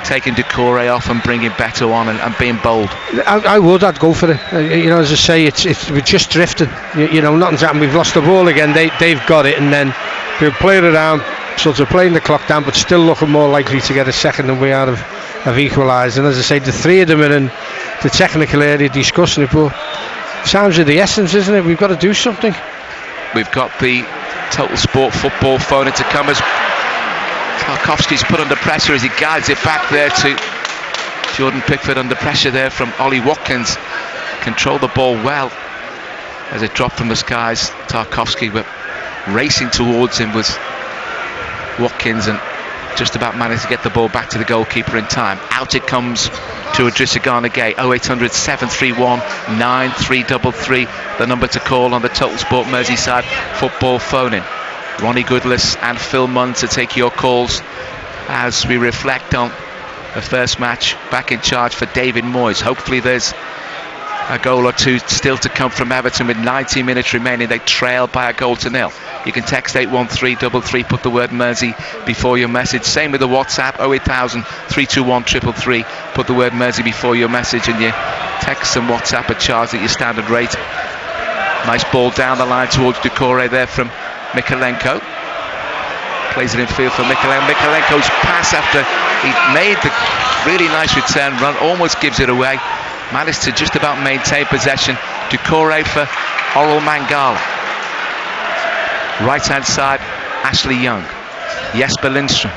taking Decore off and bringing Beto on and being bold. I'd go for it. As I say, we're just drifting. Nothing's happened. We've lost the ball again. They've got it, and then they'll play it around, sort of playing the clock down, but still looking more likely to get a second than we are of equalised. And as I say, the three of them are in the technical area discussing it, but times of the essence, isn't it? We've got to do something. We've got the Total Sport football phone in to come as Tarkowski's put under pressure as he guides it back there to Jordan Pickford, under pressure there from Ollie Watkins. Control the ball well as it dropped from the skies. Tarkowski, but racing towards him was Watkins, and just about managed to get the ball back to the goalkeeper in time. Out it comes to Idrissa Gana Gueye. 0800 731 9333, the number to call on the Total Sport Merseyside football phone-in. Ronnie Goodless and Phil Munn to take your calls as we reflect on the first match back in charge for David Moyes. Hopefully there's a goal or two still to come from Everton with 90 minutes remaining. They trail by a goal to nil. You can text 81333, put the word Mersey before your message. Same with the WhatsApp, 08000 321 333. Put the word Mersey before your message, and you text and WhatsApp a charge at your standard rate. Nice ball down the line towards Doucouré there from Mykolenko. Plays it in field for Mykolenko. Mykolenko's pass after he made the really nice return run, almost gives it away. Managed to just about maintain possession. Doucouré for Oral Mangala. Right hand side, Ashley Young. Jesper Lindström.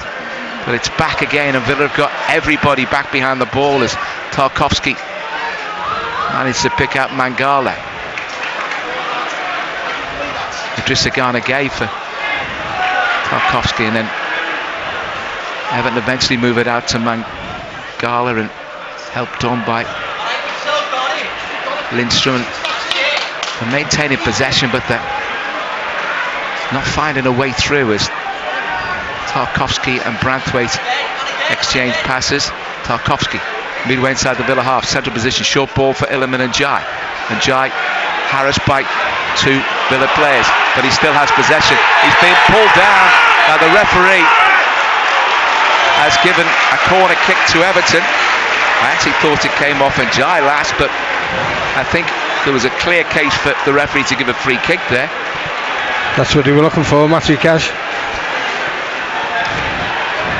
But it's back again, and Villa have got everybody back behind the ball as Tarkowski managed to pick out Mangala. Idrissa Gana Gay for Tarkowski, and then Everton eventually move it out to Mangala, and helped on by Lindström for maintaining possession, but they're not finding a way through as Tarkowski and Branthwaite exchange passes. Tarkowski midway inside the Villa half, central position, short ball for Iliman and Jai. And Jai harassed by two Villa players, but he still has possession. He's being pulled down. Now the referee has given a corner kick to Everton. I actually thought it came off and Jai last, but I think there was a clear case for the referee to give a free kick there. That's what they were looking for, Matthew Cash.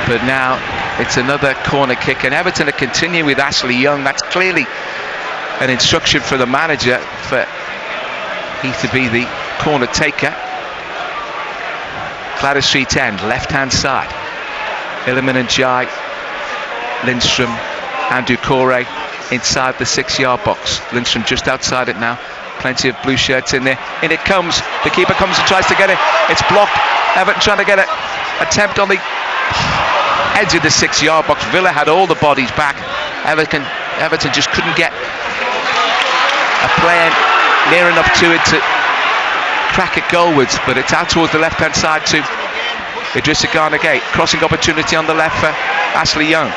But now it's another corner kick, and Everton are continuing with Ashley Young. That's clearly an instruction for the manager for he to be the corner taker. Gladys Street end, left hand side. Iliman and Jai, Lindström and Doucouré inside the 6-yard box. Lindström just outside it now. Plenty of blue shirts in there. In it comes. The keeper comes and tries to get it. It's blocked. Everton trying to get an attempt on the edge of the 6-yard box. Villa had all the bodies back. Everton just couldn't get a player near enough to it to crack it goalwards, but it's out towards the left hand side to Idrissa Gana Gay. Crossing opportunity on the left for Ashley Young.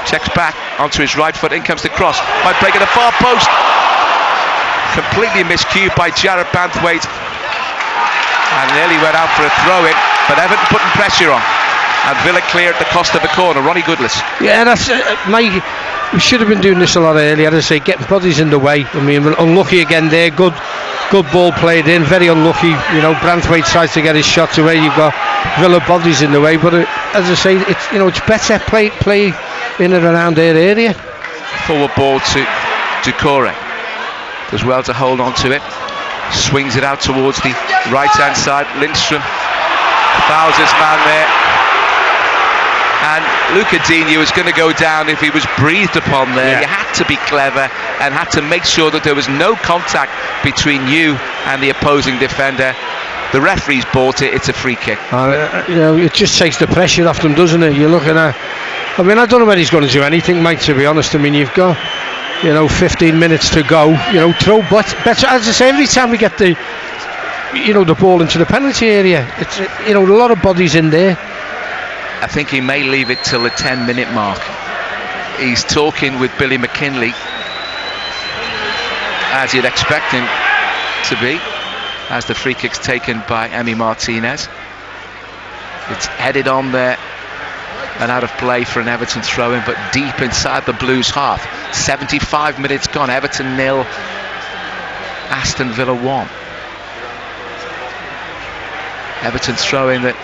Checks back onto his right foot. In comes the cross. Might break at the far post. Completely miscued by Jared Banthwaite, and nearly went out for a throw-in, but Everton putting pressure on, and Villa clear at the cost of a corner. Ronnie Goodless. Yeah, that's we should have been doing this a lot earlier. As I say, getting bodies in the way. I mean, we're unlucky again there. Good ball played in. Very unlucky. You know, Branthwaite tries to get his shots away. You've got Villa bodies in the way. But as I say, it's better play in and around their area. Forward ball to Doucouré. Does well to hold on to it. Swings it out towards the right hand side. Lindström fouls his man there. And Luca Digne was going to go down if he was breathed upon there. Yeah. You had to be clever and had to make sure that there was no contact between you and the opposing defender. The referee's bought it. It's a free kick. It just takes the pressure off them, doesn't it? You're looking at. I mean, I don't know whether he's going to do anything, mate. To be honest, I mean, you've got 15 minutes to go. Throw better. As I say, every time we get the ball into the penalty area, it's a lot of bodies in there. I think he may leave it till the 10-minute mark. He's talking with Billy McKinley, as you'd expect him to be, as the free kick's taken by Emi Martinez. It's headed on there and out of play for an Everton throw-in, but deep inside the Blues' half. 75 minutes gone. Everton 0, Aston Villa 1. Everton throw-in that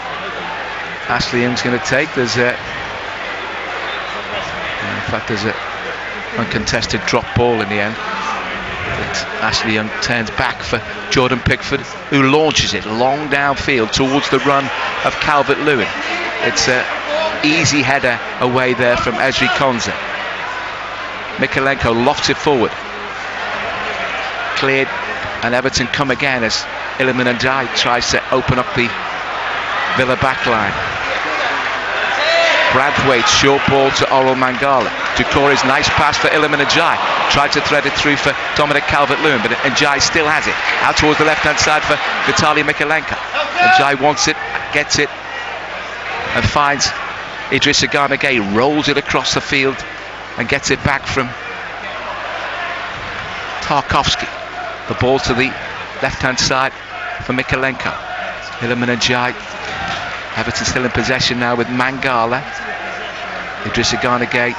Ashley Young's going to take. There's an uncontested drop ball in the end. But Ashley Young turns back for Jordan Pickford, who launches it long downfield towards the run of Calvert-Lewin. It's an easy header away there from Ezri Konsa. Mykolenko lofts it forward. Cleared, and Everton come again as Iliman Ndiaye tries to open up the Villa backline. Branthwaite, short ball to Oral Mangala. Doucouré's nice pass for Iliman Ndiaye. Tried to thread it through for Dominic Calvert-Lewin, but Ndiaye still has it. Out towards the left-hand side for Vitaly Mykolenko. Ndiaye wants it, gets it, and finds Idrissa Gana Gay. Rolls it across the field and gets it back from Tarkowski. The ball to the left-hand side for Mikalenko. Iliman Ndiaye. Everton still in possession now with Mangala. Idrissa Gana Gueye.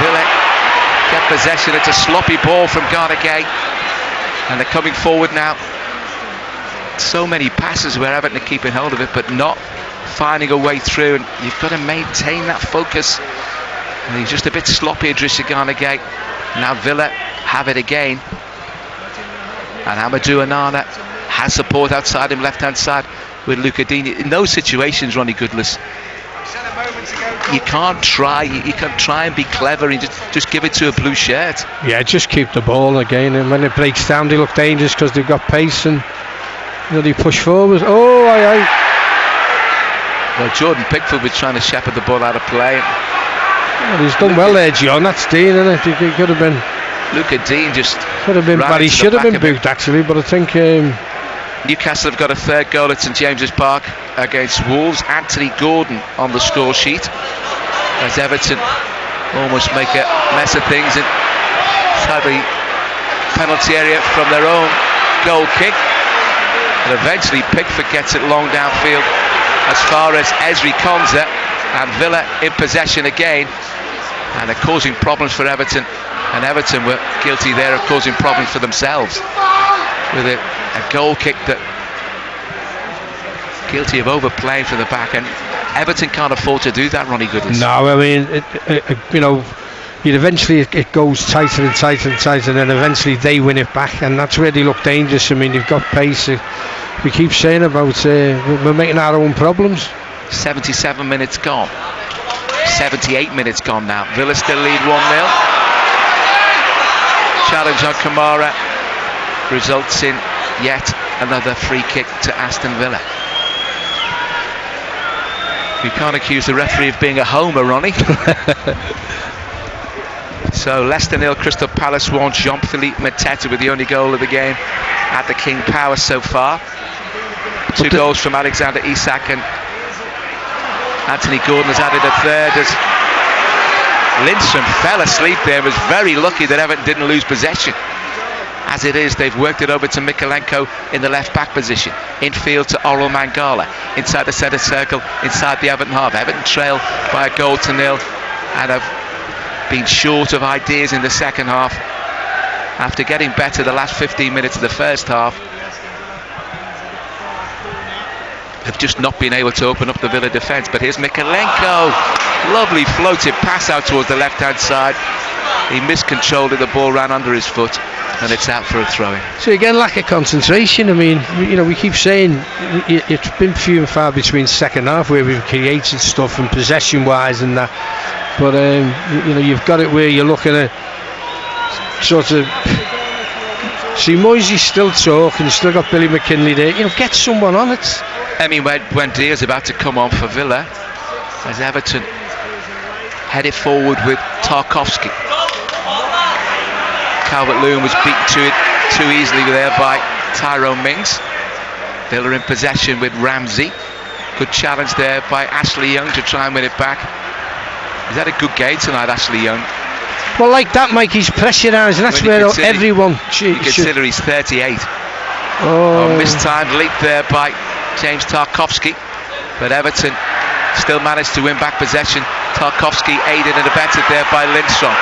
Villa get possession. It's a sloppy ball from Gana Gueye. And they're coming forward now. So many passes where Everton are keeping hold of it, but not finding a way through. And you've got to maintain that focus. And he's just a bit sloppy, Idrissa Gana Gueye. Now Villa have it again. And Amadou Onana has support outside him, left-hand side with Luca Digne. In those situations, Ronnie Goodless, you can't try. You can try and be clever and just give it to a blue shirt. Yeah, just keep the ball again. And when it breaks down, they look dangerous because they've got pace and they push forward. Oh, aye. Well, Jordan Pickford was trying to shepherd the ball out of play. Well, he's done well there, John. That's Dean, isn't it? He could have been. Luca Digne just could have been, but he should have been booked actually. But I think Newcastle have got a third goal at St James's Park against Wolves. Anthony Gordon on the score sheet as Everton almost make a mess of things inside the penalty area from their own goal kick. And eventually Pickford gets it long downfield as far as Ezri Konsa, and Villa in possession again, and they're causing problems for Everton. And Everton were guilty there of causing problems for themselves with a goal kick that guilty of overplaying from the back, and Everton can't afford to do that, Ronnie Goodless. No, I mean, eventually it goes tighter and tighter and tighter, and then eventually they win it back, and that's where they look dangerous. I mean, you've got pace. We keep saying about we're making our own problems. 77 minutes gone. 78 minutes gone now. Villa still lead 1-0. Challenge on Kamara results in yet another free kick to Aston Villa. You can't accuse the referee of being a homer, Ronnie. So Leicester 0, Crystal Palace 1. Jean-Philippe Mateta with the only goal of the game at the King Power so far. Two goals from Alexander Isak, and Anthony Gordon has added a third as Lindstrom fell asleep there. Was very lucky that Everton didn't lose possession. As it is, they've worked it over to Mikalenko in the left back position. Infield to Oral Mangala. Inside the centre circle, inside the Everton half. Everton trail by 1-0 and have been short of ideas in the second half. After getting better the last 15 minutes of the first half, have just not been able to open up the Villa defence. But here's Mikalenko. Lovely floated pass out towards the left-hand side. He miscontrolled it, the ball ran under his foot, and it's out for a throw-in. So again, lack of concentration. I mean, we keep saying it's been few and far between second half where we've created stuff and possession-wise and that. But you've got it where you're looking at sort of. See, Moisey's still talking, still got Billy McKinley there. Get someone on it. I mean, when Diaz about to come on for Villa, as Everton headed forward with Tarkowski. Calvert-Lewin was beaten to it too easily there by Tyrone Mings. Villa in possession with Ramsey. Good challenge there by Ashley Young to try and win it back. He's had a good game tonight, Ashley Young. Well, like that, Mike, he's pressurised, and that's where everyone. You consider he's 38. Mistimed leap there by James Tarkowski, but Everton still managed to win back possession. Tarkowski aided and abetted there by Lindstrom.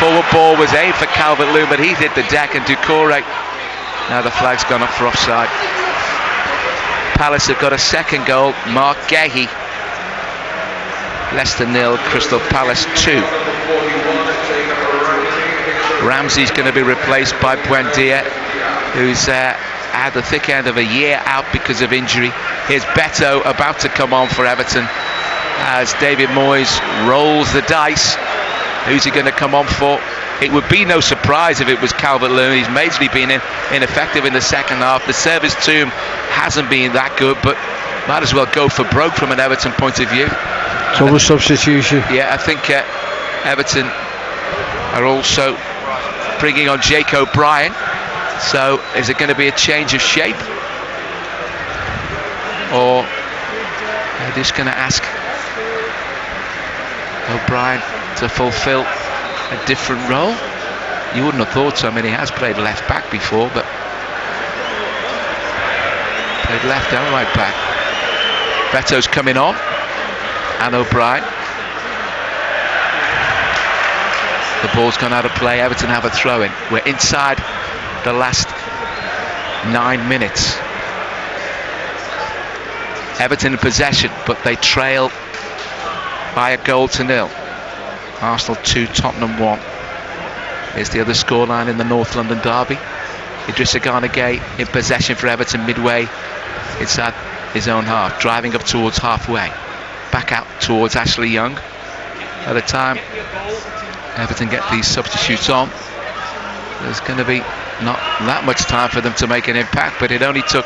Forward ball was aimed for Calvert-Lewin, but he did the deck, and Doucouré. Now the flag's gone up for offside. Palace have got a second goal. Mark Gehi. Leicester 0, Crystal Palace 2. Ramsey's going to be replaced by Buendia, who's had the thick end of a year out because of injury. Here's Beto about to come on for Everton as David Moyes rolls the dice. Who's he going to come on for? It would be no surprise if it was Calvert-Lewin. He's majorly been ineffective in the second half. The service to him hasn't been that good, but might as well go for broke from an Everton point of view. Double substitution. Yeah, I think Everton are also bringing on Jake O'Brien. So is it going to be a change of shape, or they're just going to ask O'Brien to fulfill a different role? You wouldn't have thought so. I mean, he has played left back before, but played left and right back. Beto's coming on, and O'Brien. The ball's gone out of play. Everton have a throw-in. We're inside the last 9 minutes. Everton in possession, but they trail by 1-0. Arsenal 2, Tottenham 1. Here's the other scoreline in the North London derby. Idrissa Gana Gueye in possession for Everton midway inside his own half, driving up towards halfway. Back out towards Ashley Young. By the time Everton get these substitutes on, there's going to be not that much time for them to make an impact, but it only took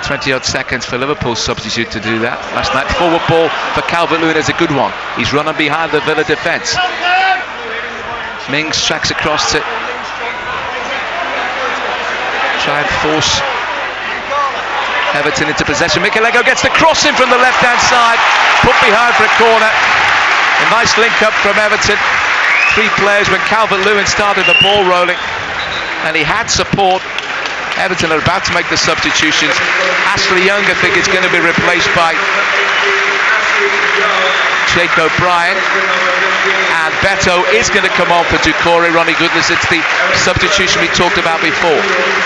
20-odd seconds for Liverpool's substitute to do that last night. Forward ball for Calvert-Lewin is a good one. He's running behind the Villa defence. Mings tracks across to try and force Everton into possession. Mikalenko gets the cross in from the left-hand side, put behind for a corner. A nice link up from Everton. 3 players when Calvert-Lewin started the ball rolling, and he had support. Everton are about to make the substitutions. Ashley Young, I think, is going to be replaced by Jake O'Brien, and Beto is going to come on for Doucouré. Ronnie Goodness, it's the substitution we talked about before.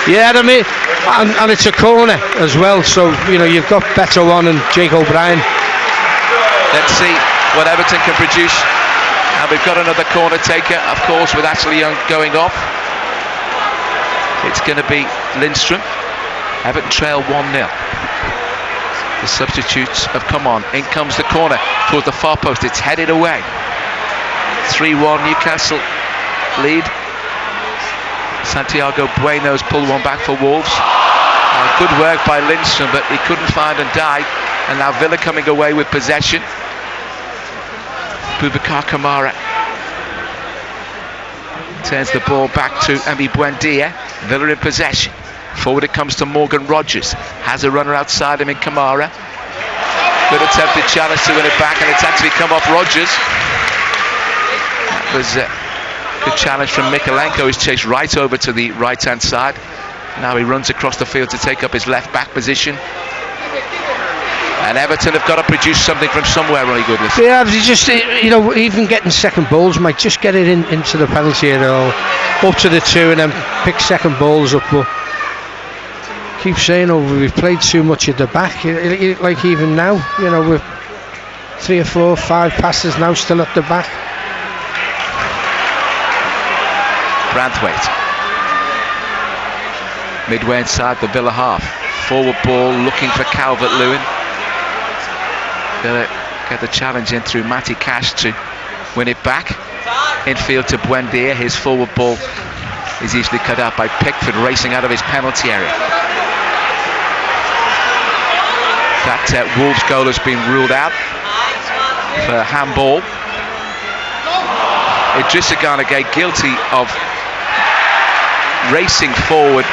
Yeah, I mean, and it's a corner as well, so you know you've got Beto on and Jake O'Brien. Let's see what Everton can produce. And we've got another corner taker, of course, with Ashley Young going off. It's going to be Lindstrom. Everton trail 1-0. The substitutes have come on. In comes the corner towards the far post. It's headed away. 3-1 Newcastle lead. Santiago Bueno's pulled one back for Wolves. Good work by Lindstrom, but he couldn't find and die. And now Villa coming away with possession. Boubacar Kamara turns the ball back to Emi Buendia. Villa in possession. Forward it comes to Morgan Rogers. Has a runner outside him in Kamara. Good attempted challenge to win it back, and it's actually come off Rogers. That was a good challenge from Mikalenko. He's chased right over to the right-hand side. Now he runs across the field to take up his left-back position. And Everton have got to produce something from somewhere, Ronnie Goodness. Yeah, just, you know, even getting second balls might just get it into the penalty area or up to the 2 and then pick second balls up. But keep saying, we've played too much at the back. Like even now, you know, we're 3 or 4 or 5 passes now still at the back. Branthwaite. Midway inside the Villa half. Forward ball looking for Calvert-Lewin. Gonna get the challenge in through Matty Cash to win it back. Infield to Buendia. His forward ball is easily cut out by Pickford racing out of his penalty area. That Wolves goal has been ruled out for handball. Idrissa Gana Gueye guilty of racing forward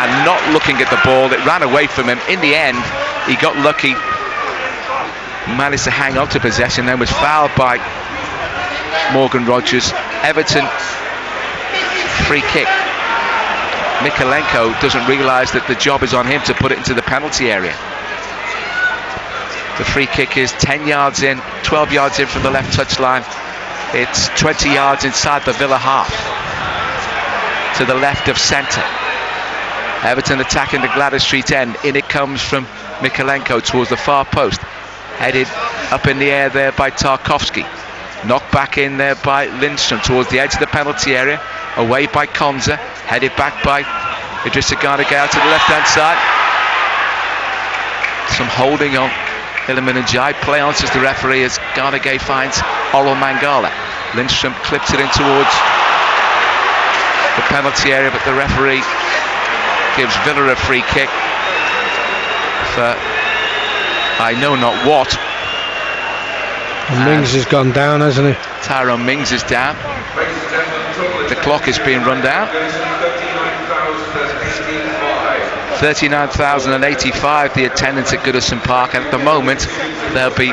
and not looking at the ball. It ran away from him. In the end, he got lucky. Managed to hang on to possession, then was fouled by Morgan Rogers. Everton free kick. Mikalenko doesn't realise that the job is on him to put it into the penalty area. The free kick is 10 yards in, 12 yards in from the left touchline. It's 20 yards inside the Villa half, to the left of centre. Everton attacking the Gladys Street end. In it comes from Mikalenko towards the far post. Headed up in the air there by Tarkowski. Knocked back in there by Lindstrom towards the edge of the penalty area. Away by Konza. Headed back by Idrissa Gana Gueye to the left-hand side. Some holding on Iliman Ndiaye. Play on, says the referee, as Gana Gueye finds Oral Mangala. Lindstrom clips it in towards the penalty area, but the referee gives Villa a free kick for I know not what. And Mings has gone down, hasn't he? Tyrone Mings is down. The clock is being run down. 39,085 the attendance at Goodison Park, and at the moment they'll be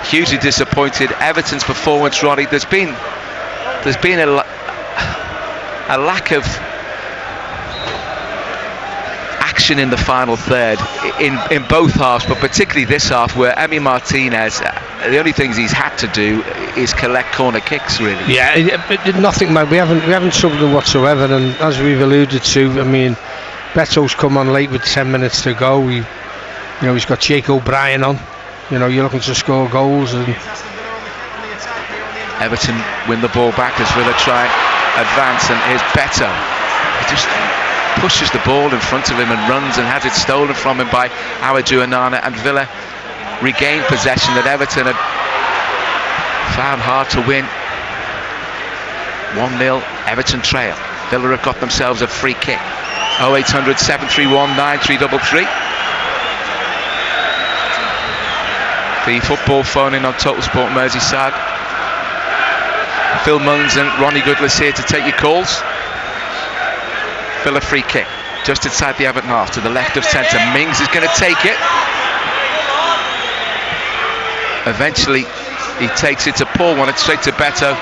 hugely disappointed. Everton's performance, Ronnie, there's been a lack of action in the final third in both halves, but particularly this half, where Emi Martinez, the only things he's had to do is collect corner kicks, really. Yeah, nothing, man. We haven't troubled him whatsoever, and as we've alluded to, I mean, Beto's come on late with 10 minutes to go. He's got Jake O'Brien on. You're looking to score goals, and Everton win the ball back as Villa try and advance, and here's Beto. He just pushes the ball in front of him and runs and has it stolen from him by Awadou Onana, and Villa regain possession that Everton had found hard to win. 1-0 Everton trail. Villa have got themselves a free kick. 0800 731 9333. The football phone in on Total Sport Merseyside. Phil Mullins and Ronnie Goodless here to take your calls. Villa free kick just inside the Everton half to the left of centre. Mings is going to take it. Eventually he takes it to Paul, wanted straight to Beto,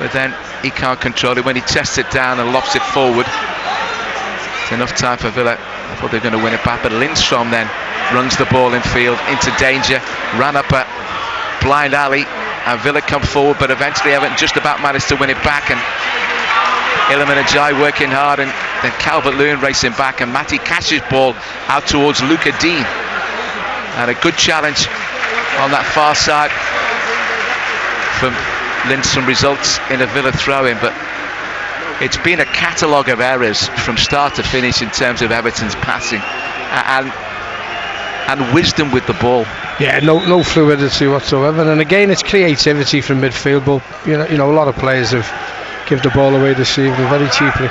but then he can't control it when he chests it down and lofts it forward. It's enough time for Villa. I thought they were going to win it back, but Lindstrom then runs the ball in field into danger, ran up a blind alley, and Villa come forward, but eventually Everton just about managed to win it back, and Iliman Ajayi working hard, and then Calvert-Lewin racing back, and Matty Cash's ball out towards Luca Dean, and a good challenge on that far side from Lindstrom results in a Villa throw-in. But it's been a catalogue of errors from start to finish in terms of Everton's passing and wisdom with the ball. Yeah, no fluidity whatsoever, and again it's creativity from midfield, but a lot of players have give the ball away this evening very cheaply.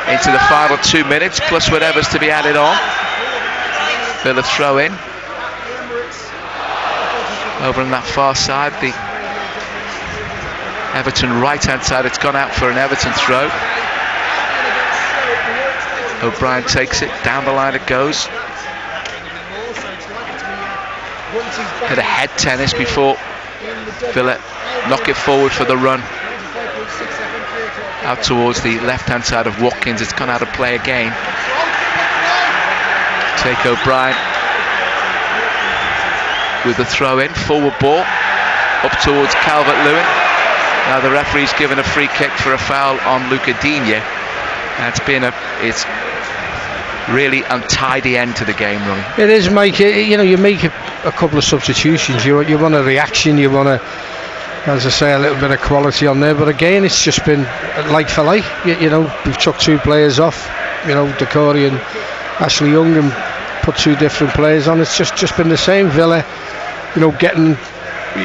Into the final 2 minutes plus whatever's to be added on. Villa throw in over on that far side, the Everton right hand side. It's gone out for an Everton throw. O'Brien takes it, down the line it goes. Had a head tennis before Villa knock it forward for the run out towards the left hand side of Watkins. It's gone out of play again. Take O'Brien with the throw in, forward ball up towards Calvert-Lewin. Now the referee's given a free kick for a foul on Luca Digne. It's really untidy end to the game, Ronnie. It is, Mike. You make a couple of substitutions. You want a reaction. You want as I say, a little bit of quality on there. But again, it's just been like for like. We've took two players off. Decore and Ashley Young, and put two different players on. It's just been the same. Villa, getting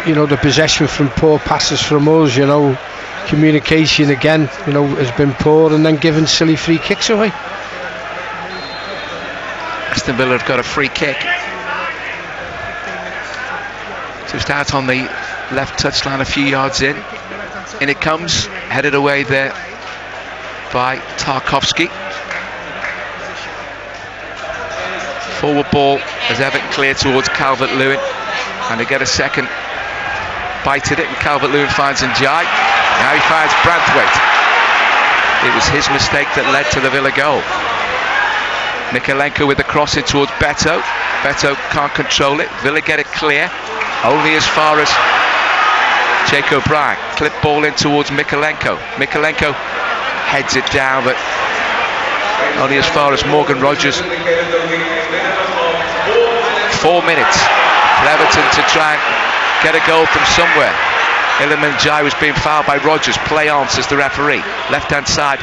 the possession from poor passes from us. Communication again, has been poor, and then giving silly free kicks away. Aston Villa have got a free kick just out on the left touchline, a few yards in. In it comes, headed away there by Tarkowski. Forward ball as Everton clear towards Calvert-Lewin, and they get a second bite at it, and Calvert-Lewin finds Ndiaye. Now he finds Branthwaite. It was his mistake that led to the Villa goal. Mykolenko with the cross in towards Beto. Beto can't control it. Villa get it clear, only as far as Jake O'Brien. Clip ball in towards Mykolenko. Mykolenko heads it down, but only as far as Morgan Rogers. 4 minutes for Everton to try and get a goal from somewhere. Iliman Ndiaye was being fouled by Rogers. Play on, says the referee. Left hand side,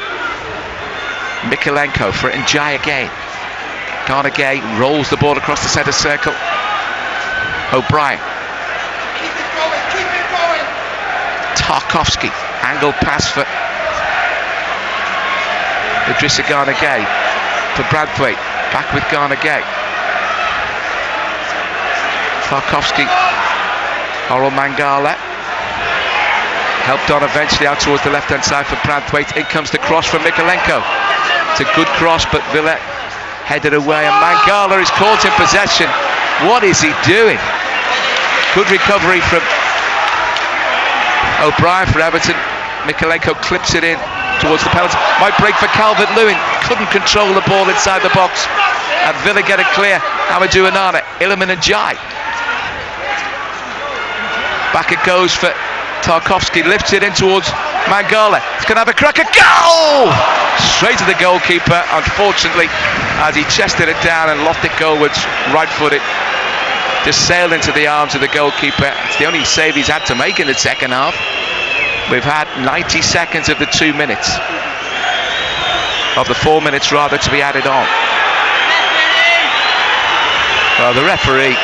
Mykolenko for Ndiaye again. Garner Gay rolls the ball across the centre circle. O'Brien. Tarkowski, angle pass for Idrissa Gana Gueye for Branthwaite. Back with Gana Gueye. Tarkowski, Oral Mangala. Helped on eventually out towards the left hand side for Branthwaite. In comes the cross from Mykolenko. It's a good cross, but Villa headed away, and Mangala is caught in possession. What is he doing? Good recovery from O'Brien for Everton. Mykolenko clips it in towards the penalty. Might break for Calvert-Lewin. Couldn't control the ball inside the box. And Villa get it clear. Amadou Onana, Iliman Ndiaye. Back it goes for Tarkowski. Lifts it in towards Mangala. It's going to have a crack. A goal! Straight to the goalkeeper. Unfortunately, as he chested it down and loft it goalwards, right-footed. Just sailed into the arms of the goalkeeper. It's the only save he's had to make in the second half. We've had 90 seconds of the 2 minutes. Of the 4 minutes, rather, to be added on. Well, the referee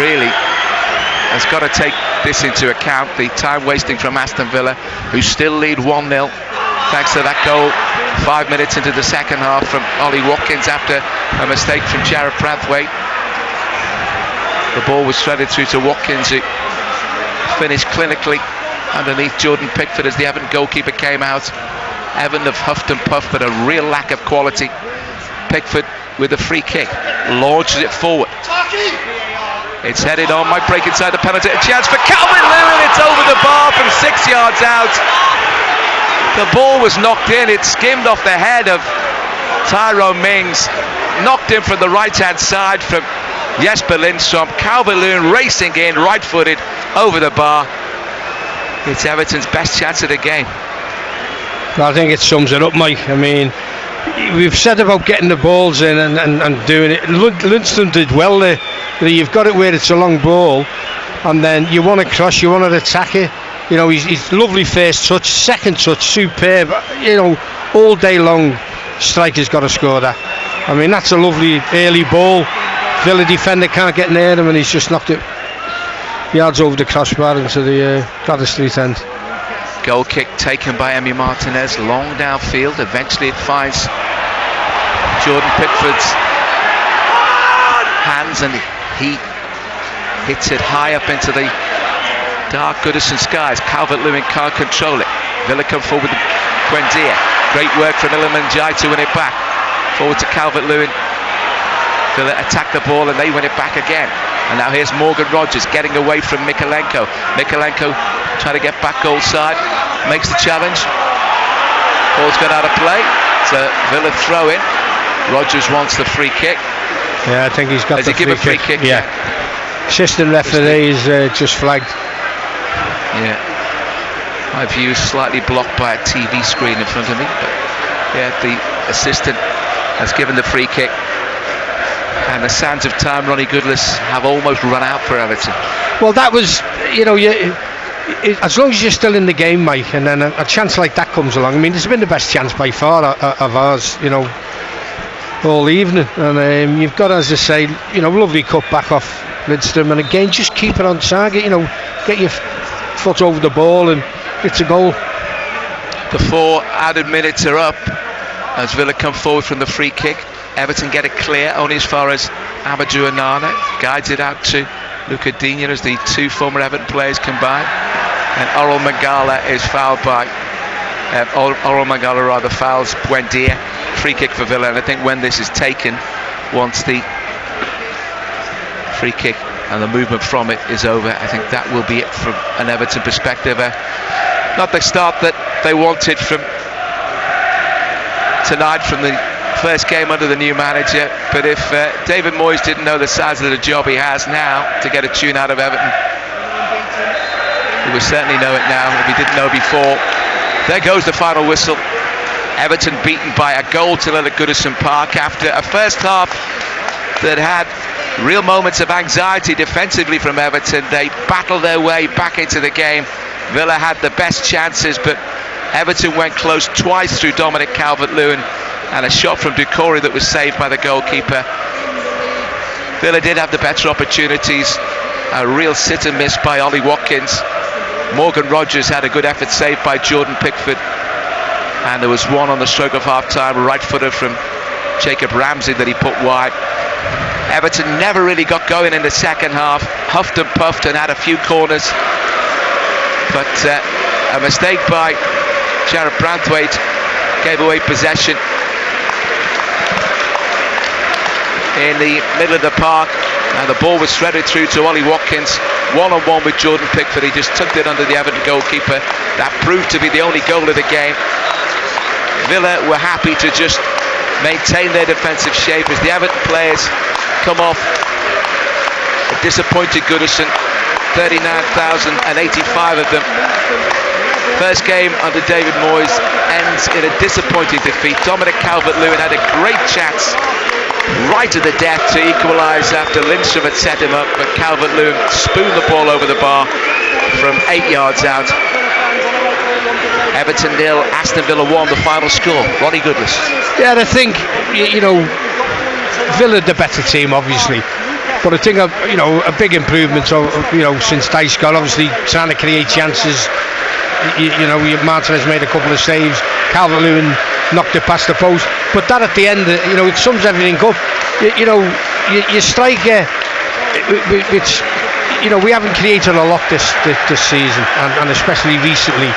really has got to take this into account. The time wasting from Aston Villa, who still lead 1-0 thanks to that goal 5 minutes into the second half from Ollie Watkins after a mistake from Jarrad Branthwaite. The ball was threaded through to Watkins, who finished clinically underneath Jordan Pickford as the Everton goalkeeper came out. Everton have huffed and puffed, but a real lack of quality. Pickford with a free kick, launches it forward. It's headed on, might break inside the penalty. A chance for Calvert-Lewin. It's over the bar from 6 yards out. The ball was knocked in. It skimmed off the head of Tyrone Mings. Knocked in from the right-hand side from Jesper Lindstrom. Calvert-Lewin racing in, right-footed, over the bar. It's Everton's best chance of the game. I think it sums it up, Mike. I mean, we've said about getting the balls in and doing it. Lindstrom did well there. You've got it where it's a long ball, and then you want to cross, you want to attack it. You know, he's lovely first touch, second touch, superb. You know, all day long, striker's got to score that. I mean, that's a lovely early ball. Villa defender can't get near him, and he's just knocked it yards over the crossbar into the Gladys Street end. Goal kick taken by Emi Martinez, long downfield. Eventually it finds Jordan Pickford's hands, and he hits it high up into the dark Goodison skies. Calvert-Lewin can't control it. Villa come forward with Buendia. Great work from Iliman Ndiaye to win it back. Forward to Calvert-Lewin. Villa attack the ball and they win it back again. And now here's Morgan Rogers getting away from Mikalenko. Mikalenko trying to get back goal side. Makes the challenge. Ball's got out of play. It's a Villa throw in. Rogers wants the free kick. Yeah, I think he's got the free kick. Yeah. Assistant referee is just flagged. Yeah. My view is slightly blocked by a TV screen in front of me. But yeah, the assistant has given the free kick. And the sands of time, Ronnie Goodless, have almost run out for Everton. Well, that was, you know, as long as you're still in the game, Mike, and then a chance like that comes along. I mean, it's been the best chance by far of ours, you know, all evening. And you've got, as I say, you know, lovely cut back off Lindstrom, and again, just keep it on target. You know, get your foot over the ball, and it's a goal. The 4 added minutes are up as Villa come forward from the free kick. Everton get it clear only as far as Amadou Onana, guides it out to Luca Digne as the 2 former Everton players combine, and Oral Mangala is fouled by Oral Mangala rather fouls Buendia. Free kick for Villa, and I think when this is taken, once the free kick and the movement from it is over, I think that will be it from an Everton perspective. Not the start that they wanted from tonight, from the first game under the new manager, but if David Moyes didn't know the size of the job he has now to get a tune out of Everton, he will certainly know it now if he didn't know before. There goes the final whistle. Everton beaten by a goal to nil at Goodison Park after a first half that had real moments of anxiety defensively from Everton. They battled their way back into the game. Villa had the best chances, but Everton went close twice through Dominic Calvert-Lewin, and a shot from Doucouré that was saved by the goalkeeper. Villa did have the better opportunities. A real sit and miss by Ollie Watkins. Morgan Rogers had a good effort saved by Jordan Pickford. And there was one on the stroke of half-time, right-footer from Jacob Ramsey that he put wide. Everton never really got going in the second half. Huffed and puffed and had a few corners. But a mistake by Jarrad Branthwaite gave away possession in the middle of the park, and the ball was threaded through to Ollie Watkins, one-on-one with Jordan Pickford. He just tucked it under the Everton goalkeeper. That proved to be the only goal of the game. Villa were happy to just maintain their defensive shape as the Everton players come off a disappointed Goodison. 39,085 of them. First game under David Moyes ends in a disappointing defeat. Dominic Calvert-Lewin had a great chance right to the death to equalise after Lindstrom had set him up, but Calvert-Lewin spooned the ball over the bar from 8 yards out. Everton 0, Aston Villa 1, the final score. Ronnie Goodless. Yeah, I think, Villa the better team, obviously. But I think, a big improvement, since Dyche got, obviously trying to create chances. Martinez made a couple of saves. Calvert-Lewin knocked it past the post. But that at the end, it sums everything up. Your striker, which, we haven't created a lot this season, and especially recently.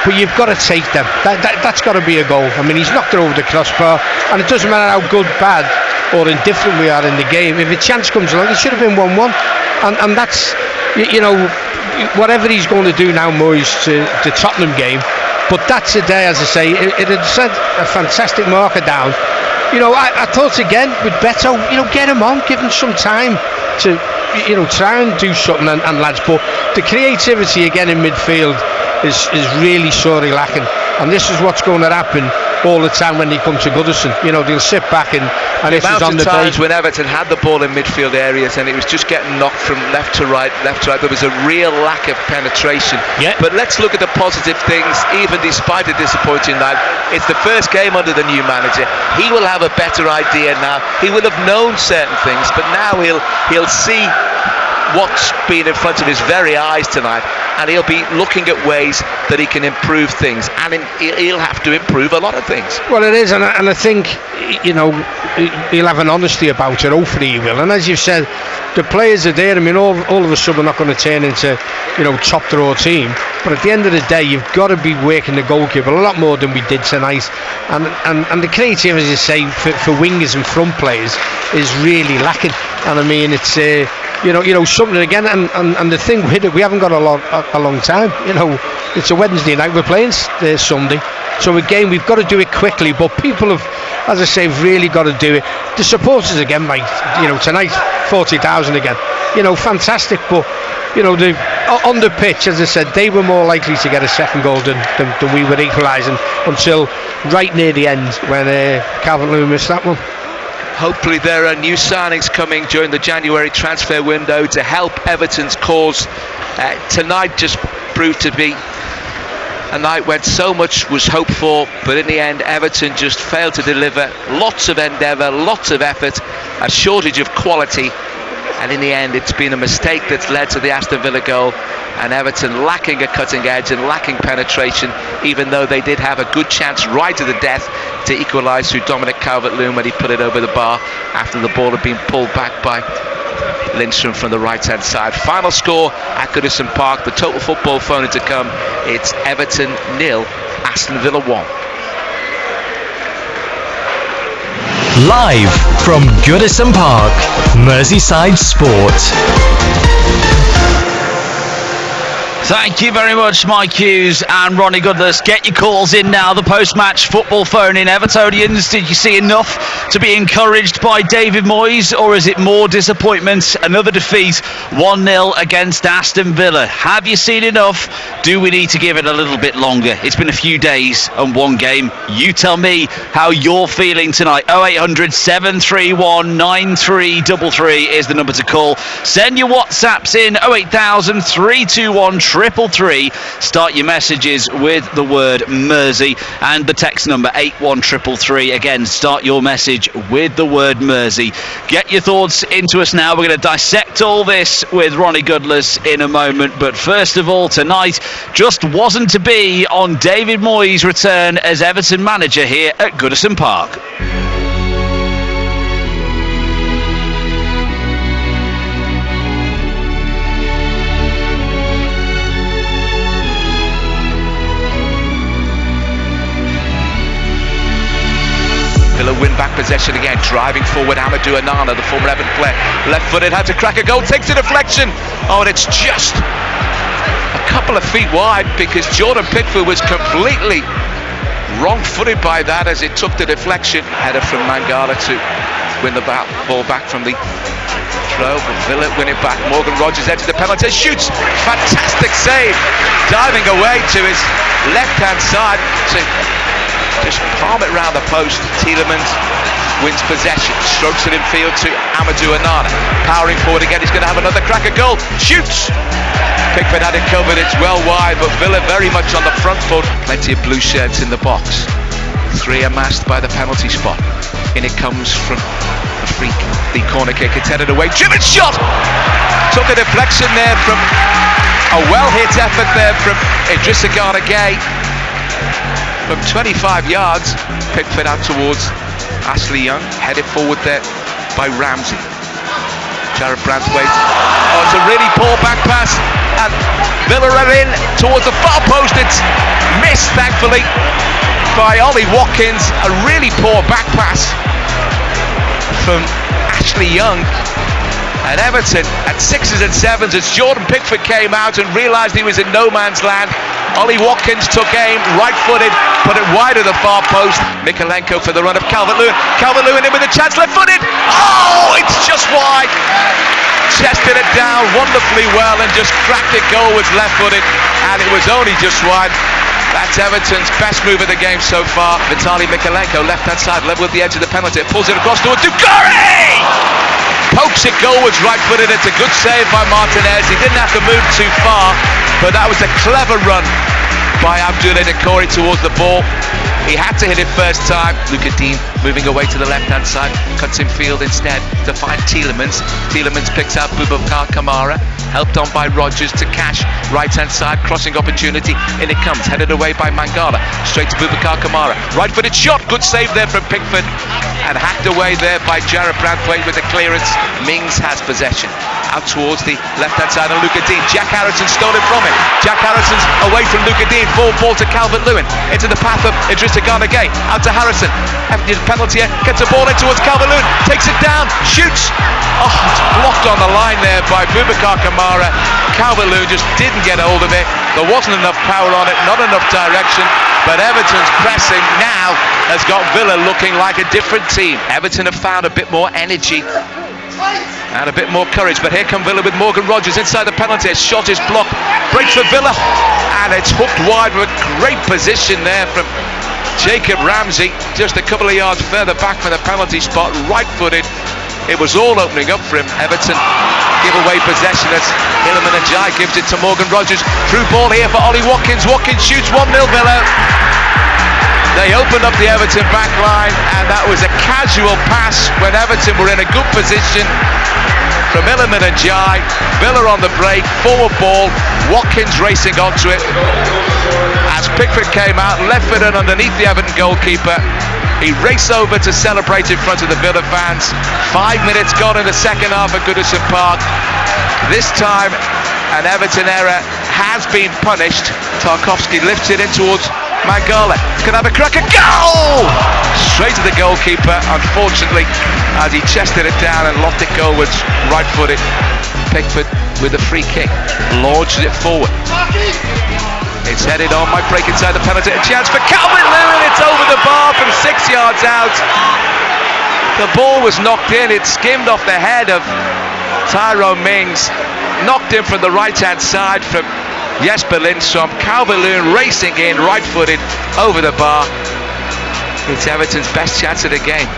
But you've got to take them. That's got to be a goal. I mean, he's knocked it over the crossbar, and it doesn't matter how good, bad, or indifferent we are in the game. If a chance comes along, it should have been 1-1, and that's, whatever he's going to do now, Moyes, to the Tottenham game. But that's a day, as I say, it had sent a fantastic marker down. I thought again with Beto, get him on, give him some time to, try and do something, and lads. But the creativity again in midfield is really sorely lacking, and this is what's going to happen all the time when they come to Goodison. They'll sit back and the amount of times when Everton had the ball in midfield areas and it was just getting knocked from left to right. There was a real lack of penetration. Yeah. But let's look at the positive things, even despite the disappointing night. It's the first game under the new manager. He will have a better idea now. He will have known certain things, but now he'll see what's been in front of his very eyes tonight, and he'll be looking at ways that he can improve things, and he'll have to improve a lot of things. Well, it is, and I think he'll have an honesty about it. Hopefully he will. And as you've said, the players are there. I mean, all of a sudden we're not going to turn into top draw team, but at the end of the day you've got to be working the goalkeeper a lot more than we did tonight, and the creativity, as you say, for wingers and front players is really lacking. And I mean, it's something again, and the thing with it, we haven't got a long time. It's a Wednesday night, we're playing Sunday, so again we've got to do it quickly. But people have, as I say, really got to do it. The supporters again, mate. Tonight 40,000 again. Fantastic. But on the pitch, as I said, they were more likely to get a second goal than we were equalising until right near the end when Calvert-Lewin missed that one. Hopefully there are new signings coming during the January transfer window to help Everton's cause. Tonight just proved to be a night when so much was hoped for, but in the end Everton just failed to deliver. Lots of endeavour, lots of effort, a shortage of quality, and in the end it's been a mistake that's led to the Aston Villa goal, and Everton lacking a cutting edge and lacking penetration, even though they did have a good chance right to the death to equalise through Dominic Calvert-Lewin when he put it over the bar after the ball had been pulled back by Lindstrom from the right hand side. Final score at Goodison Park. The Total Football phone to come. It's Everton 0, Aston Villa 1. Live from Goodison Park, Merseyside Sport. Thank you very much, Mike Hughes and Ronnie Goodless. Get your calls in now. The post-match football phone in. Evertonians, did you see enough to be encouraged by David Moyes, or is it more disappointment? Another defeat, 1-0 against Aston Villa. Have you seen enough? Do we need to give it a little bit longer? It's been a few days and one game. You tell me how you're feeling tonight. 0800 731 9333 is the number to call. Send your WhatsApps in. 08000 321 333. Start your messages with the word Mersey, and the text number 81333. Again, start your message with the word Mersey. Get your thoughts into us now. We're going to dissect all this with Ronnie Goodless in a moment, but first of all, tonight just wasn't to be on David Moyes' return as Everton manager here at Goodison Park. Villa win back possession again, driving forward. Amadou Onana, the former Everton player, left-footed, had to crack a goal, takes a deflection. Oh, and it's just a couple of feet wide because Jordan Pickford was completely wrong-footed by that as it took the deflection. Header from Mangala to win the ball back from the throw, but Villa win it back. Morgan Rogers edges the penalty, shoots, fantastic save, diving away to his left-hand side to just palm it round the post. Tielemans wins possession, strokes it in field to Amadou Onana, powering forward again, he's going to have another crack at goal, shoots! Pickford had it covered, it's well wide, but Villa very much on the front foot. Plenty of blue shirts in the box. 3 amassed by the penalty spot. In it comes from a freak, the corner kick, it's headed away, driven shot! Took a deflection there from a well-hit effort there from Idrissa Gana Gueye. From 25 yards, Pickford out towards Ashley Young, headed forward there by Ramsey. Jared Branthwaite. Oh, it's a really poor back pass, and Villa are in towards the far post. It's missed, thankfully, by Ollie Watkins. A really poor back pass from Ashley Young. And Everton at 6s and 7s as Jordan Pickford came out and realised he was in no man's land. Ollie Watkins took aim, right-footed, put it wide of the far post. Mikalenko for the run of Calvert-Lewin. Calvert-Lewin in with a chance, left-footed. Oh, it's just wide. Chested it down wonderfully well and just cracked it goal was left-footed, and it was only just wide. That's Everton's best move of the game so far. Vitaly Mikalenko, left-hand side, level with the edge of the penalty. It pulls it across to Doucouré! Pokes it goalwards, right-footed. It's a good save by Martinez. He didn't have to move too far, but that was a clever run by Abdoulaye Doucouré towards the ball. He had to hit it first time. Luca Dean moving away to the left-hand side, cuts in field instead to find Tielemans. Tielemans picks out Boubacar Kamara, helped on by Rogers to Cash, right-hand side, crossing opportunity. In it comes, headed away by Mangala, straight to Boubacar Kamara. Right-footed shot, good save there from Pickford, and hacked away there by Jared Branthwaite with the clearance. Mings has possession. Out towards the left-hand side of Luca Dean. Jack Harrison stole it from him. Jack Harrison's away from Luca Dean. Ball to Calvert-Lewin. Into the path of Idrissa Gana Gueye. Out to Harrison. After his penalty here, gets a ball in towards Calvert-Lewin. Takes it down. Shoots. Oh, it's blocked on the line there by Boubacar Kamara. Calvert-Lewin just didn't get hold of it. There wasn't enough power on it, not enough direction. But Everton's pressing now has got Villa looking like a different team. Everton have found a bit more energy and a bit more courage, but here come Villa with Morgan Rogers inside the penalty. His shot is blocked, breaks for Villa, and it's hooked wide with a great position there from Jacob Ramsey, just a couple of yards further back from the penalty spot, right-footed. It was all opening up for him. Everton give away possession as Iliman Ndiaye gives it to Morgan Rogers. Through ball here for Ollie Watkins. Watkins shoots 1-0 Villa. They opened up the Everton back line, and that was a casual pass when Everton were in a good position from Iliman Ndiaye. Villa on the break, forward ball, Watkins racing onto it. As Pickford came out, left-footed underneath the Everton goalkeeper. He raced over to celebrate in front of the Villa fans. 5 minutes gone in the second half at Goodison Park. This time, an Everton error has been punished. Tarkowski lifts it in towards Mangala. Can have a crack at goal! Straight to the goalkeeper, unfortunately, as he chested it down and lobbed it goalwards, right-footed. Pickford with a free kick, launches it forward. It's headed on, might break inside the penalty. A chance for Calvert-Lewin. It's over the bar from 6 yards out. The ball was knocked in. It skimmed off the head of Tyrone Mings. Knocked in from the right-hand side from Jesper Lindstrom. Calvert-Lewin racing in, right-footed, over the bar. It's Everton's best chance of the game.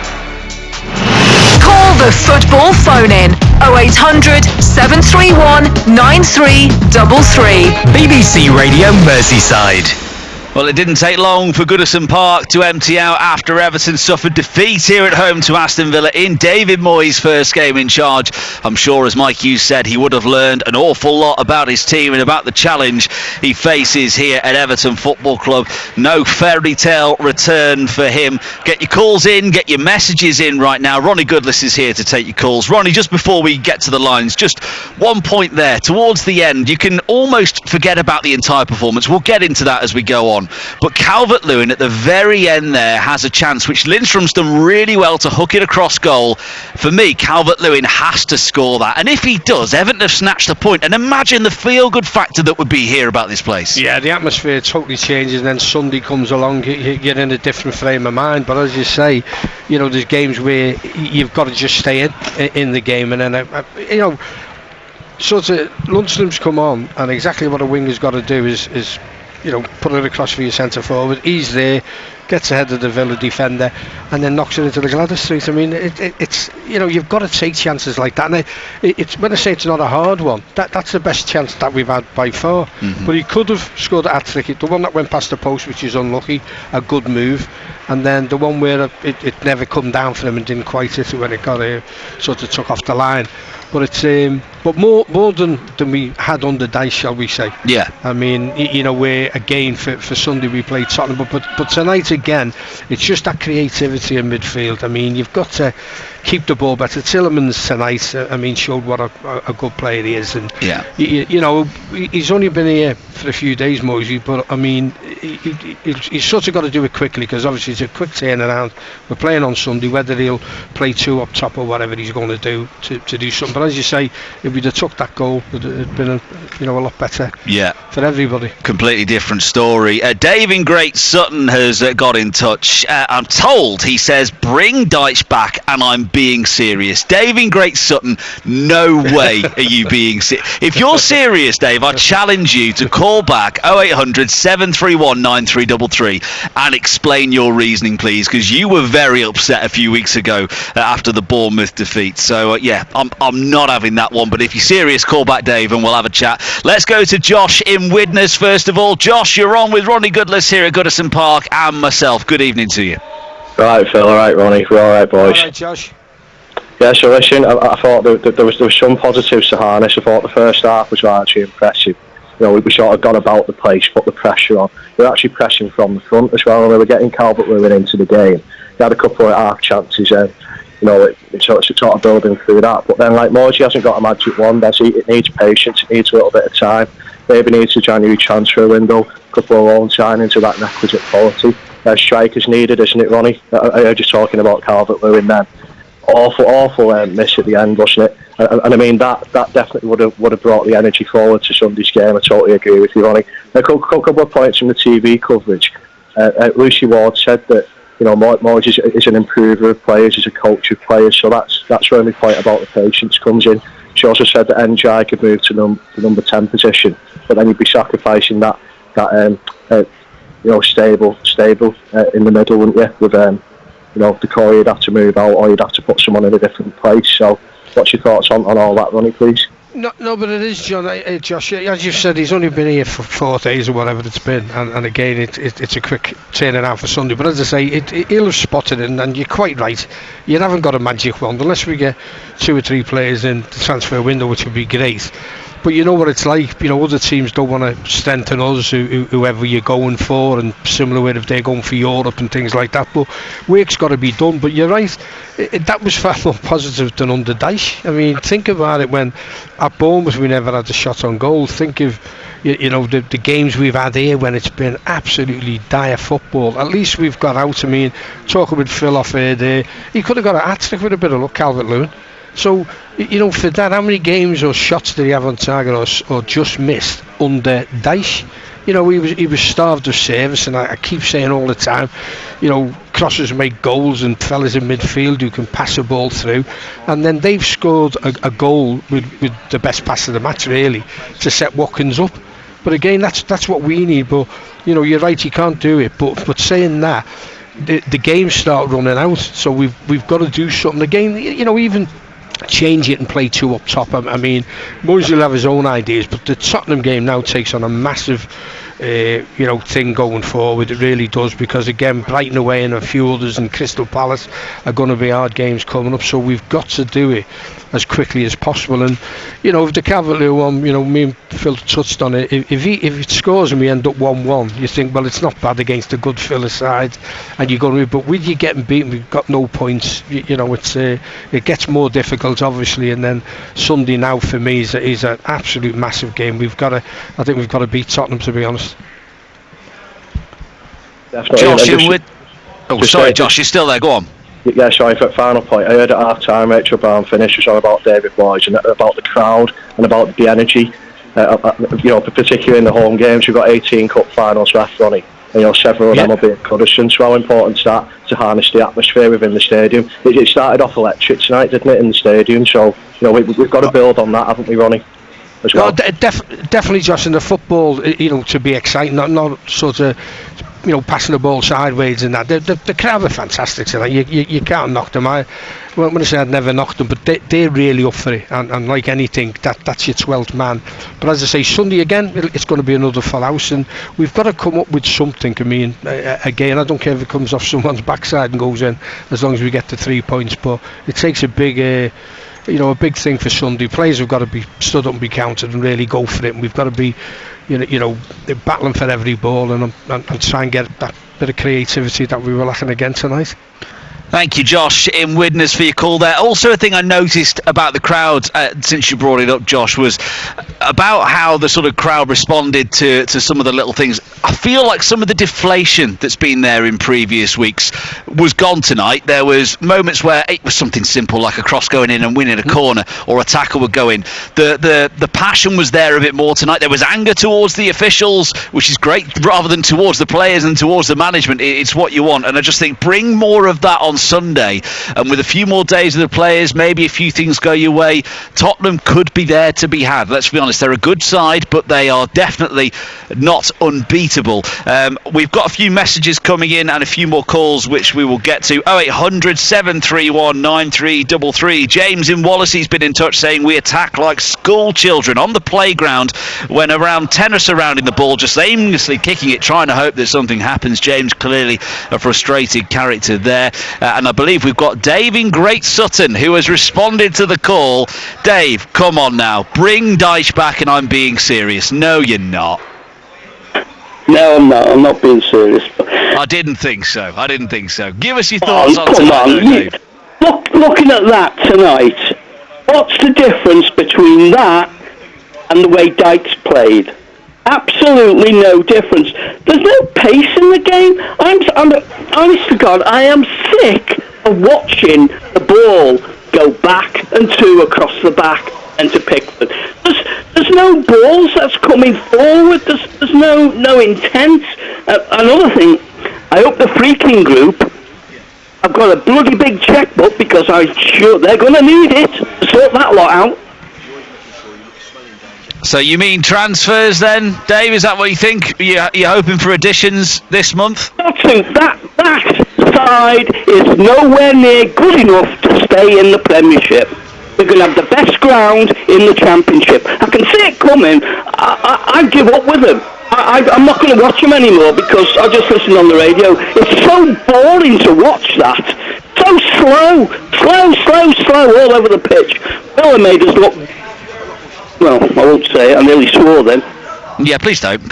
Call the football phone in 0800 731 9333. BBC Radio Merseyside. Well, it didn't take long for Goodison Park to empty out after Everton suffered defeat here at home to Aston Villa in David Moyes' first game in charge. I'm sure, as Mike Hughes said, he would have learned an awful lot about his team and about the challenge he faces here at Everton Football Club. No fairy tale return for him. Get your calls in, get your messages in right now. Ronnie Goodless is here to take your calls. Ronnie, just before we get to the lines, just 1 point there. Towards the end, you can almost forget about the entire performance. We'll get into that as we go on. 1. But Calvert-Lewin at the very end there has a chance, which Lindstrom's done really well to hook it across goal. For me, Calvert-Lewin has to score that. And if he does, Everton have snatched the point. And imagine the feel-good factor that would be here about this place. Yeah, the atmosphere totally changes, and then Sunday comes along, you're in a different frame of mind. But as you say, there's games where you've got to just stay in the game, and then sort of Lundstrom's come on, and exactly what a winger's got to do is put it across for your centre forward. He's there, gets ahead of the Villa defender, and then knocks it into the Gladys Street. I mean, it's you've got to take chances like that. And it's when I say it's not a hard one, that's the best chance that we've had by far. Mm-hmm. But he could have scored a hat-trick. The one that went past the post, which is unlucky, a good move, and then the one where it never come down for him and didn't quite hit it when it got sort of took off the line. But it's but more than we had under Dice, shall we say? Yeah. I mean, where again for Sunday we played Tottenham, but tonight again, it's just that creativity in midfield. I mean, you've got to keep the ball better. Tielemans tonight, I mean, showed what a good player he is, and he's only been here for a few days, Moisey, but I mean, he's sort of got to do it quickly, because obviously it's a quick turnaround. We're playing on Sunday, whether he'll play 2 up top or whatever he's going to do to do something. But as you say, if we'd have took that goal, it would have been a lot better. Yeah, for everybody. Completely different story. Dave in Great Sutton has got in touch. I'm told, he says, bring Dyche back, and I'm being serious. Dave in Great Sutton, no way are you being serious. If you're serious, Dave, I challenge you to call back 0800 731 9333 and explain your reasoning, please, because you were very upset a few weeks ago after the Bournemouth defeat. So I'm not having that one, but if you're serious, call back Dave and we'll have a chat. Let's go to Josh in Widnes first of all. Josh, you're on with Ronnie Goodless here at Goodison Park and myself. Good evening to you. Right, Phil. All right, Ronnie. We're all right, boys. All right, Josh. Yeah, so listen, I thought that there was some positives to harness. I thought the first half was actually impressive. We sort of got about the place, put the pressure on. We were actually pressing from the front as well, and we were getting Calvert-Lewin into the game. He had a couple of half chances, it's sort of building through that. But then, like Moisey hasn't got a magic wand, it needs patience, it needs a little bit of time. Maybe needs a January transfer window, a couple of loan signings of that requisite quality. Strikers needed, isn't it, Ronnie? I heard you talking about Calvert-Lewin then. Awful miss at the end, wasn't it? And I mean that definitely would have brought the energy forward to Sunday's game. I totally agree with you, Ronnie. A couple of points from the TV coverage. Lucy Ward said that Moyes is an improver of players, he's a coach of players. So that's where my point about the patience comes in. She also said that NJ could move to the number 10 position, but then you'd be sacrificing that stable in the middle, wouldn't you? With the core, you'd have to move out, or you'd have to put someone in a different place. So, what's your thoughts on all that, Ronnie, please? No, but it is, Josh. As you've said, he's only been here for 4 days or whatever it's been, and again, it's a quick turnaround for Sunday. But as I say, he'll have spotted it, and you're quite right. You haven't got a magic wand unless we get 2 or 3 players in the transfer window, which would be great. But you know what it's like. Other teams don't want to strengthen us, whoever you're going for, and similar way if they're going for Europe and things like that. But work's got to be done. But you're right. That was far more positive than under Dyche. I mean, think about it. When at Bournemouth we never had a shot on goal. Think of the games we've had here when it's been absolutely dire football. At least we've got out. I mean, talking with Phil off air there, he could have got a hat-trick with a bit of luck, Calvert-Lewin. So, for that, how many games or shots did he have on target or just missed under Dyche? He was starved of service, and I keep saying all the time, crosses make goals and fellas in midfield who can pass a ball through, and then they've scored a goal with the best pass of the match, really, to set Watkins up. But again, that's what we need. But you're right, you can't do it. But saying that, the games start running out, so we've got to do something again. Even change it and play 2 up top. I mean, Moyes will have his own ideas, but the Tottenham game now takes on a massive thing going forward. It really does, because again, Brighton away and a few others and Crystal Palace are going to be hard games coming up, so we've got to do it as quickly as possible. And if the Calvert-Lewin one, me and Phil touched on it, if it scores and we end up 1-1, you think, well, it's not bad against a good Villa side, and you're going to, but with you getting beaten, we've got no points. It gets more difficult, obviously. And then Sunday now for me is an absolute massive game. I think we've got to beat Tottenham, to be honest. Josh, Josh, you're still there. Go on. Yeah, sorry, for final point, I heard at half time Rachel Brown finished was on about David Moyes and about the crowd and about the energy. Particularly in the home games, you've got 18 cup finals left, Ronnie. And, several of them will be at Goodison, so how important is that to harness the atmosphere within the stadium? It started off electric tonight, didn't it, in the stadium? So, we've got to build on that, haven't we, Ronnie? As well. Definitely, Josh, in the football, to be exciting, not sort of, passing the ball sideways and that. The crowd are fantastic tonight. You can't knock them. When I say I'd never knock them, but they're really up for it. And like anything, that's your 12th man. But as I say, Sunday again, it's going to be another full house, and we've got to come up with something. I mean, again, I don't care if it comes off someone's backside and goes in, as long as we get the 3 points. But it takes a big a big thing for Sunday. Players have got to be stood up and be counted and really go for it, and we've got to be battling for every ball and try and get that bit of creativity that we were lacking again tonight. Thank you, Josh, in Widnes, for your call there. Also, a thing I noticed about the crowd, since you brought it up, Josh, was about how the sort of crowd responded to some of the little things. I feel like some of the deflation that's been there in previous weeks was gone tonight. There was moments where it was something simple, like a cross going in and winning a corner, or a tackle would go in. The passion was there a bit more tonight. There was anger towards the officials, which is great, rather than towards the players and towards the management. It's what you want, and I just think bring more of that on Sunday, and with a few more days of the players, maybe a few things go your way, Tottenham could be there to be had. Let's be honest, they're a good side, but they are definitely not unbeatable. We've got a few messages coming in and a few more calls which we will get to. 0800 731 9333. James in Wallasey's been in touch saying we attack like school children on the playground when around 10 are surrounding the ball, just aimlessly kicking it, trying to hope that something happens. James, clearly a frustrated character there. And I believe we've got Dave in Great Sutton who has responded to the call. Dave, come on now. Bring Dyche back, and I'm being serious. No, you're not. No, I'm not. I'm not being serious. I didn't think so. Give us your thoughts on come tonight, on. Dave. Looking at that tonight, what's the difference between that and the way Dyche's played? Absolutely no difference. There's no pace in the game. I'm honest to God, I am sick of watching the ball go back and two across the back and to Pickford. There's no balls that's coming forward. There's no intent. Another thing, I hope the freaking group have got a bloody big checkbook, because I'm sure they're going to need it to sort that lot out. So you mean transfers then, Dave? Is that what you think? You're hoping for additions this month? I think that side is nowhere near good enough to stay in the Premiership. They're going to have the best ground in the Championship. I can see it coming. I give up with them. I'm not going to watch them anymore, because I just listen on the radio. It's so boring to watch that. So slow all over the pitch. Miller made us look... Well, I won't say it. I nearly swore then. Yeah, please don't.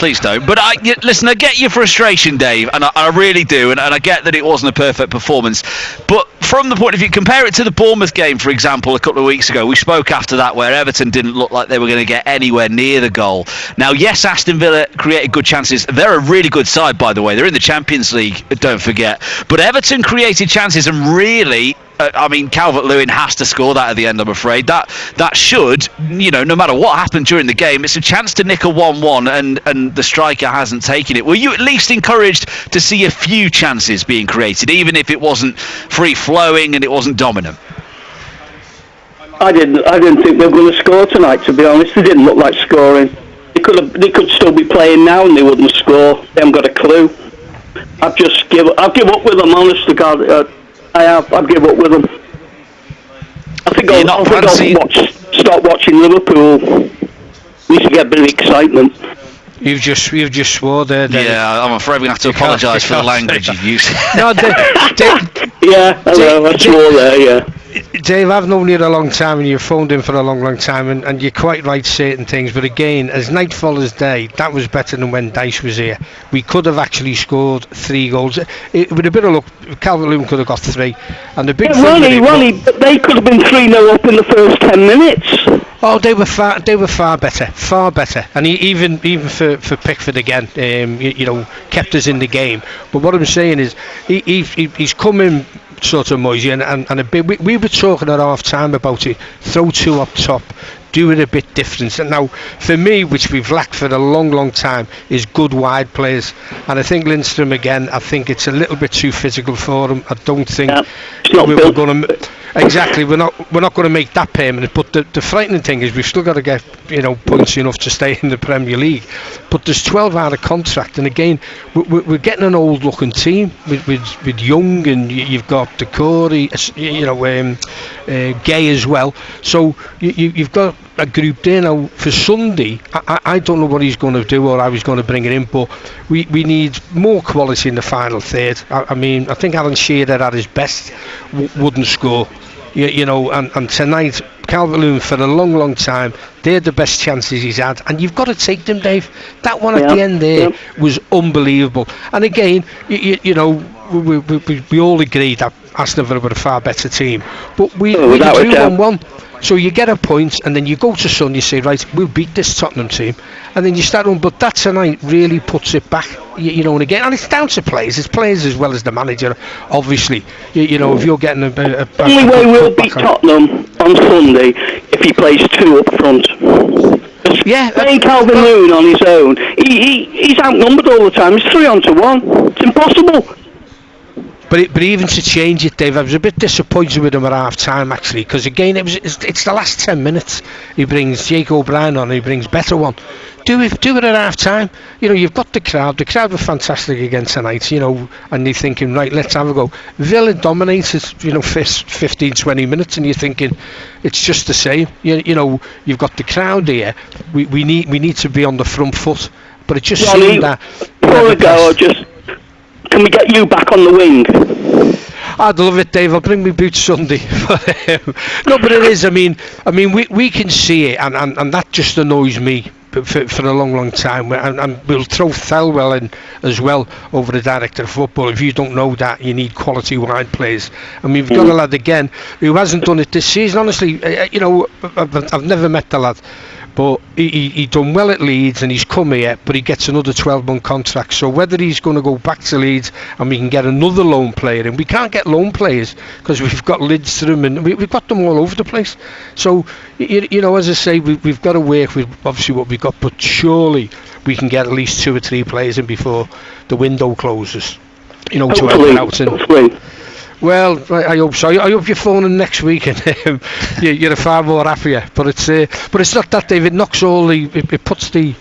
But listen, I get your frustration, Dave, and I really do, and I get that it wasn't a perfect performance. But from the point of view, compare it to the Bournemouth game, for example, a couple of weeks ago. We spoke after that where Everton didn't look like they were going to get anywhere near the goal. Now, yes, Aston Villa created good chances. They're a really good side, by the way. They're in the Champions League, don't forget. But Everton created chances, and really... Calvert-Lewin has to score that at the end, I'm afraid. That should, no matter what happened during the game, it's a chance to nick a 1-1, and the striker hasn't taken it. Were you at least encouraged to see a few chances being created, even if it wasn't free-flowing and it wasn't dominant? I didn't think they were going to score tonight, to be honest. They didn't look like scoring. They could still be playing now and they wouldn't score. They haven't got a clue. I've give up with them, honest to God. I've give up with them. I think I'll start watching Liverpool. We used to get a bit of excitement. You've just swore there, Dave. Yeah, I'm afraid we're going to have to apologise for the language you've used. No, Dave, yeah, I swore there, yeah. Dave, I've known you a long time, and you've phoned in for a long time, and you're quite right certain things, but again, as night follows day, that was better than when Dyche was here. We could have actually scored 3 goals. With a bit of luck, Calvert-Lewin could have got 3. And the big thing Ronnie, but they could have been 3-0 up in the first 10 minutes. Oh, they were far better, and even for Pickford again, kept us in the game. But what I'm saying is, he's come in sort of Moisey, and a bit. We were talking at half time about it. Throw two up top, do it a bit different. And now, for me, which we've lacked for a long time, is good wide players. And I think Lindstrom again. I think it's a little bit too physical for him. I don't think we're going to. Exactly, we're not going to make that permanent. But the frightening thing is we've still got to get points enough to stay in the Premier League. But there's 12 out of contract, and again we're getting an old looking team with Young, and you've got Decore, Gay as well. So you've got a group there now for Sunday. I don't know what he's going to do or how he's going to bring it in, but we need more quality in the final third. I mean, I think Alan Shearer at his best wouldn't score. And tonight, Calvert-Lewin for a long time, they're the best chances he's had, and you've got to take them, Dave. That one at the end there was unbelievable. And again, we all agree that Aston Villa were a far better team, but we drew 1-1. So you get a point, and then you go to Sun, you say, right, we'll beat this Tottenham team, and then you start on. But that tonight really puts it back, and again, and it's down to players. It's players as well as the manager, obviously. If you're getting the only way we'll beat Tottenham on Sunday if he plays two up front. Yeah, playing Calvert-Lewin on his own, he's outnumbered all the time. It's 3-1. It's impossible. But even to change it, Dave, I was a bit disappointed with him at half time actually, because again it's the last 10 minutes. He brings Jake O'Brien on, he brings better one. Do it at half time. You've got the crowd. The crowd were fantastic again tonight. And you're thinking, right, let's have a go. Villa dominated, first 15-20 minutes, and you're thinking it's just the same. You've got the crowd here. We need to be on the front foot, but it just seemed that. Before we go, can we get you back on the wing? I'd love it, Dave. I'll bring my boots Sunday. No, but it is. I mean, we can see it, and that just annoys me for a long time. And we'll throw Thelwell in as well over the director of football. If you don't know that, you need quality wide players. I mean, we've got a lad again who hasn't done it this season. Honestly, I've never met the lad. But he done well at Leeds, and he's come here, but he gets another 12-month contract. So whether he's going to go back to Leeds and we can get another loan player, and we can't get loan players because we've got Lidstrom and we've got them all over the place. So, as I say, we've got to work with obviously what we've got, but surely we can get at least 2 or 3 players in before the window closes. To help out. And, well, I hope so. I hope you're phoning next week and you're far more happier. But it's not that, Dave. It knocks it puts the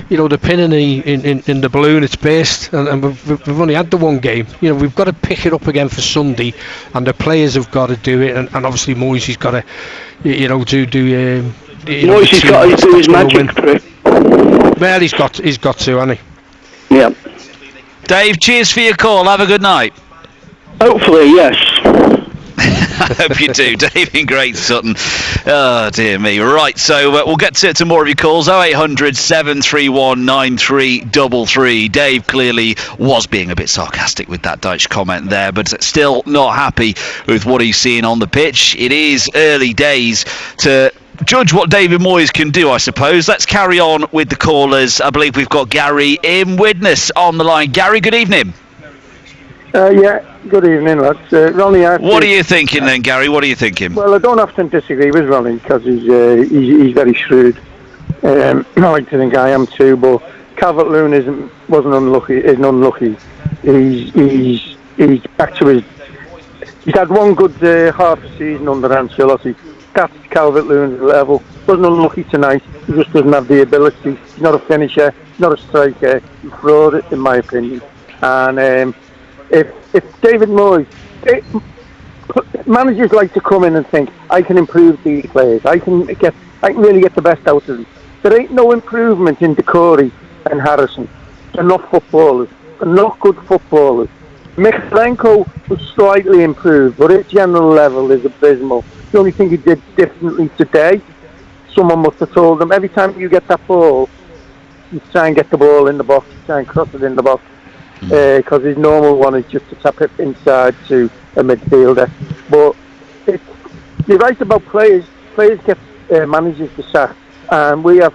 the pin in the balloon. It's burst, and we've only had the one game. We've got to pick it up again for Sunday, and the players have got to do it. And obviously Moisey's got to do. Moisey's got to do his magic trick. Well, he's got to, hasn't he? Yeah. Dave, cheers for your call. Have a good night. Hopefully, yes. I hope you do, Dave in Great Sutton. Oh, dear me. Right, so we'll get to more of your calls. 0800 731 9333. Dave clearly was being a bit sarcastic with that Dyche comment there, but still not happy with what he's seeing on the pitch. It is early days to judge what David Moyes can do, I suppose. Let's carry on with the callers. I believe we've got Gary in Widnes on the line. Gary, good evening. Yeah, good evening, lads. Ronnie, what are you thinking then, Gary? What are you thinking? Well, I don't often disagree with Ronnie because he's very shrewd. I like to think I am too, but Calvert-Lewin isn't unlucky. He's back to his. He's had one good half a season under Ancelotti. That's Calvert-Lewin's level. Wasn't unlucky tonight. He just doesn't have the ability. He's not a finisher. He's not a striker. He's fraud, in my opinion. And if David Moyes, managers like to come in and think, I can improve these players. I can really get the best out of them. There ain't no improvement in Decore and Harrison. They're not footballers. They're not good footballers. Mikalenko was slightly improved, but his general level is abysmal. The only thing he did differently today, someone must have told him, every time you get that ball, you try and get the ball in the box, you try and cross it in the box. Because his normal one is just to tap it inside to a midfielder. But you're right about players. Players get managers to sack, and we have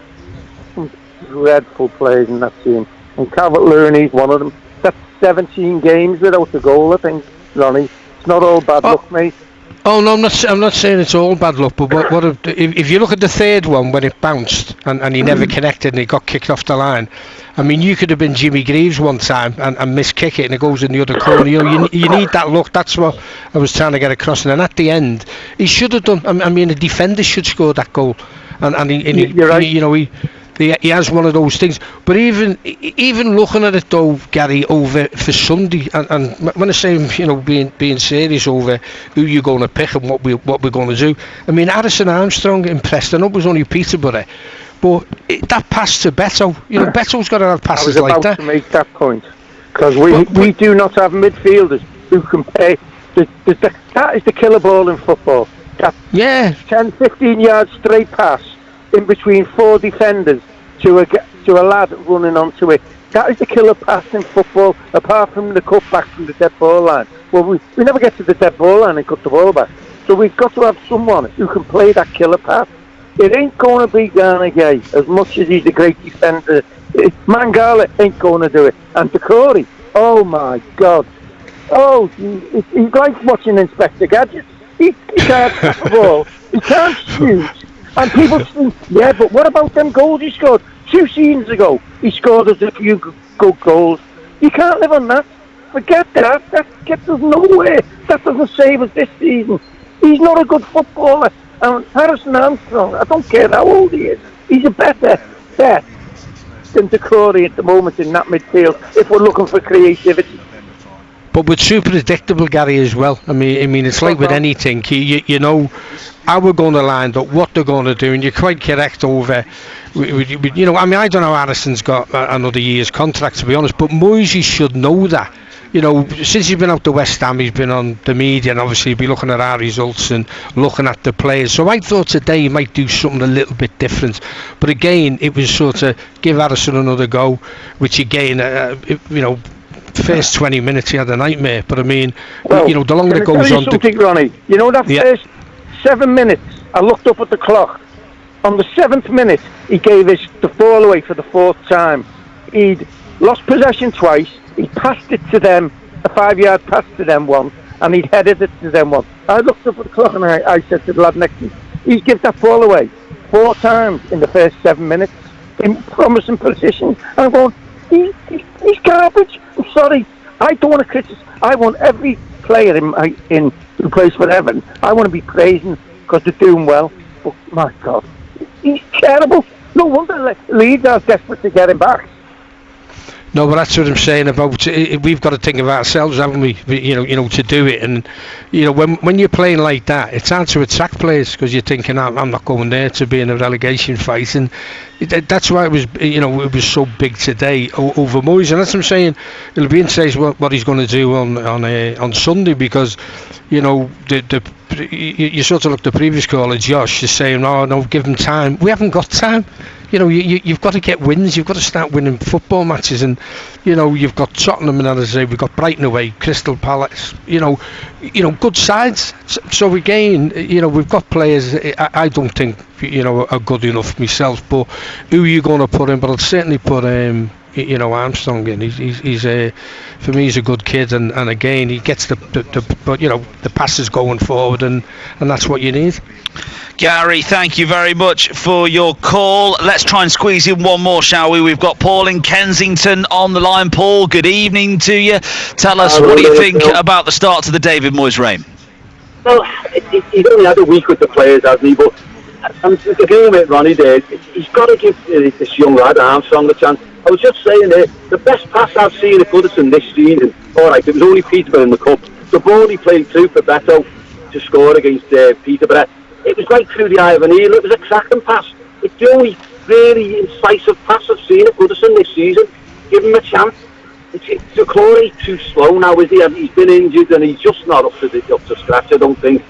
some dreadful players in that team. And Calvert-Lewin's one of them. That's 17 games without a goal, I think, Ronnie. It's not all bad luck, mate. Oh no, I'm not saying it's all bad luck, but if you look at the third one when it bounced and he never connected and he got kicked off the line, I mean, you could have been Jimmy Greaves one time and miss-kick it and it goes in the other corner. You need that luck. That's what I was trying to get across. And then at the end, he should have done. I mean, a defender should score that goal. You're right. He has one of those things, but even looking at it though, Gary, over for Sunday, and when I say being serious over who you're going to pick and what we're going to do, I mean Addison Armstrong impressed. I know it was only Peterborough, but that pass to Beto, Beto's got to have passes like that. I was about to make that point because we do not have midfielders who can play. That is the killer ball in football. That 10-15 yards straight pass in between 4 defenders to a lad running onto it. That is the killer pass in football, apart from the cut back from the dead ball line. Well, we never get to the dead ball line and cut the ball back. So we've got to have someone who can play that killer pass. It ain't going to be Garner Gay, as much as he's a great defender. Mangala ain't going to do it. And Decore, oh my God. Oh, he's like watching Inspector Gadget. He can't tap the ball. He can't shoot. And people think, yeah, but what about them goals he scored 2 seasons ago? He scored us a few good goals. You can't live on that. Forget that. That gets us nowhere. That doesn't save us this season. He's not a good footballer. And Harrison Armstrong, I don't care how old he is, he's a better bet than Decore at the moment in that midfield if we're looking for creativity. But we're too predictable, Gary, as well. I mean, it's like with anything. You know how we're going to line up, what they're going to do, and you're quite correct over. I don't know. Harrison's got another year's contract, to be honest, but Moisey should know that. Since he's been out to West Ham, he's been on the media and obviously be looking at our results and looking at the players. So I thought today he might do something a little bit different. But again, it was sort of give Harrison another go, which again, first 20 minutes he had a nightmare. But I mean, the longer it goes on. Ronnie, first 7 minutes, I looked up at the clock. On the 7th minute, he gave us the ball away for the 4th time. He'd lost possession twice. He passed it to them, a 5-yard pass to them once, and he'd headed it to them once. I looked up at the clock and I said to the lad next to me, he's given that ball away 4 times in the first 7 minutes in promising positions. And I'm going, he's garbage. I'm sorry. I don't want to criticize. I want every player in who plays for Everton, I want to be praising because they're doing well. But my God, he's terrible. No wonder Leeds are desperate to get him back. No, but that's what I'm saying about. We've got to think of ourselves, haven't we? To do it, and when you're playing like that, it's hard to attack players because you're thinking, I'm not going there to be in a relegation fight, and that's why it was. It was so big today over Moyes, and that's what I'm saying. It'll be interesting what he's going to do on Sunday because, you sort of look the previous caller, Josh, is saying, no, give him time. We haven't got time. You've got to get wins. You've got to start winning football matches, and you've got Tottenham, and as I say, we've got Brighton away, Crystal Palace. Good sides. So again, we've got players. I don't think are good enough myself. But who are you going to put in? But I'll certainly put Armstrong in. He's for me, he's a good kid, and again, he gets the passes going forward, and that's what you need. Gary, thank you very much for your call. Let's try and squeeze in one more, shall we? We've got Paul in Kensington on the line. Paul, good evening to you. Tell us, what do you think about the start to the David Moyes reign? Well, he's only had a week with the players, hasn't he? But I'm agreeing with Ronnie there. He's got to give this young lad Armstrong a chance. I was just saying there, the best pass I've seen at Goodison this season, alright, it was only Peterborough in the Cup. The ball he played through for Beto to score against Peterborough, it was right through the eye of an eel. It was a cracking pass. It's the only really incisive pass I've seen at Goodison this season. Give him a chance. Decore too slow now, is he? He's been injured and he's just not up to scratch, I don't think.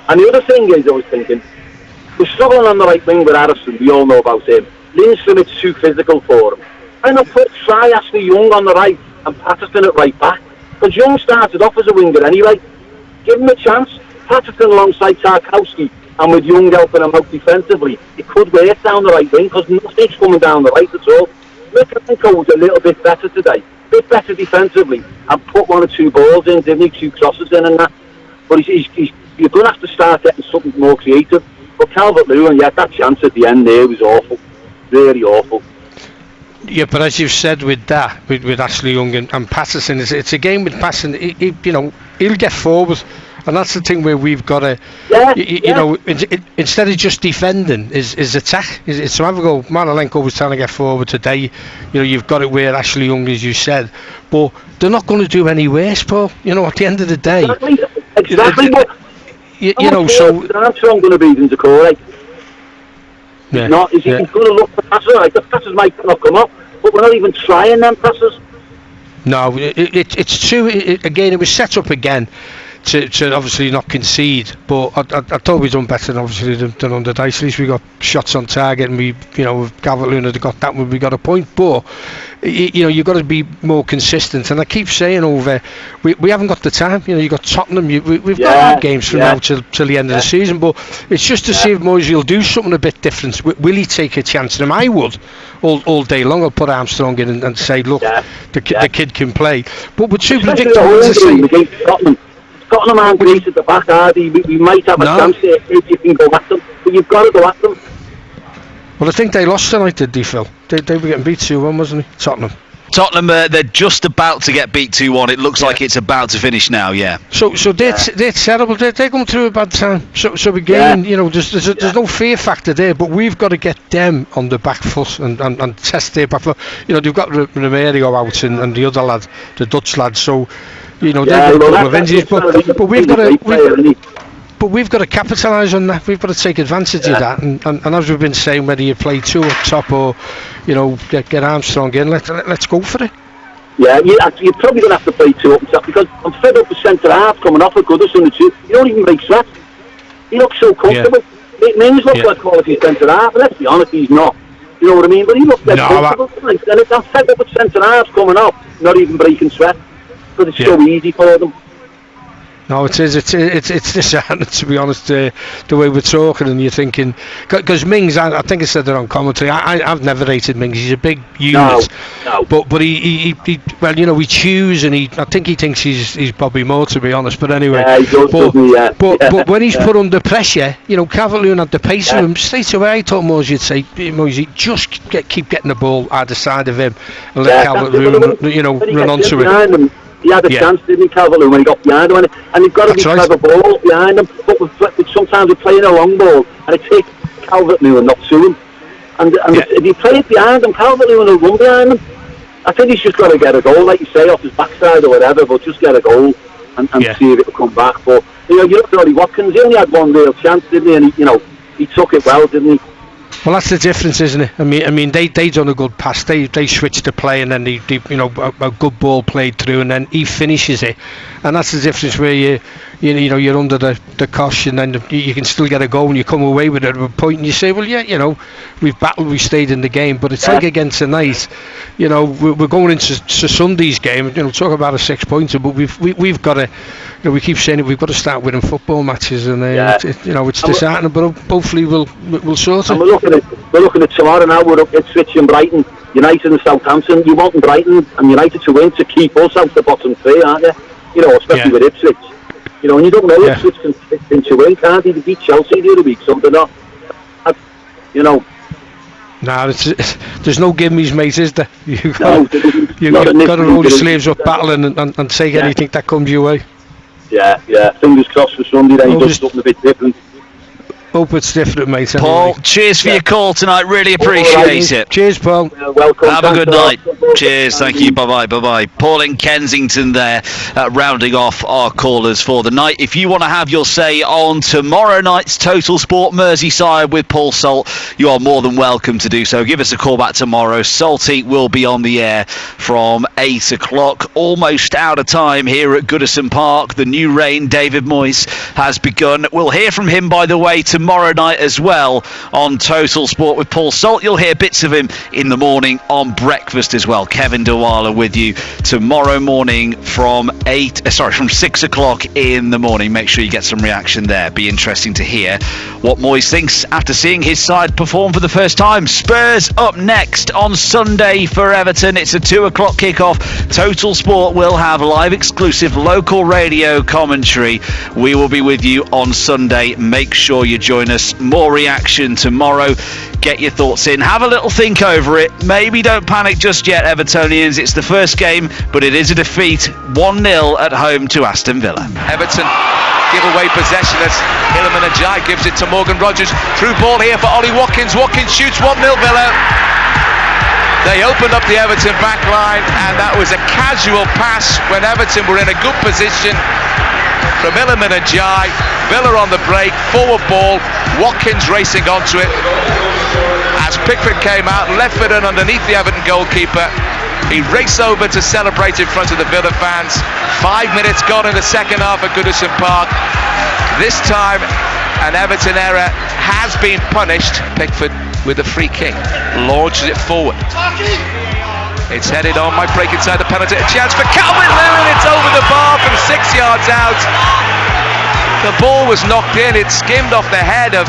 And the other thing is, I was thinking, we're struggling on the right wing with Addison. We all know about him. Lindstrom, it's too physical for him. And I'll try Ashley Young on the right and Patterson at right back. Because Young started off as a winger anyway. Give him a chance. Patterson alongside Tarkowski and with Young helping him out defensively, it could work down the right wing because nothing's coming down the right at all. Mikalenko was a little bit better today, a bit better defensively, and put 1 or 2 balls in, didn't he? 2 crosses in and that. But you're going to have to start getting something more creative. But Calvert-Lewin, that chance at the end there was awful, really awful. Yeah, but as you've said with that, with Ashley Young and Patterson, it's a game with Patterson. He'll get forward, and that's the thing where we've got to, instead of just defending, is attack. It's to have a go. Maralenko was trying to get forward today. You've got it where Ashley Young, as you said, but they're not going to do any worse, Paul. At the end of the day, exactly. So Armstrong going to beat him to Corey. Yeah, he's going to look for passes. Right, the passes might not come up, but we're not even trying them passes. No, it's true. Again, it was set up again to obviously not concede, but I thought we'd done better obviously than under Dice. At least we got shots on target, and we, if Calvert-Lewin had got that one, we got a point. But you've got to be more consistent, and I keep saying we haven't got the time. You've got Tottenham, we've got games from now till the end of the season, but it's just to see if Moyes will do something a bit different. Will he take a chance on him? I would all day long. I'll put Armstrong in and say, look, the kid can play. But we're too predictable. Tottenham aren't great at the back, are they? We might have a chance here if you can go at them, but you've got to go at them. Well, I think they lost tonight, did they, Phil? They were getting beat 2-1, wasn't it? Tottenham, they're just about to get beat 2-1. It looks like it's about to finish now, So they're terrible. They're going through a bad time. So again, there's no fear factor there, but we've got to get them on the back foot and test their back foot. They've got Romero out and the other lad, the Dutch lad, so... they've got a couple of injuries, but we've got to capitalise on that. We've got to take advantage of that, and as we've been saying, whether you play 2 up top or get Armstrong in, let's go for it. Yeah, you're probably going to have to play 2 up top because I'm fed up with centre half coming off at Goodison. You don't even make sweat. He looks so comfortable. Mings looks like quality centre half. Let's be honest, he's not. You know what I mean? But he looks comfortable. And I'm fed up with centre half coming off, not even breaking sweat. But it's so easy for them. No, it is. It's disheartening, to be honest, the way we're talking, and you're thinking, because Mings, I think I said it on commentary. I've never rated Mings. He's a big unit, but he we choose, and I think he thinks he's Bobby Moore, to be honest. But anyway, but when he's put under pressure, Calvert-Lewin had the pace of him straight away. I thought Moyes, you'd say, Moyes, just keep getting the ball either side of him and let Calvert-Lewin, run onto it. He had a chance, didn't he, Calvert-Lewin, when he got behind him, and you've got to be clever ball behind him. But sometimes we're playing a long ball, and it takes Calvert-Lewin not to him. And if you play it behind him, Calvert-Lewin will run behind him. I think he's just got to get a goal, like you say, off his backside or whatever, but just get a goal and see if it will come back. But you look at Ollie Watkins, he only had one real chance, didn't he? And he took it well, didn't he? Well, that's the difference, isn't it? I mean, they done a good pass. They switched the play, and then they a good ball played through, and then he finishes it, and that's the difference where you're under the cosh, and then you can still get a goal, and you come away with it at a point, and you say, well, we've battled, we stayed in the game, but it's like again tonight, we're going into Sunday's game, talk about a 6-pointer, but we've got to. We keep saying it. We've got to start winning football matches, and it's disheartening. But hopefully we'll sort it. And we're looking at tomorrow now. We're up at Ipswich and Brighton, United and Southampton. You want Brighton and United to win to keep us out the bottom 3, aren't you? Especially with Ipswich. And you don't know Ipswich can win, can't they? They beat Chelsea the other week, something up. No, there's no gimmies, mate, is there? You've got to roll your sleeves up battling and take anything that comes your way. Yeah. Fingers crossed for Sunday. Then he does something a bit different. Hope it's different, mate. Paul, cheers for your call tonight. Really appreciate it. Cheers, Paul. Welcome. Have a good night. Cheers. Thank you. Bye-bye. Paul in Kensington there, rounding off our callers for the night. If you want to have your say on tomorrow night's Total Sport Merseyside with Paul Salt, you are more than welcome to do so. Give us a call back tomorrow. Salty will be on the air from 8 o'clock. Almost out of time here at Goodison Park. The new reign, David Moyes, has begun. We'll hear from him, by the way, tomorrow tomorrow night as well on Total Sport with Paul Salt. You'll hear bits of him in the morning on breakfast as well. Kevin Dewala with you tomorrow morning from 6 o'clock in the morning. Make sure you get some reaction there. Be interesting to hear what Moyes thinks after seeing his side perform for the first time. Spurs up next on Sunday for Everton. It's a 2 o'clock kickoff. Total Sport will have live exclusive local radio commentary. We will be with you on Sunday. Make sure you join us. More reaction tomorrow. Get your thoughts in. Have a little think over it. Maybe don't panic just yet, Evertonians. It's the first game, but it is a defeat. 1-0 at home to Aston Villa. Everton give away possession as Iliman Ajay gives it to Morgan Rogers. Through ball here for Ollie Watkins. Watkins shoots 1-0 Villa. They opened up the Everton back line, and that was a casual pass when Everton were in a good position from Iliman Ajay. Villa on the break, forward ball, Watkins racing onto it. As Pickford came out, left-footed underneath the Everton goalkeeper. He raced over to celebrate in front of the Villa fans. 5 minutes gone in the second half at Goodison Park. This time, an Everton error has been punished. Pickford with a free kick, launches it forward. It's headed on, might break inside the penalty. A chance for Calvert-Lewin, it's over the bar from 6 yards out. The ball was knocked in, it skimmed off the head of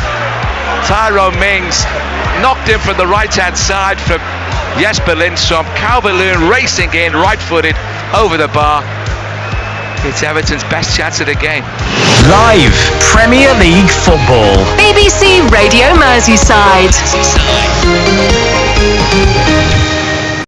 Tyrone Mings. Knocked in from the right-hand side from Jesper Lindstrom. Calvert-Lewin racing in, right-footed, over the bar. It's Everton's best chance of the game. Live Premier League football. BBC Radio Merseyside.